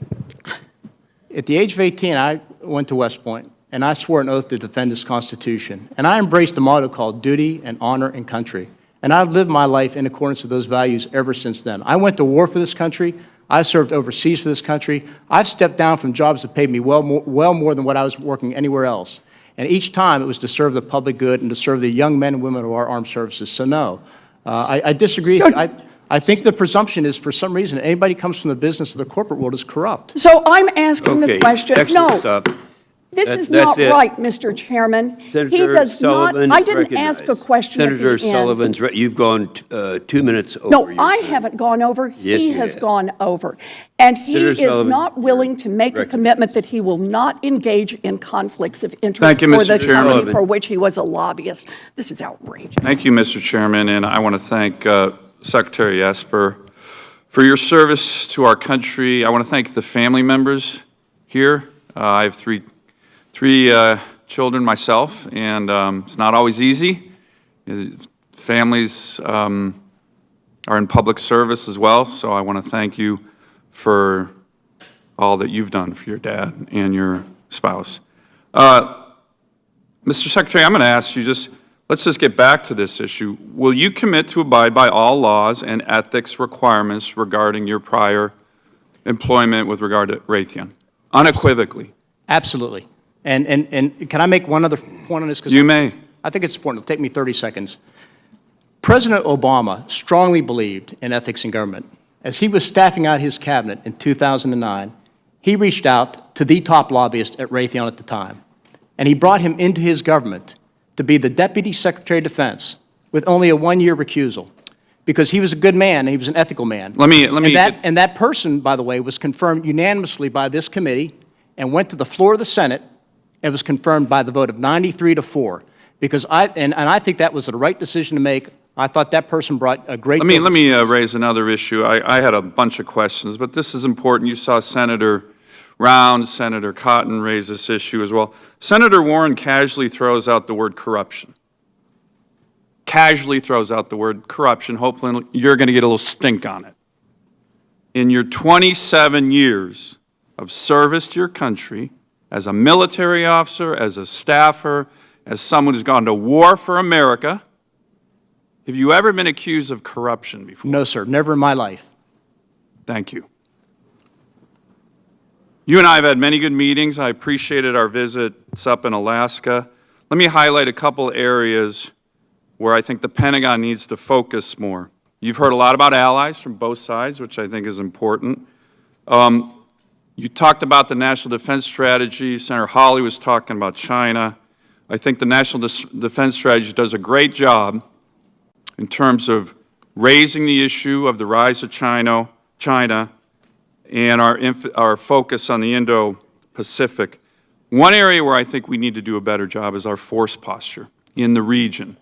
At the age of 18, I went to West Point, and I swore an oath to defend this Constitution. And I embraced a motto called duty and honor and country. And I've lived my life in accordance with those values ever since then. I went to war for this country. I served overseas for this country. I've stepped down from jobs that paid me well more than what I was working anywhere else. And each time it was to serve the public good and to serve the young men and women of our armed services. So no, I disagree. I think the presumption is, for some reason, anybody who comes from the business of the corporate world is corrupt. So I'm asking the question. Excellent. No. Stop. This That's is not it. right, Mr. Chairman. Senator He does Sullivan not, I is didn't ask a recognized. question Senator at the end. Sullivan's, you've gone 2 minutes over. No, your I time. haven't gone over. Yes, He you has have. gone over. And he Senator is Sullivan, not willing to make a recognized. commitment that he will not engage in conflicts of interest Thank you, for Mr. the Chairman. company for which he was a lobbyist. This is outrageous. Thank you, Mr. Chairman, and I want to thank Secretary Esper for your service to our country. I want to thank the family members here. I have three children myself, and it's not always easy. Families are in public service as well, so I want to thank you for all that you've done for your dad and your spouse. Mr. Secretary, I'm going to ask you let's just get back to this issue. Will you commit to abide by all laws and ethics requirements regarding your prior employment with regard to Raytheon? Unequivocally. Absolutely. And can I make one other point on this? You may. I think it's important. It'll take me 30 seconds. President Obama strongly believed in ethics in government. As he was staffing out his cabinet in 2009, he reached out to the top lobbyist at Raytheon at the time, and he brought him into his government to be the Deputy Secretary of Defense with only a one-year recusal, because he was a good man and he was an ethical man. And that person, by the way, was confirmed unanimously by this committee and went to the floor of the Senate and was confirmed by the vote of 93-4. Because I think that was the right decision to make. I thought that person brought a great. Let me raise another issue. I had a bunch of questions, but this is important. You saw Senator Round, Senator Cotton raise this issue as well. Senator Warren casually throws out the word corruption. Casually throws out the word corruption. Hopefully you're going to get a little stink on it. In your 27 years of service to your country, as a military officer, as a staffer, as someone who's gone to war for America, have you ever been accused of corruption before? No, sir, never in my life. Thank you. You and I have had many good meetings. I appreciated our visits up in Alaska. Let me highlight a couple areas where I think the Pentagon needs to focus more. You've heard a lot about allies from both sides, which I think is important. You talked about the National Defense Strategy. Senator Hawley was talking about China. I think the National Defense Strategy does a great job in terms of raising the issue of the rise of China and our focus on the Indo-Pacific. One area where I think we need to do a better job is our force posture in the region.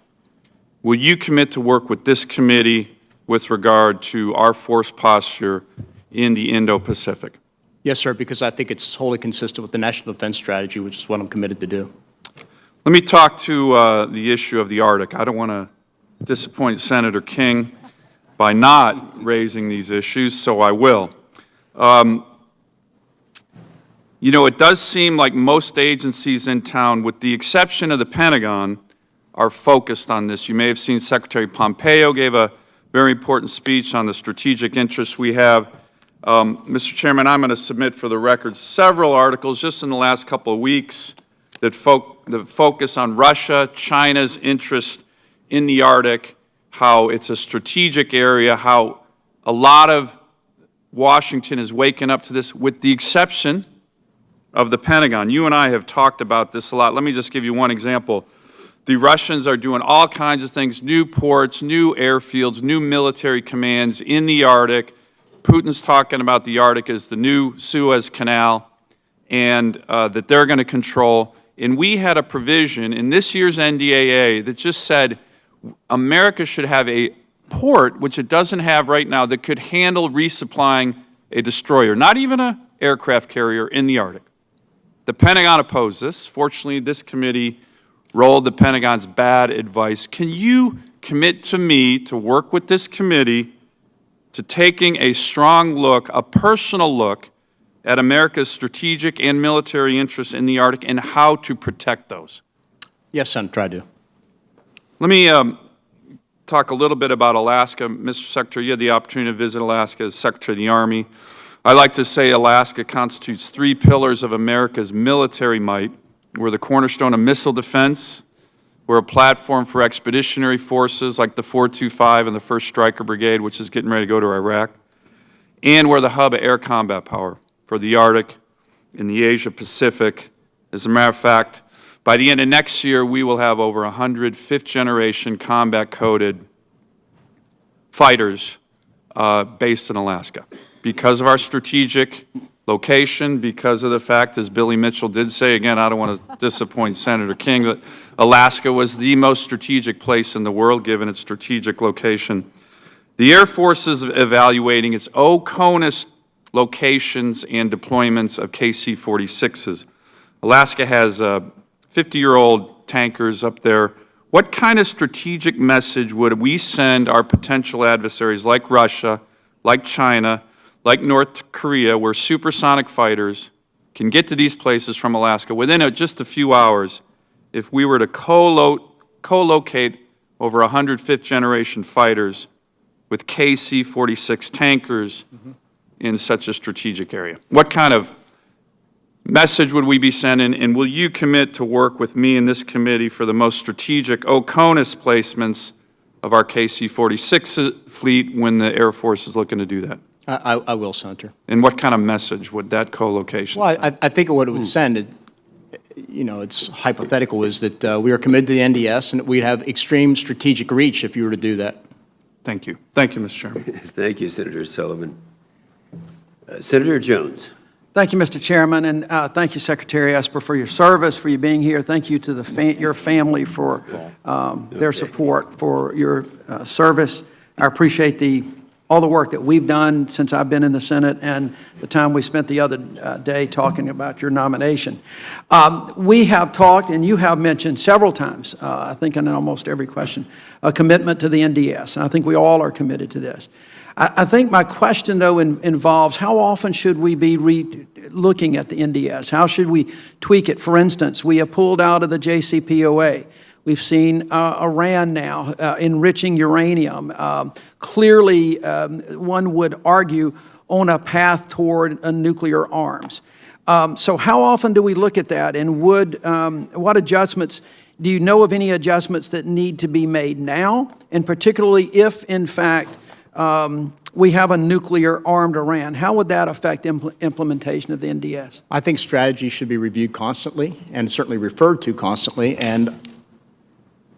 Will you commit to work with this committee with regard to our force posture in the Indo-Pacific? Yes, sir, because I think it's wholly consistent with the National Defense Strategy, which is what I'm committed to do. Let me talk to the issue of the Arctic. I don't want to disappoint Senator King by not raising these issues, so I will. You know, it does seem like most agencies in town, with the exception of the Pentagon, are focused on this. You may have seen Secretary Pompeo gave a very important speech on the strategic interests we have. Mr. Chairman, I'm going to submit for the record several articles just in the last couple of weeks that focus on Russia, China's interest in the Arctic, how it's a strategic area, how A lot of Washington is waking up to this, with the exception of the Pentagon. You and I have talked about this a lot. Let me just give you one example. The Russians are doing all kinds of things, new ports, new airfields, new military commands in the Arctic. Putin's talking about the Arctic as the new Suez Canal, and that they're going to control. And we had a provision in this year's NDAA that just said America should have a port, which it doesn't have right now, that could handle resupplying a destroyer, not even an aircraft carrier, in the Arctic. The Pentagon opposed this. Fortunately, this committee rolled the Pentagon's bad advice. Can you commit to me to work with this committee to taking a strong look, a personal look, at America's strategic and military interests in the Arctic and how to protect those? Yes, Senator, I do. Let me talk a little bit about Alaska. Mr. Secretary, you had the opportunity to visit Alaska as Secretary of the Army. I like to say Alaska constitutes 3 pillars of America's military might. We're the cornerstone of missile defense. We're a platform for expeditionary forces like the 425 and the 1st Stryker Brigade, which is getting ready to go to Iraq. And we're the hub of air combat power for the Arctic and the Asia-Pacific. As a matter of fact, by the end of next year, we will have over 100 fifth-generation combat-coded fighters based in Alaska. Because of our strategic location, because of the fact, as Billy Mitchell did say, again, I don't want to disappoint Senator King, that Alaska was the most strategic place in the world, given its strategic location. The Air Force is evaluating its OCONUS locations and deployments of KC-46s. Alaska has 50-year-old tankers up there. What kind of strategic message would we send our potential adversaries like Russia, like China, like North Korea, where supersonic fighters can get to these places from Alaska within just a few hours if we were to co-locate over 100 fifth-generation fighters with KC-46 tankers in such a strategic area? What kind of message would we be sending, and will you commit to work with me and this committee for the most strategic OCONUS placements of our KC-46 fleet when the Air Force is looking to do that? I will, Senator. And what kind of message would that co-location Well, send? I think what it would send, it's hypothetical, is that we are committed to the NDS and that we'd have extreme strategic reach if you were to do that. Thank you. Thank you, Mr. Chairman. Thank you, Senator Sullivan. Senator Jones. Thank you, Mr. Chairman, and thank you, Secretary Esper, for your service, for you being here. Thank you to your family for their support for your service. I appreciate all the work that we've done since I've been in the Senate and the time we spent the other day talking about your nomination. We have talked, and you have mentioned several times, I think in almost every question, a commitment to the NDS, and I think we all are committed to this. I think my question, though, involves how often should we be looking at the NDS? How should we tweak it? For instance, we have pulled out of the JCPOA. We've seen Iran now enriching uranium. Clearly, one would argue on a path toward nuclear arms. So how often do we look at that, and what adjustments, do you know of any adjustments that need to be made now, and particularly if, in fact, we have a nuclear-armed Iran? How would that affect implementation of the NDS? I think strategy should be reviewed constantly and certainly referred to constantly, and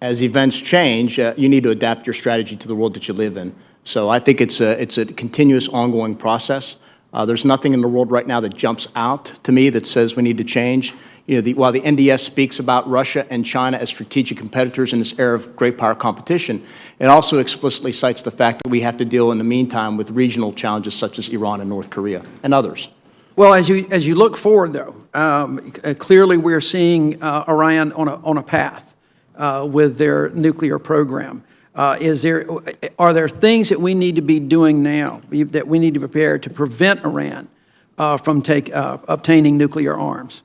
as events change, you need to adapt your strategy to the world that you live in. So I think it's a continuous, ongoing process. There's nothing in the world right now that jumps out to me that says we need to change. While the NDS speaks about Russia and China as strategic competitors in this era of great power competition, it also explicitly cites the fact that we have to deal in the meantime with regional challenges such as Iran and North Korea and others. Well, as you look forward, though, clearly we're seeing Iran on a path with their nuclear program. Are there things that we need to be doing now that we need to prepare to prevent Iran from obtaining nuclear arms?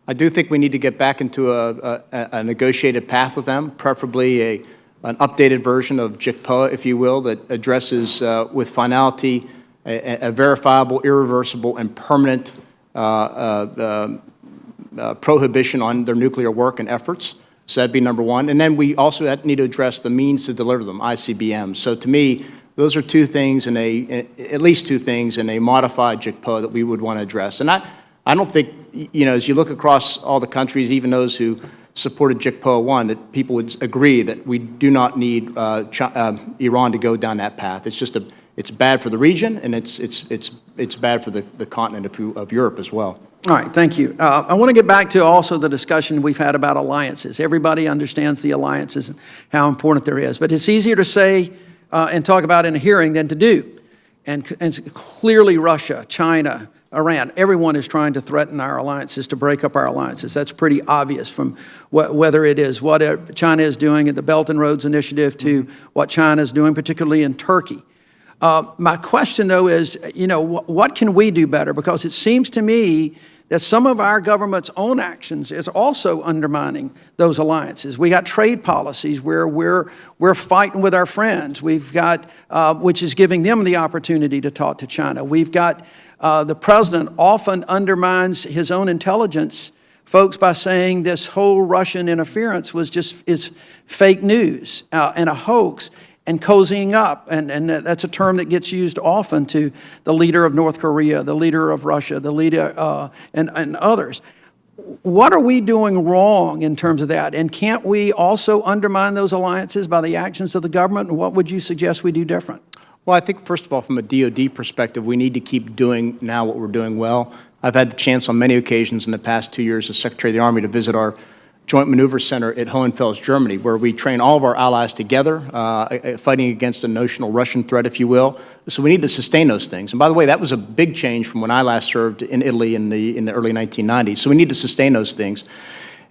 I do think we need to get back into a negotiated path with them, preferably an updated version of JCPOA, if you will, that addresses with finality a verifiable, irreversible, and permanent prohibition on their nuclear work and efforts. So that'd be number one. And then we also need to address the means to deliver them, ICBMs. So to me, Those are two things at least two things in a modified JICPO that we would want to address. And I don't think, as you look across all the countries, even those who supported JICPO 1, that people would agree that we do not need Iran to go down that path. It's just it's bad for the region, and it's bad for the continent of Europe as well. All right, thank you. I want to get back to also the discussion we've had about alliances. Everybody understands the alliances and how important there is, but it's easier to say and talk about in a hearing than to do. And clearly Russia, China, Iran, everyone is trying to threaten our alliances, to break up our alliances. That's pretty obvious from whether it is what China is doing at the Belt and Roads Initiative to what China is doing, particularly in Turkey. My question, though, is, what can we do better? Because it seems to me that some of our government's own actions is also undermining those alliances. We got trade policies where we're fighting with our friends. We've got, which is giving them the opportunity to talk to China. We've got the president often undermines his own intelligence, folks, by saying this whole Russian interference is fake news and a hoax, and cozying up, and that's a term that gets used often to the leader of North Korea, the leader of Russia, the leader, and others. What are we doing wrong in terms of that? And can't we also undermine those alliances by the actions of the government? And what would you suggest we do different? Well, I think, first of all, from a DOD perspective, we need to keep doing now what we're doing well. I've had the chance on many occasions in the past 2 years as Secretary of the Army to visit our Joint Maneuver Center at Hohenfels, Germany, where we train all of our allies together, fighting against a notional Russian threat, if you will. So we need to sustain those things. And by the way, that was a big change from when I last served in Italy in the early 1990s. So we need to sustain those things.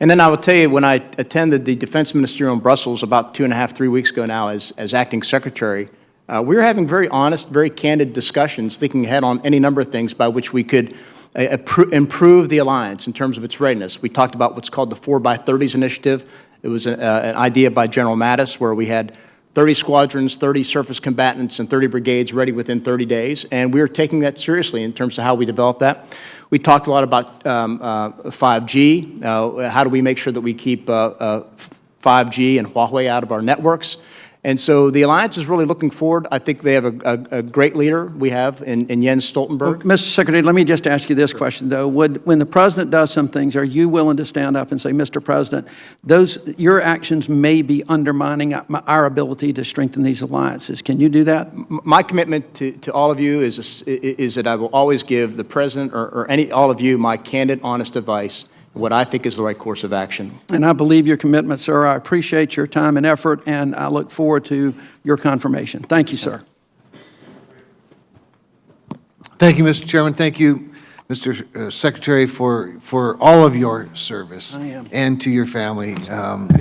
And then I will tell you, when I attended the Defense Ministerial in Brussels about 2.5, 3 weeks ago now as acting secretary, we were having very honest, very candid discussions, thinking ahead on any number of things by which we could improve the alliance in terms of its readiness. We talked about what's called the 4x30s initiative. It was an idea by General Mattis where we had 30 squadrons, 30 surface combatants, and 30 brigades ready within 30 days. And we are taking that seriously in terms of how we develop that. We talked a lot about 5G. How do we make sure that we keep 5G and Huawei out of our networks? And so the alliance is really looking forward. I think they have a great leader we have in Jens Stoltenberg. Well, Mr. Secretary, let me just ask you this question, though. When the president does some things, are you willing to stand up and say, Mr. President, your actions may be undermining our ability to strengthen these alliances? Can you do that? My commitment to all of you is that I will always give the president or all of you my candid, honest advice, what I think is the right course of action. And I believe your commitment, sir. I appreciate your time and effort, and I look forward to your confirmation. Thank you, sir. Thank you, Mr. Chairman. Thank you, Mr. Secretary, for all of your service and to your family.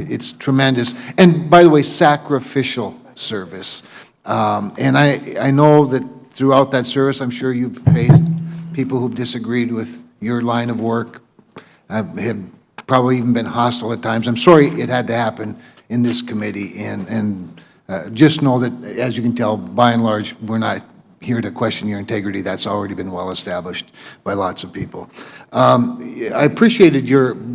It's tremendous. And by the way, sacrificial service. And I know that throughout that service, I'm sure you've faced people who've disagreed with your line of work, have probably even been hostile at times. I'm sorry it had to happen in this committee, and just know that, as you can tell, by and large, we're not here to question your integrity. That's already been well established by lots of people. I appreciated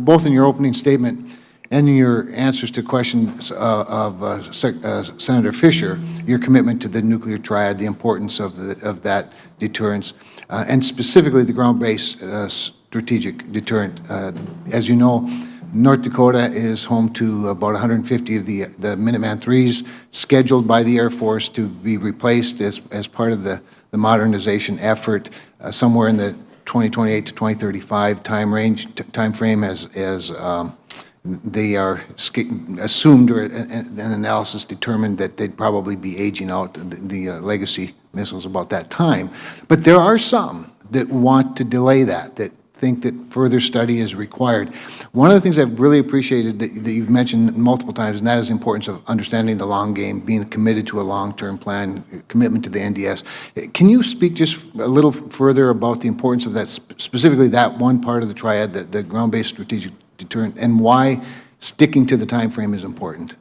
both in your opening statement and in your answers to questions of Senator Fisher, your commitment to the nuclear triad, the importance of that deterrence, and specifically the ground-based strategic deterrent. As you know, North Dakota is home to about 150 of the Minuteman IIIs scheduled by the Air Force to be replaced as part of the modernization effort somewhere in the 2028 to 2035 time frame as they are assumed, or an analysis determined that they'd probably be aging out the legacy missiles about that time. But there are some that want to delay that think that further study is required. One of the things I've really appreciated that you've mentioned multiple times, and that is the importance of understanding the long game, being committed to a long-term plan, commitment to the NDS. Can you speak just a little further about the importance of that, specifically that one part of the triad, the ground-based strategic deterrent, and why sticking to the time frame is important?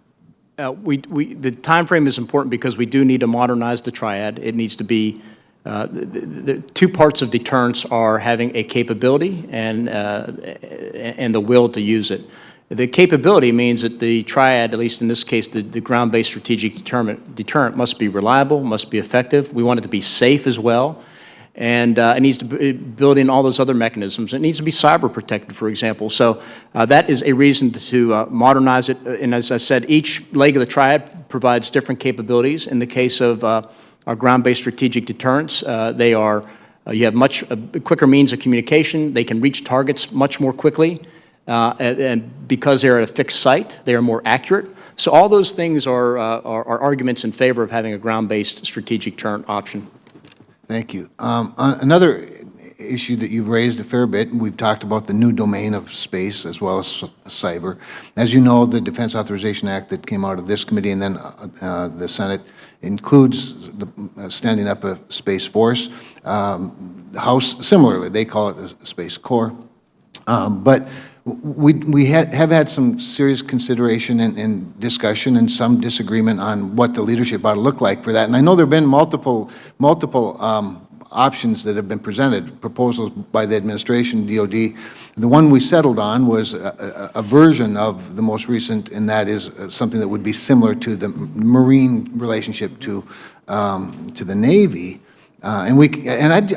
The time frame is important because we do need to modernize the triad. It needs to be the two parts of deterrence are having a capability and the will to use it. The capability means that the triad, at least in this case, the ground-based strategic deterrent must be reliable, must be effective. We want it to be safe as well. And it needs to build in all those other mechanisms. It needs to be cyber protected, for example. So that is a reason to modernize it. And as I said, each leg of the triad provides different capabilities. In the case of our ground-based strategic deterrents, they are, you have much quicker means of communication. They can reach targets much more quickly. And because they're at a fixed site, they are more accurate. So all those things are arguments in favor of having a ground-based strategic deterrent option. Thank you. Another issue that you've raised a fair bit, and we've talked about the new domain of space as well as cyber. As you know, the Defense Authorization Act that came out of this committee and then the Senate includes standing up a Space Force. The House, similarly, they call it a Space Corps. But we have had some serious consideration and discussion and some disagreement on what the leadership ought to look like for that. And I know there have been multiple options that have been presented, proposals by the administration, DOD. The one we settled on was a version of the most recent, and that is something that would be similar to the Marine relationship to the Navy. I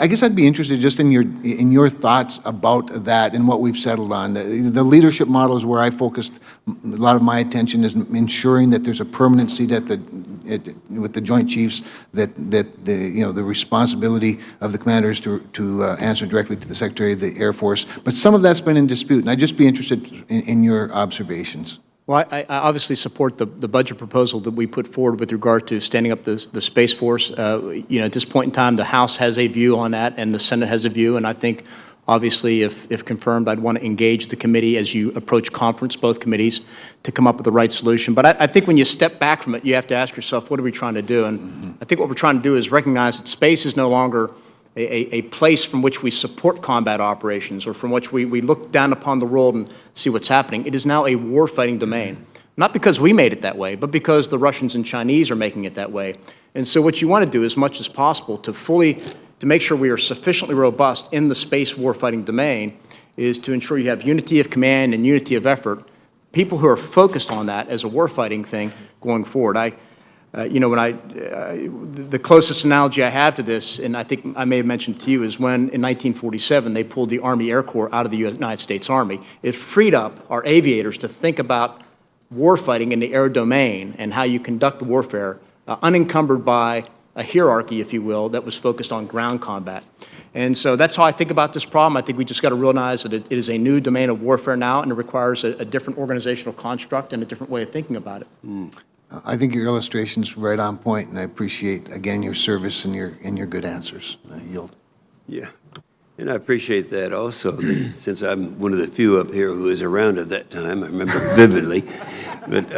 guess I'd be interested just in your thoughts about that and what we've settled on. The leadership model is where I focused a lot of my attention, is ensuring that there's a permanent seat with the Joint Chiefs, that the responsibility of the commanders to answer directly to the Secretary of the Air Force. But some of that's been in dispute, and I'd just be interested in your observations. Well, I obviously support the budget proposal that we put forward with regard to standing up the Space Force. At this point in time, the House has a view on that, and the Senate has a view, and I think, obviously, if confirmed, I'd want to engage the committee as you approach conference, both committees, to come up with the right solution. But I think when you step back from it, you have to ask yourself, what are we trying to do? And I think what we're trying to do is recognize that space is no longer a place from which we support combat operations or from which we look down upon the world and see what's happening. It is now a warfighting domain, not because we made it that way, but because the Russians and Chinese are making it that way. And so what you want to do as much as possible to make sure we are sufficiently robust in the space warfighting domain is to ensure you have unity of command and unity of effort, people who are focused on that as a warfighting thing going forward. The closest analogy I have to this, and I think I may have mentioned to you, is when in 1947 they pulled the Army Air Corps out of the United States Army. It freed up our aviators to think about warfighting in the air domain and how you conduct warfare, unencumbered by a hierarchy, if you will, that was focused on ground combat. And so that's how I think about this problem. I think we just got to realize that it is a new domain of warfare now, and it requires a different organizational construct and a different way of thinking about it. I think your illustration's right on point, and I appreciate, again, your service and your good answers. I yield. Yeah, and I appreciate that also, since I'm one of the few up here who was around at that time. I remember vividly. But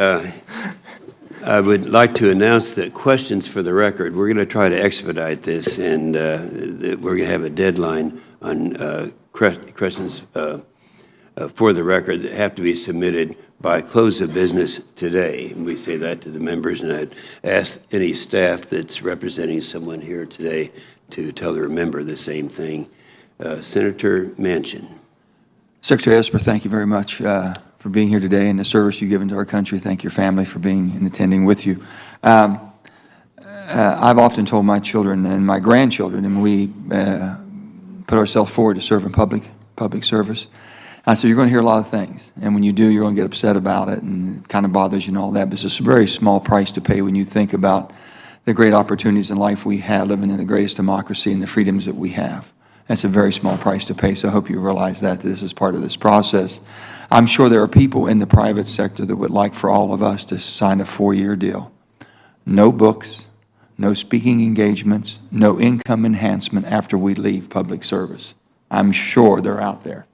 I would like to announce that questions for the record, we're going to try to expedite this, and we're going to have a deadline on questions for the record that have to be submitted by close of business today. And we say that to the members, and I'd ask any staff that's representing someone here today to tell their member the same thing. Senator Manchin. Secretary Esper, thank you very much for being here today and the service you've given to our country. Thank your family for being and attending with you. I've often told my children and my grandchildren, and we put ourselves forward to serve in public service. I said, you're going to hear a lot of things, and when you do, you're going to get upset about it, and it kind of bothers you and all that, but it's a very small price to pay when you think about the great opportunities in life we have, living in the greatest democracy and the freedoms that we have. That's a very small price to pay, so I hope you realize that this is part of this process. I'm sure there are people in the private sector that would like for all of us to sign a 4-year deal. No books, no speaking engagements, no income enhancement after we leave public service. I'm sure they're out there.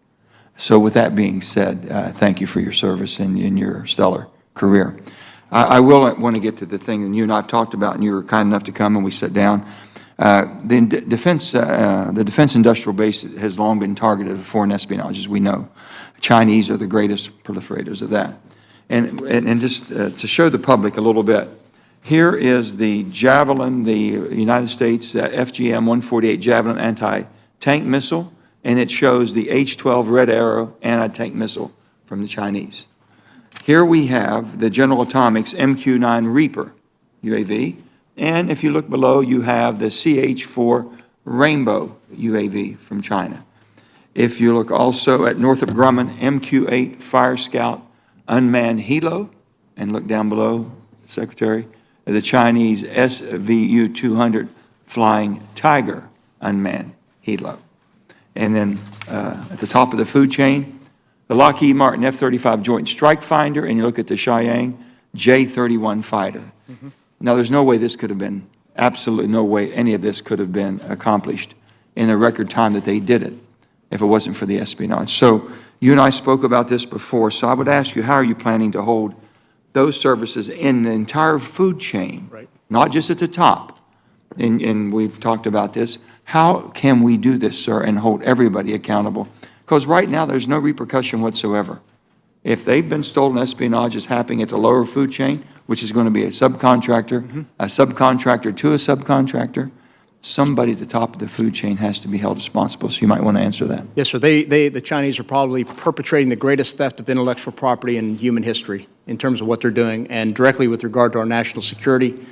So with that being said, thank you for your service and in your stellar career. I will want to get to the thing that you and I have talked about, and you were kind enough to come and we sat down. The defense industrial base has long been targeted for foreign espionage, as we know. The Chinese are the greatest proliferators of that. And just to show the public a little bit, here is the Javelin, the United States FGM-148 Javelin anti-tank missile, and it shows the H-12 Red Arrow anti-tank missile from the Chinese. Here we have the General Atomics MQ-9 Reaper UAV, and if you look below, you have the CH-4 Rainbow UAV from China. If you look also at Northrop Grumman MQ-8 Fire Scout Unmanned Helo, and look down below, Secretary, the Chinese SVU-200 Flying Tiger Unmanned Helo. And then at the top of the food chain, the Lockheed Martin F-35 Joint Strike Fighter, and you look at the Cheyenne J-31 fighter. Now, there's no way this could have been, absolutely no way any of this could have been accomplished in the record time that they did it if it wasn't for the espionage. So you and I spoke about this before, so I would ask you, how are you planning to hold those services in the entire food chain, Right. not just at the top? And we've talked about this. How can we do this, sir, and hold everybody accountable? Because right now, there's no repercussion whatsoever. If they've been stolen, espionage is happening at the lower food chain, which is going to be a subcontractor, a subcontractor to a subcontractor, somebody at the top of the food chain has to be held responsible. So you might want to answer that. Yes, sir. The Chinese are probably perpetrating the greatest theft of intellectual property in human history in terms of what they're doing, and directly with regard to our national security.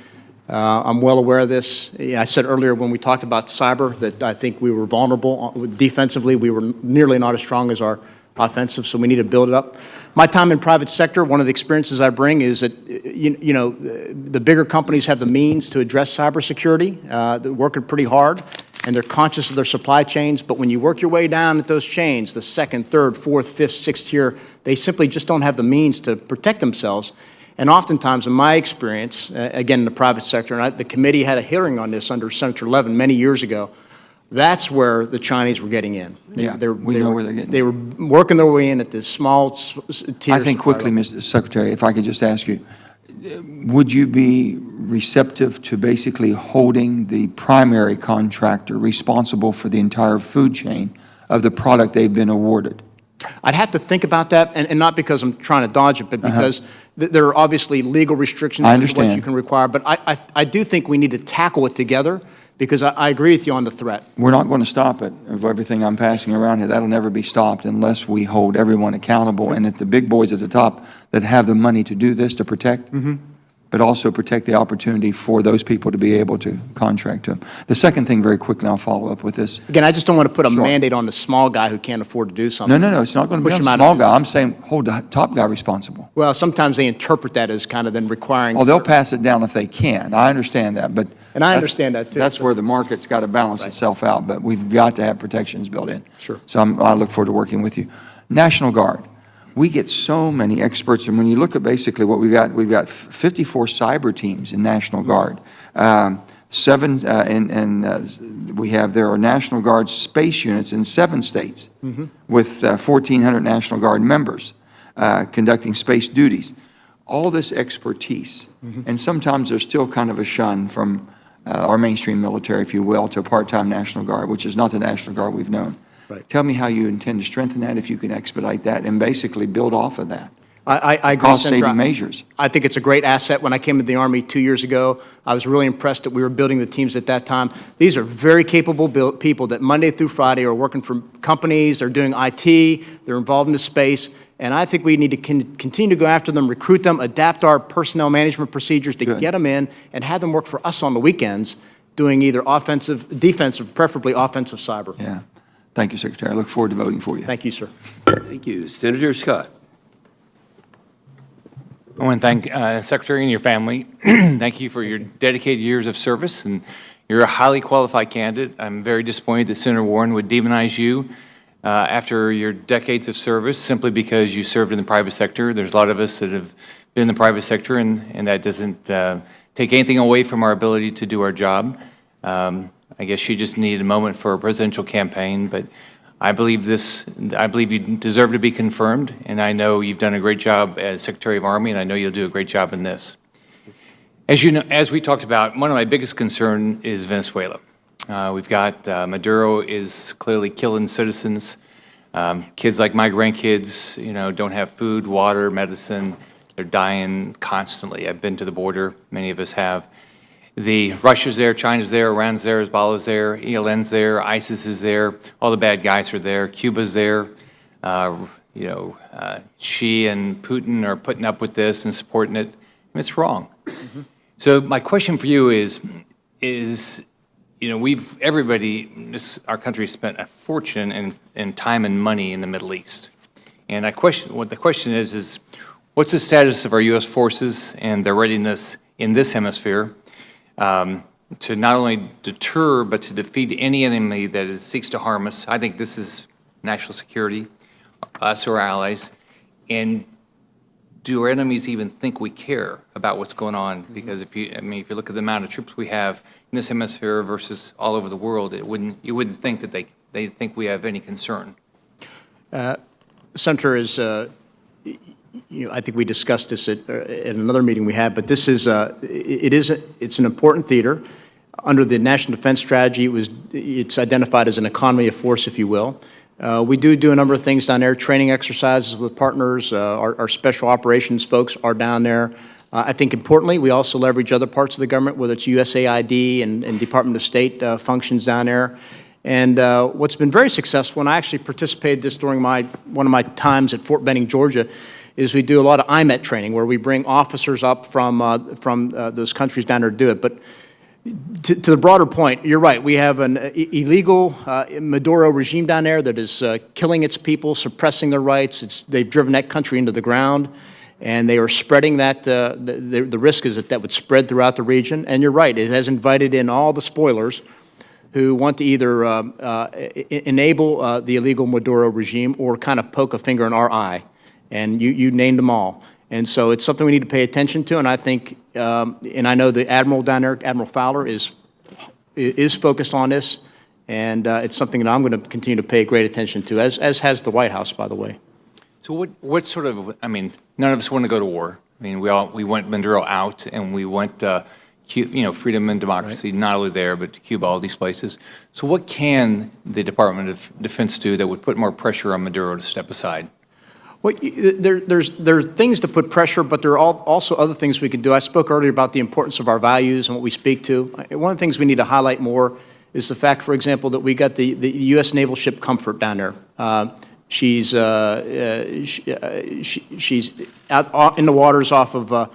I'm well aware of this. I said earlier when we talked about cyber that I think we were vulnerable. Defensively, we were nearly not as strong as our offensive, so we need to build it up. My time in private sector, one of the experiences I bring is that, you know, the bigger companies have the means to address cybersecurity. They're working pretty hard, and they're conscious of their supply chains. But when you work your way down at those chains, the second, third, fourth, fifth, sixth tier, they simply just don't have the means to protect themselves. And oftentimes, in my experience, again, in the private sector, and the committee had a hearing on this under Senator Levin many years ago, that's where the Chinese were getting in. We know where they're getting in. They were working their way in at the small tiers. I think quickly, Mr. Secretary, if I could just ask you, would you be receptive to basically holding the primary contractor responsible for the entire food chain of the product they've been awarded? I'd have to think about that, and not because I'm trying to dodge it, but because there are obviously legal restrictions on what you can require. But I do think we need to tackle it together, because I agree with you on the threat. We're not going to stop it. Of everything I'm passing around here, that'll never be stopped unless we hold everyone accountable, and at the big boys at the top that have the money to do this, to protect, but also protect the opportunity for those people to be able to contract to them. The second thing, very quickly, I'll follow up with this. Again, I just don't want to put a mandate on the small guy who can't afford to do something. No, it's not going to be on the small guy. I'm saying hold the top guy responsible. Well, sometimes they interpret that as kind of then requiring. Oh, they'll pass it down if they can. I understand that, but. And I understand that, too. That's where the market's got to balance itself out, but we've got to have protections built in. Sure. So I look forward to working with you. National Guard. We get so many experts, and when you look at basically what we've got 54 cyber teams in National Guard. There are National Guard space units in 7 states with 1,400 National Guard members conducting space duties. All this expertise, and sometimes there's still kind of a shun from our mainstream military, if you will, to a part-time National Guard, which is not the National Guard we've known. Right. Tell me how you intend to strengthen that, if you can expedite that, and basically build off of that. I agree, Cost-saving Senator. measures. I think it's a great asset. When I came to the Army 2 years ago, I was really impressed that we were building the teams at that time. These are very capable people that Monday through Friday are working for companies, they're doing IT, they're involved in the space, and I think we need to continue to go after them, recruit them, adapt our personnel management procedures to get them in, and have them work for us on the weekends, doing either offensive, defensive, preferably offensive cyber. Yeah. Thank you, Secretary. I look forward to voting for you. Thank you, sir. Thank you. Senator Scott. I want to thank Secretary and your family. Thank you for your dedicated years of service, and you're a highly qualified candidate. I'm very disappointed that Senator Warren would demonize you after your decades of service simply because you served in the private sector. There's a lot of us that have been in the private sector, and that doesn't take anything away from our ability to do our job. I guess she just needed a moment for a presidential campaign, but I believe you deserve to be confirmed, and I know you've done a great job as Secretary of Army, and I know you'll do a great job in this. As you know, as we talked about, one of my biggest concerns is Venezuela. We've got Maduro is clearly killing citizens. Kids like my grandkids, don't have food, water, medicine. They're dying constantly. I've been to the border. Many of us have. Russia's there, China's there, Iran's there, Hezbollah's there, ELN's there, ISIS is there, all the bad guys are there, Cuba's there, she and Putin are putting up with this and supporting it. It's wrong. So my question for you is, our country spent a fortune in time and money in the Middle East. And what the question is what's the status of our U.S. forces and their readiness in this hemisphere to not only deter, but to defeat any enemy that seeks to harm us? I think this is national security, us or our allies. And do our enemies even think we care about what's going on? Because if you look at the amount of troops we have in this hemisphere versus all over the world, you wouldn't think that they think we have any concern. Senator, I think we discussed this at another meeting we had, but this is it's an important theater. Under the National Defense Strategy, it's identified as an economy of force, if you will. We do a number of things down there, training exercises with partners. Our special operations folks are down there. I think importantly, we also leverage other parts of the government, whether it's USAID and Department of State functions down there. And what's been very successful, and I actually participated this during one of my times at Fort Benning, Georgia, is we do a lot of IMET training where we bring officers up from those countries down there to do it. But to the broader point, you're right. We have an illegal Maduro regime down there that is killing its people, suppressing their rights. They've driven that country into the ground, and they are spreading that. The risk is that would spread throughout the region. And you're right. It has invited in all the spoilers who want to either enable the illegal Maduro regime or kind of poke a finger in our eye. And you named them all. And so it's something we need to pay attention to. And I think, and I know the Admiral down there, Admiral Fowler, is focused on this. And it's something that I'm going to continue to pay great attention to, as has the White House, by the way. So what sort of, none of us want to go to war. We went Maduro out, and we went, freedom and democracy, not only there, but to Cuba, all these places. So what can the Department of Defense do that would put more pressure on Maduro to step aside? Well, there are things to put pressure, but there are also other things we can do. I spoke earlier about the importance of our values and what we speak to. One of the things we need to highlight more is the fact, for example, that we got the U.S. naval ship Comfort down there. She's out in the waters off of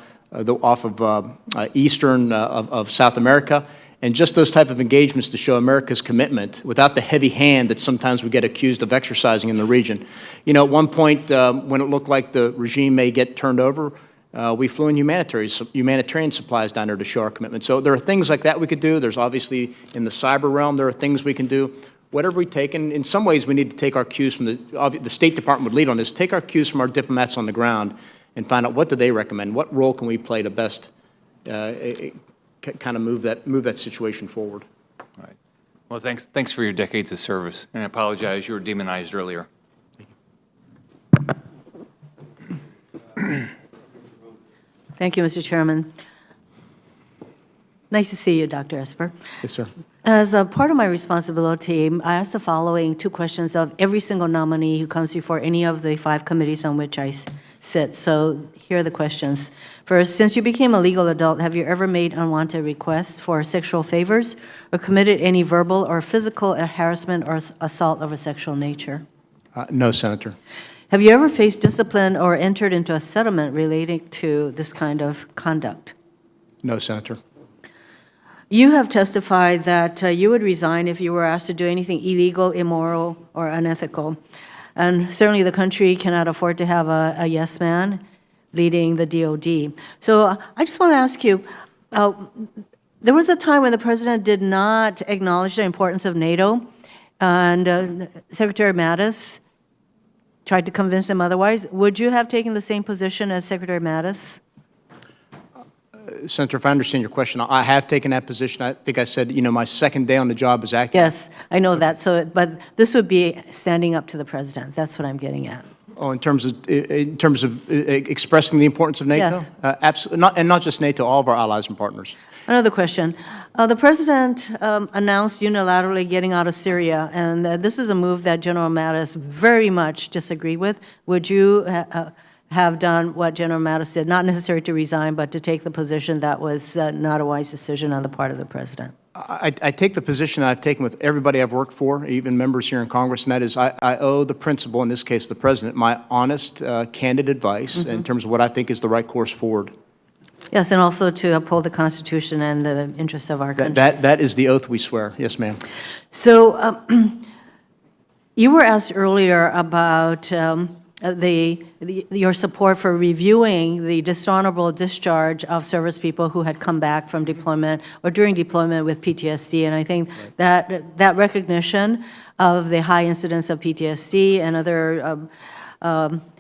eastern of South America. And just those type of engagements to show America's commitment without the heavy hand that sometimes we get accused of exercising in the region. At one point, when it looked like the regime may get turned over, we flew in humanitarian supplies down there to show our commitment. So there are things like that we could do. There's obviously, in the cyber realm, there are things we can do. Whatever we take, and in some ways we need to take our cues from the State Department would lead on this, take our cues from our diplomats on the ground and find out what do they recommend, what role can we play to best kind of move that situation forward. All right. Well, thanks for your decades of service, and I apologize you were demonized earlier. Thank you, Mr. Chairman. Nice to see you, Dr. Esper. Yes, sir. As a part of my responsibility, I ask the following two questions of every single nominee who comes before any of the 5 committees on which I sit. So here are the questions. First, since you became a legal adult, have you ever made unwanted requests for sexual favors or committed any verbal or physical harassment or assault of a sexual nature? No, Senator. Have you ever faced discipline or entered into a settlement relating to this kind of conduct? No, Senator. You have testified that you would resign if you were asked to do anything illegal, immoral, or unethical. And certainly the country cannot afford to have a yes man leading the DOD. So I just want to ask you, there was a time when the President did not acknowledge the importance of NATO, and Secretary Mattis tried to convince him otherwise. Would you have taken the same position as Secretary Mattis? Senator, if I understand your question, I have taken that position. I think I said, my second day on the job as acting. Yes, I know that. So, but this would be standing up to the President. That's what I'm getting at. Oh, in terms of expressing the importance of NATO? Yes. Absolutely, and not just NATO, all of our allies and partners. Another question. The President announced unilaterally getting out of Syria, and this is a move that General Mattis very much disagreed with. Would you have done what General Mattis did, not necessarily to resign, but to take the position that was not a wise decision on the part of the President? I take the position that I've taken with everybody I've worked for, even members here in Congress, and that is I owe the principal, in this case the President, my honest, candid advice in terms of what I think is the right course forward. Yes, and also to uphold the Constitution and the interests of our country. That is the oath we swear. Yes, ma'am. So you were asked earlier about your support for reviewing the dishonorable discharge of service people who had come back from deployment or during deployment with PTSD. And I think that recognition of the high incidence of PTSD and other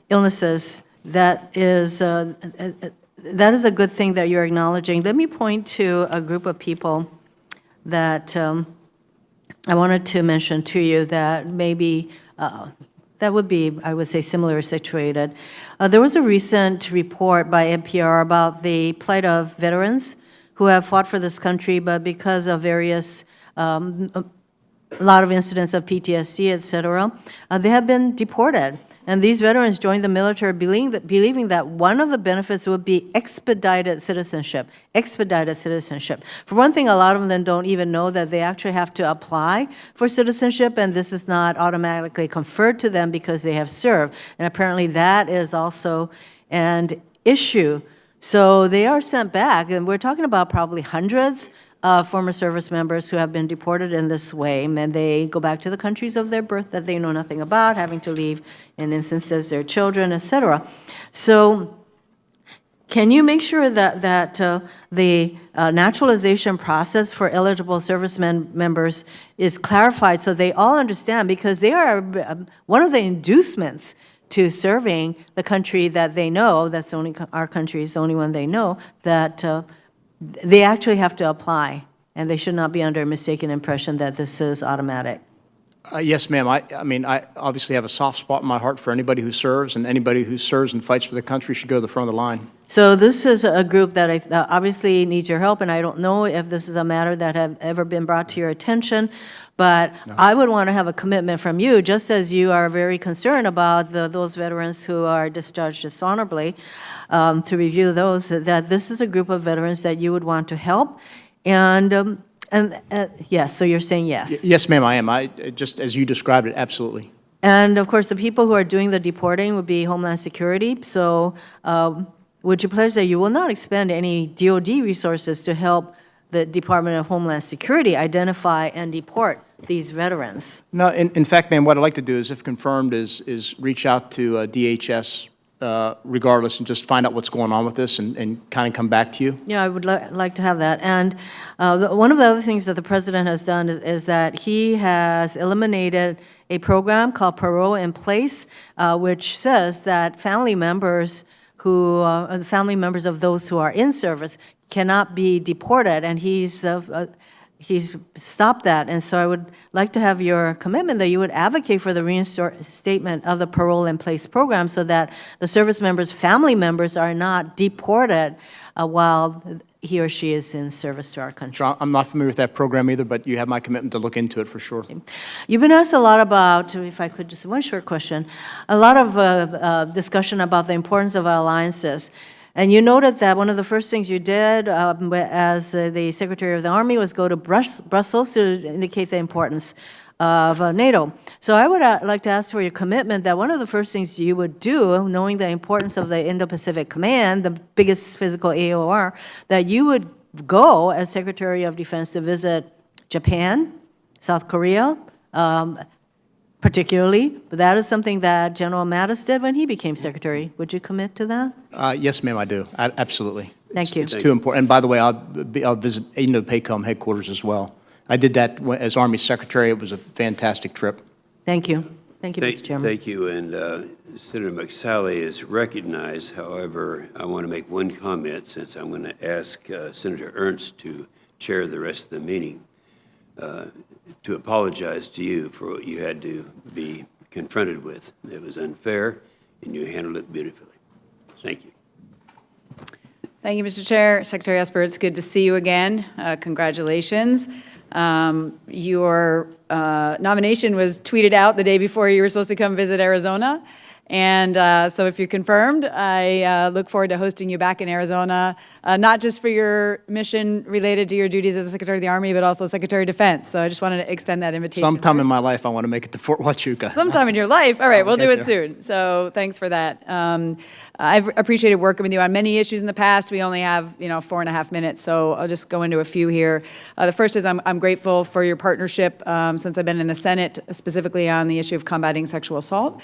illnesses, that is a good thing that you're acknowledging. Let me point to a group of people that I wanted to mention to you that maybe that would be, I would say, similar situated. There was a recent report by NPR about the plight of veterans who have fought for this country, but because of various, a lot of incidents of PTSD, et cetera, they have been deported. And these veterans joined the military believing that one of the benefits would be expedited citizenship. Expedited citizenship. For one thing, a lot of them don't even know that they actually have to apply for citizenship, and this is not automatically conferred to them because they have served. And apparently that is also an issue. So they are sent back, and we're talking about probably hundreds of former service members who have been deported in this way, and they go back to the countries of their birth that they know nothing about, having to leave, in instances, their children, et cetera. So can you make sure that the naturalization process for eligible service members is clarified so they all understand, because they are one of the inducements to serving the country that they know, that's only our country is the only one they know, that they actually have to apply, and they should not be under a mistaken impression that this is automatic. Yes, ma'am. I mean, I obviously have a soft spot in my heart for anybody who serves, and anybody who serves and fights for the country should go to the front of the line. So this is a group that obviously needs your help, and I don't know if this is a matter that have ever been brought to your attention, but no. I would want to have a commitment from you, just as you are very concerned about those veterans who are discharged dishonorably, to review those, that this is a group of veterans that you would want to help. And yes, so you're saying yes. Yes, ma'am, I am. Just as you described it, absolutely. And of course, the people who are doing the deporting would be Homeland Security. So would you pledge that you will not expend any DOD resources to help the Department of Homeland Security identify and deport these veterans? No, in fact, ma'am, what I'd like to do is, if confirmed, is reach out to DHS regardless and just find out what's going on with this and kind of come back to you. Yeah, I would like to have that. And one of the other things that the President has done is that he has eliminated a program called Parole in Place, which says that family members of those who are in service cannot be deported, and he's stopped that. And so I would like to have your commitment that you would advocate for the reinstatement of the Parole in Place program so that the service members' family members are not deported while he or she is in service to our country. I'm not familiar with that program either, but you have my commitment to look into it for sure. You've been asked a lot about, if I could just, one short question, a lot of discussion about the importance of alliances. And you noted that one of the first things you did as the Secretary of the Army was go to Brussels to indicate the importance of NATO. So I would like to ask for your commitment that one of the first things you would do, knowing the importance of the Indo-Pacific Command, the biggest physical AOR, that you would go as Secretary of Defense to visit Japan, South Korea, particularly, but that is something that General Mattis did when he became Secretary. Would you commit to that? Yes, ma'am, I do. Absolutely. Thank you. It's too important. And by the way, I'll visit Indo-PACOM headquarters as well. I did that as Army Secretary. It was a fantastic trip. Thank you. Thank you, Mr. Chairman. Thank you. And Senator McSally is recognized. However, I want to make one comment since I'm going to ask Senator Ernst to chair the rest of the meeting, to apologize to you for what you had to be confronted with. It was unfair, and you handled it beautifully. Thank you. Thank you, Mr. Chair. Secretary Esper, it's good to see you again. Congratulations. Your nomination was tweeted out the day before you were supposed to come visit Arizona, And so if you're confirmed, I look forward to hosting you back in Arizona, not just for your mission related to your duties as a Secretary of the Army, but also Secretary of Defense. So I just wanted to extend that invitation. Sometime in my life, I want to make it to Fort Huachuca. Sometime in your life. All right, we'll do get it there. soon. So thanks for that. I've appreciated working with you on many issues in the past. We only have, 4.5 minutes, so I'll just go into a few here. The first is I'm grateful for your partnership since I've been in the Senate, specifically on the issue of combating sexual assault.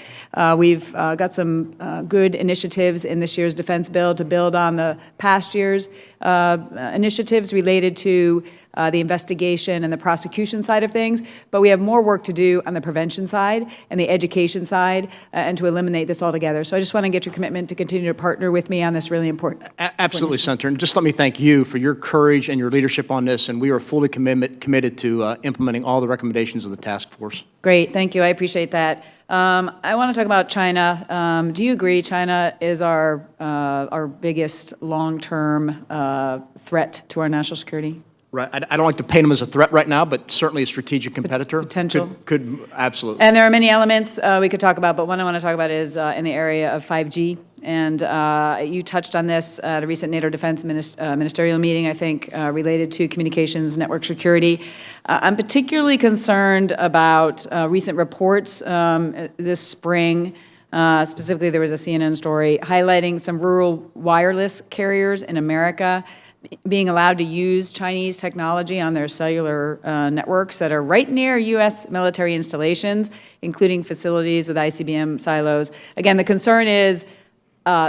We've got some good initiatives in this year's defense bill to build on the past year's initiatives related to the investigation and the prosecution side of things, but we have more work to do on the prevention side and the education side and to eliminate this altogether. So I just want to get your commitment to continue to partner with me on this really important. Absolutely, Senator. And just let me thank you for your courage and your leadership on this, and we are fully committed to implementing all the recommendations of the task force. Great, thank you. I appreciate that. I want to talk about China. Do you agree China is our biggest long-term threat to our national security? Right. I don't like to paint them as a threat right now, but certainly a strategic competitor. Potential. Could absolutely. And there are many elements we could talk about, but one I want to talk about is in the area of 5G. And you touched on this at a recent NATO Defense Ministerial meeting, I think, related to communications network security. I'm particularly concerned about recent reports this spring. Specifically, there was a CNN story highlighting some rural wireless carriers in America being allowed to use Chinese technology on their cellular networks that are right near U.S. military installations, including facilities with ICBM silos. Again, the concern is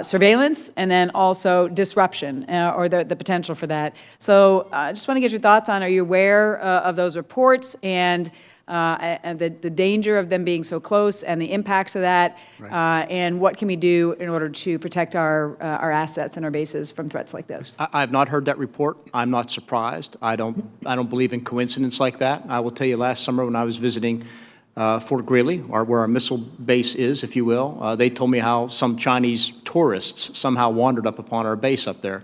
surveillance and then also disruption or the potential for that. So I just want to get your thoughts on, are you aware of those reports and the danger of them being so close and the impacts of that, and what can we do in order to protect our assets and our bases from threats like this? I have not heard that report. I'm not surprised. I don't believe in coincidence like that. I will tell you, last summer when I was visiting Fort Greely, where our missile base is, if you will, they told me how some Chinese tourists somehow wandered up upon our base up there.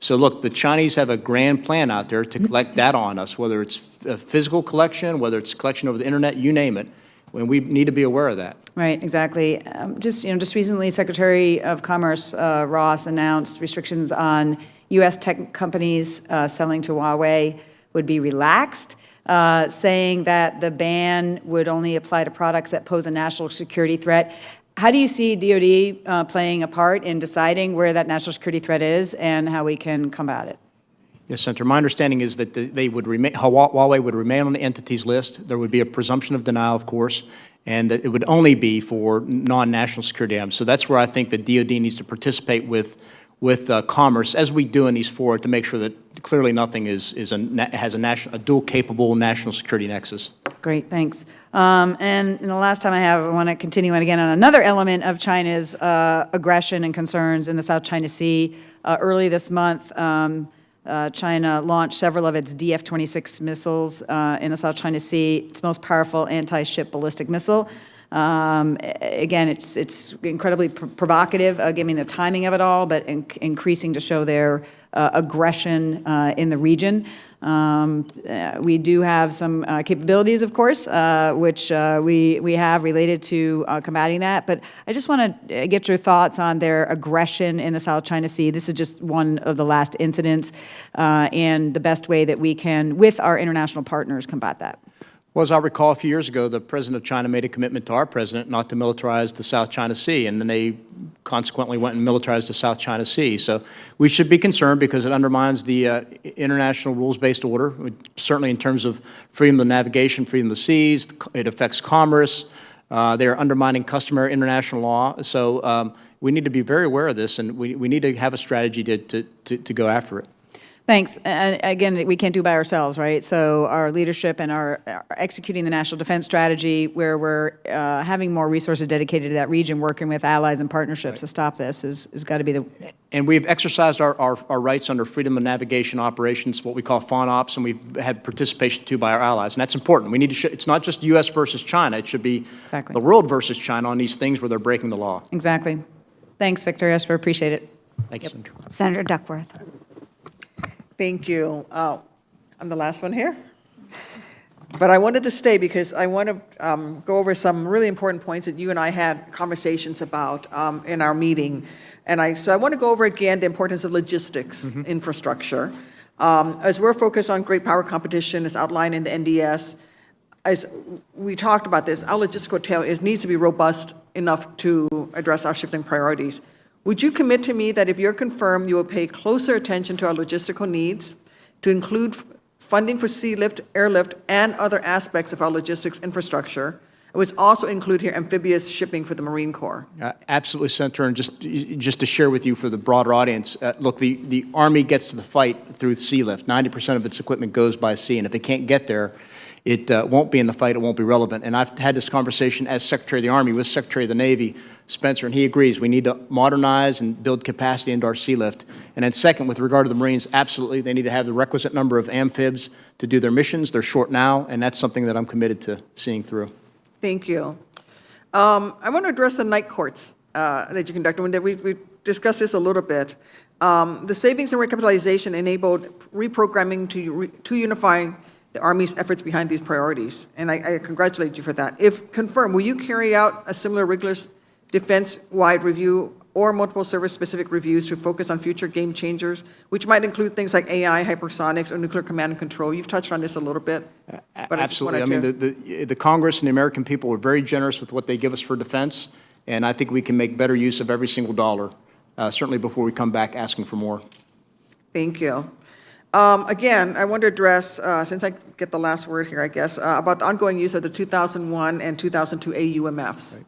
So look, the Chinese have a grand plan out there to collect data on us, whether it's a physical collection, whether it's collection over the internet, you name it. And we need to be aware of that. Right, exactly. Just recently, Secretary of Commerce Ross announced restrictions on U.S. tech companies selling to Huawei would be relaxed, saying that the ban would only apply to products that pose a national security threat. How do you see DoD playing a part in deciding where that national security threat is and how we can combat it? Yes, Senator. My understanding is that Huawei would remain on the entities list. There would be a presumption of denial, of course, and that it would only be for non-national security items. So that's where I think the DoD needs to participate with Commerce, as we do in these four, to make sure that clearly nothing has a dual-capable national security nexus. Great, thanks. And the last time I want to continue on again on another element of China's aggression and concerns in the South China Sea. Early this month, China launched several of its DF-26 missiles in the South China Sea, its most powerful anti-ship ballistic missile. Again, it's incredibly provocative, given the timing of it all, but increasing to show their aggression in the region. We do have some capabilities, of course, which we have related to combating that. But I just want to get your thoughts on their aggression in the South China Sea. This is just one of the last incidents, and the best way that we can, with our international partners, combat that. Well, as I recall, a few years ago, the President of China made a commitment to our President not to militarize the South China Sea, and then they consequently went and militarized the South China Sea. So we should be concerned because it undermines the international rules-based order, certainly in terms of freedom of navigation, freedom of the seas. It affects commerce. They are undermining customary international law. So we need to be very aware of this, and we need to have a strategy to go after it. Thanks. And again, we can't do it by ourselves, right? So our leadership and our executing the national defense strategy, where we're having more resources dedicated to that region, working with allies and partnerships to stop this, is got to be the. And we've exercised our rights under freedom of navigation operations, what we call FONOPS, and we've had participation too by our allies, and that's important. We need to. It's not just U.S. versus China; it should be the world versus China on these things where they're breaking the law. Exactly. Thanks, Secretary Esper. Appreciate it. Thank you, Senator. Senator Duckworth. Thank you. I'm the last one here. But I wanted to stay because I want to go over some really important points that you and I had conversations about in our meeting. So I want to go over again the importance of logistics infrastructure. As we're focused on great power competition, as outlined in the NDS, as we talked about this, our logistical tail needs to be robust enough to address our shifting priorities. Would you commit to me that if you're confirmed, you will pay closer attention to our logistical needs, to include funding for sea lift, airlift, and other aspects of our logistics infrastructure? It was also include here amphibious shipping for the Marine Corps. Absolutely, Senator, and just to share with you for the broader audience, look, the Army gets to the fight through sea lift. 90% of its equipment goes by sea, and if it can't get there, it won't be in the fight, it won't be relevant. And I've had this conversation as Secretary of the Army with Secretary of the Navy, Spencer, and he agrees we need to modernize and build capacity into our sea lift. And then second, with regard to the Marines, absolutely, they need to have the requisite number of amphibs to do their missions. They're short now, and that's something that I'm committed to seeing through. Thank you. I want to address the night courts that you conducted. We've discussed this a little bit. The savings and recapitalization enabled reprogramming to unify the Army's efforts behind these priorities, and I congratulate you for that. If confirmed, will you carry out a similar rigorous defense-wide review or multiple service-specific reviews to focus on future game changers, which might include things like AI, hypersonics, or nuclear command and control? You've touched on this a little bit. But Absolutely. I mean, the Congress and the American people are very generous with what they give us for defense, and I think we can make better use of every single dollar, certainly before we come back asking for more. Thank you. Again, I want to address, since I get the last word here, I guess, about the ongoing use of the 2001 and 2002 AUMFs. Right.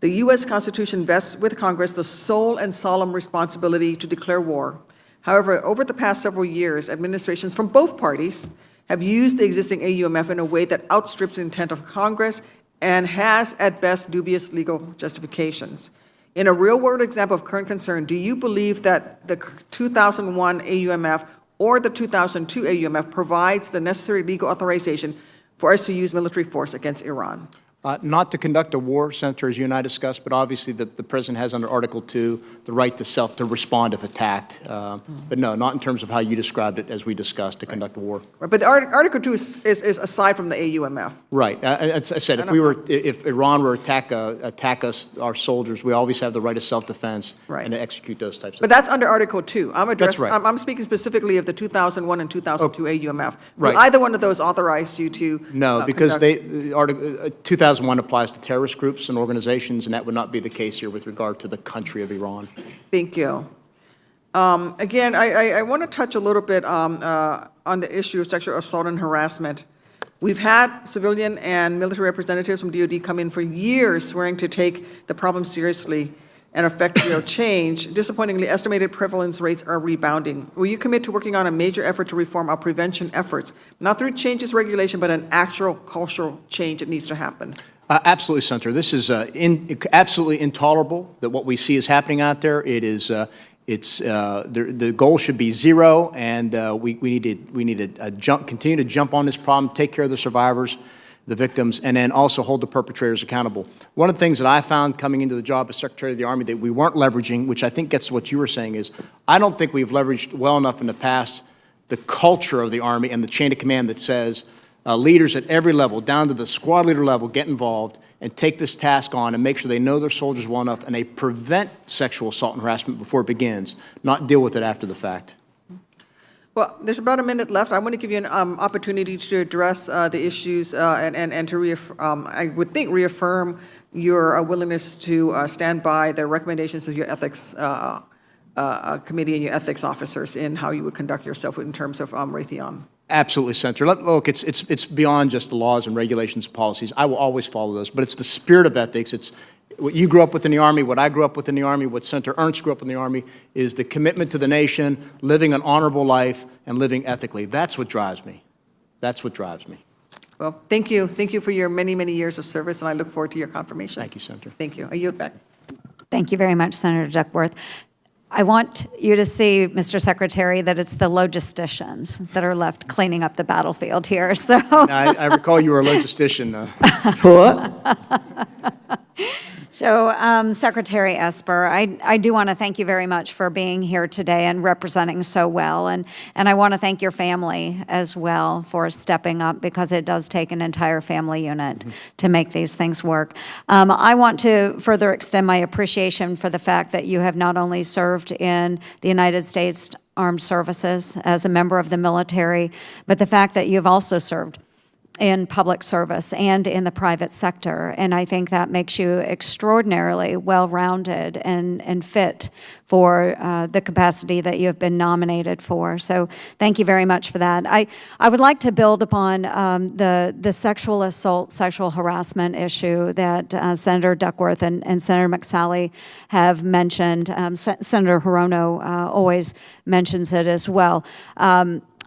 The U.S. Constitution vests with Congress the sole and solemn responsibility to declare war. However, over the past several years, administrations from both parties have used the existing AUMF in a way that outstrips the intent of Congress and has, at best, dubious legal justifications. In a real-world example of current concern, do you believe that the 2001 AUMF or the 2002 AUMF provides the necessary legal authorization for us to use military force against Iran? Not to conduct a war, Senator, as you and I discussed, but obviously the President has under Article 2 the right to respond if attacked. But no, not in terms of how you described it as we discussed, to conduct a war. Right, but Article 2 is aside from the AUMF. Right. As I said, if Iran were to attack us, our soldiers, we always have the right of self-defense and to execute those types of But that's under Article 2. That's right. I'm speaking specifically of the 2001 and 2002 AUMF. Right. Will either one of those authorize you to No, because 2001 applies to terrorist groups and organizations, and that would not be the case here with regard to the country of Iran. Thank you. Again, I want to touch a little bit on the issue of sexual assault and harassment. We've had civilian and military representatives from DOD come in for years swearing to take the problem seriously and affect real change. Disappointingly, estimated prevalence rates are rebounding. Will you commit to working on a major effort to reform our prevention efforts, not through changes regulation, but an actual cultural change that needs to happen? Absolutely, Senator. This is absolutely intolerable that what we see is happening out there. It is, the goal should be zero, and we need to continue to jump on this problem, take care of the survivors, the victims, and then also hold the perpetrators accountable. One of the things that I found coming into the job as Secretary of the Army that we weren't leveraging, which I think gets to what you were saying, is I don't think we've leveraged well enough in the past the culture of the Army and the chain of command that says leaders at every level, down to the squad leader level, get involved and take this task on and make sure they know their soldiers well enough and they prevent sexual assault and harassment before it begins, not deal with it after the fact. Well, there's about a minute left. I want to give you an opportunity to address the issues and to, I would think, reaffirm your willingness to stand by the recommendations of your ethics committee and your ethics officers in how you would conduct yourself in terms of Raytheon. Absolutely, Senator. Look, it's beyond just the laws and regulations and policies. I will always follow those, but it's the spirit of ethics. It's what you grew up with in the Army, what I grew up with in the Army, what Senator Ernst grew up in the Army, is the commitment to the nation, living an honorable life, and living ethically. That's what drives me. That's what drives me. Well, thank you. Thank you for your many, many years of service, and I look forward to your confirmation. Thank you, Senator. Thank you. I yield back. Thank you very much, Senator Duckworth. I want you to see, Mr. Secretary, that it's the logisticians that are left cleaning up the battlefield here. So I recall you were a logistician. What? So, Secretary Esper, I do want to thank you very much for being here today and representing so well. And I want to thank your family as well for stepping up, because it does take an entire family unit to make these things work. I want to further extend my appreciation for the fact that you have not only served in the United States Armed Services as a member of the military, but the fact that you've also served in public service and in the private sector. And I think that makes you extraordinarily well-rounded and fit for the capacity that you have been nominated for. So thank you very much for that. I would like to build upon the sexual assault, sexual harassment issue that Senator Duckworth and Senator McSally have mentioned. Senator Hirono always mentions it as well.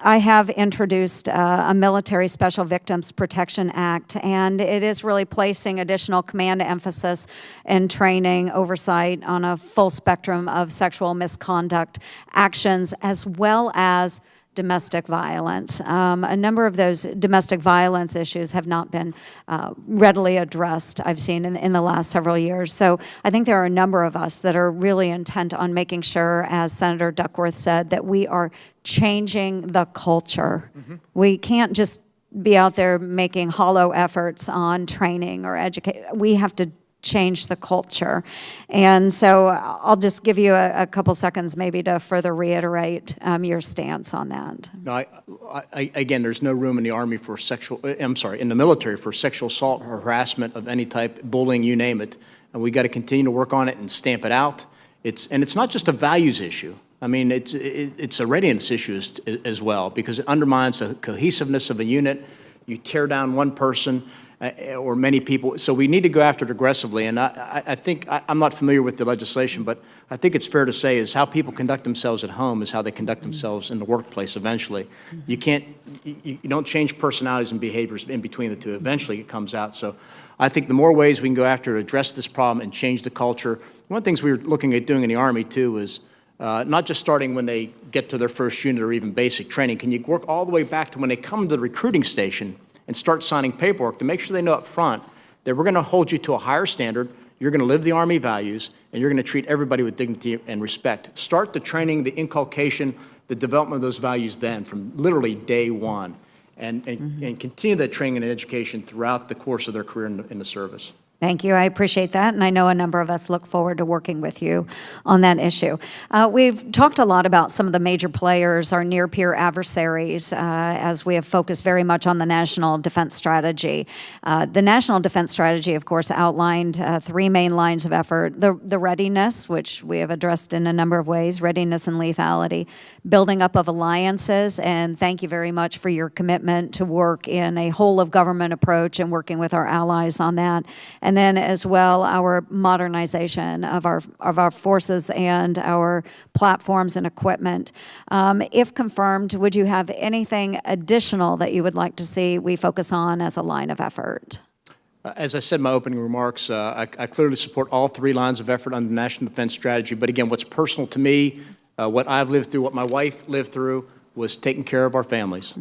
I have introduced a Military Special Victims Protection Act, and it is really placing additional command emphasis and training oversight on a full spectrum of sexual misconduct actions, as well as domestic violence. A number of those domestic violence issues have not been readily addressed, I've seen in the last several years. So I think there are a number of us that are really intent on making sure, as Senator Duckworth said, that we are changing the culture. We can't just be out there making hollow efforts on training or educate. We have to change the culture. And so I'll just give you a couple seconds maybe to further reiterate your stance on that. No, again, there's no room in the Army for in the military for sexual assault or harassment of any type, bullying, you name it. And we got to continue to work on it and stamp it out. It's not just a values issue. I mean, it's a readiness issue as well, because it undermines the cohesiveness of a unit. You tear down one person, or many people. So we need to go after it aggressively. And I think, I'm not familiar with the legislation, but I think it's fair to say is how people conduct themselves at home is how they conduct themselves in the workplace eventually. You don't change personalities and behaviors in between the two. Eventually it comes out. So I think the more ways we can go after to address this problem and change the culture. One of the things we were looking at doing in the Army too is not just starting when they get to their first unit or even basic training. Can you work all the way back to when they come to the recruiting station and start signing paperwork to make sure they know up front that we're going to hold you to a higher standard, you're going to live the Army values, and you're going to treat everybody with dignity and respect. Start the training, the inculcation, the development of those values then from literally day one, and continue that training and education throughout the course of their career in the service. Thank you. I appreciate that, and I know a number of us look forward to working with you on that issue. We've talked a lot about some of the major players, our near-peer adversaries, as we have focused very much on the National Defense Strategy. The National Defense Strategy, of course, outlined three main lines of effort: the readiness, which we have addressed in a number of ways, readiness and lethality, building up of alliances, and thank you very much for your commitment to work in a whole-of-government approach and working with our allies on that. And then as well, our modernization of our forces and our platforms and equipment. If confirmed, would you have anything additional that you would like to see we focus on as a line of effort? As I said in my opening remarks, I clearly support all three lines of effort under the National Defense Strategy. But again, what's personal to me, what I've lived through, what my wife lived through, was taking care of our families.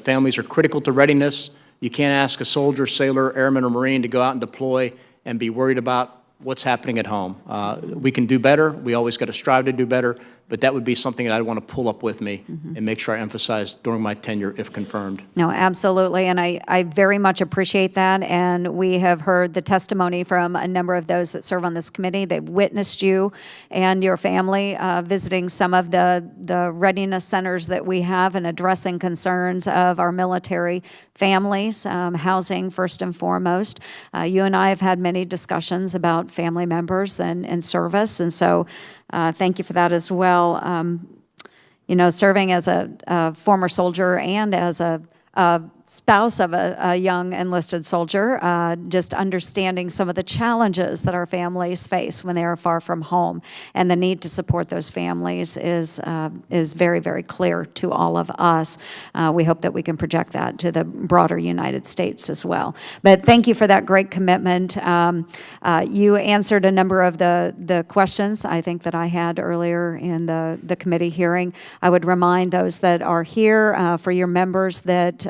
Families are critical to readiness. You can't ask a soldier, sailor, airman, or Marine to go out and deploy and be worried about what's happening at home. We can do better. We always got to strive to do better, but that would be something that I'd want to pull up with me and make sure I emphasize during my tenure if confirmed. No, absolutely, and I very much appreciate that, and we have heard the testimony from a number of those that serve on this committee. They've witnessed you and your family visiting some of the readiness centers that we have and addressing concerns of our military families, housing first and foremost. You and I have had many discussions about family members and service, and so thank you for that as well. You know, serving as a former soldier and as a spouse of a young enlisted soldier, just understanding some of the challenges that our families face when they are far from home, and the need to support those families is very, very clear to all of us. We hope that we can project that to the broader United States as well. But thank you for that great commitment. You answered a number of the questions I think that I had earlier in the committee hearing. I would remind those that are here, for your members, that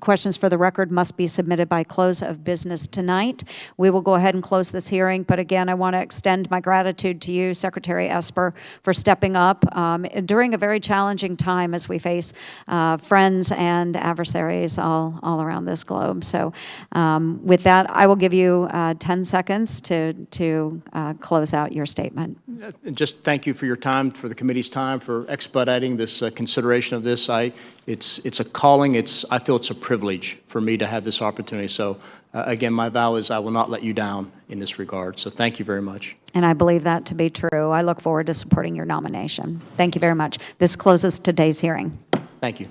questions for the record must be submitted by close of business tonight. We will go ahead and close this hearing, but again, I want to extend my gratitude to you, Secretary Esper, for stepping up during a very challenging time as we face friends and adversaries all around this globe. So with that, I will give you 10 seconds to close out your statement. Just thank you for your time, for the committee's time, for expediting this consideration of this. It's a calling. I feel it's a privilege for me to have this opportunity. So again, my vow is I will not let you down in this regard. So thank you very much. And I believe that to be true. I look forward to supporting your nomination. Thank you very much. This closes today's hearing. Thank you.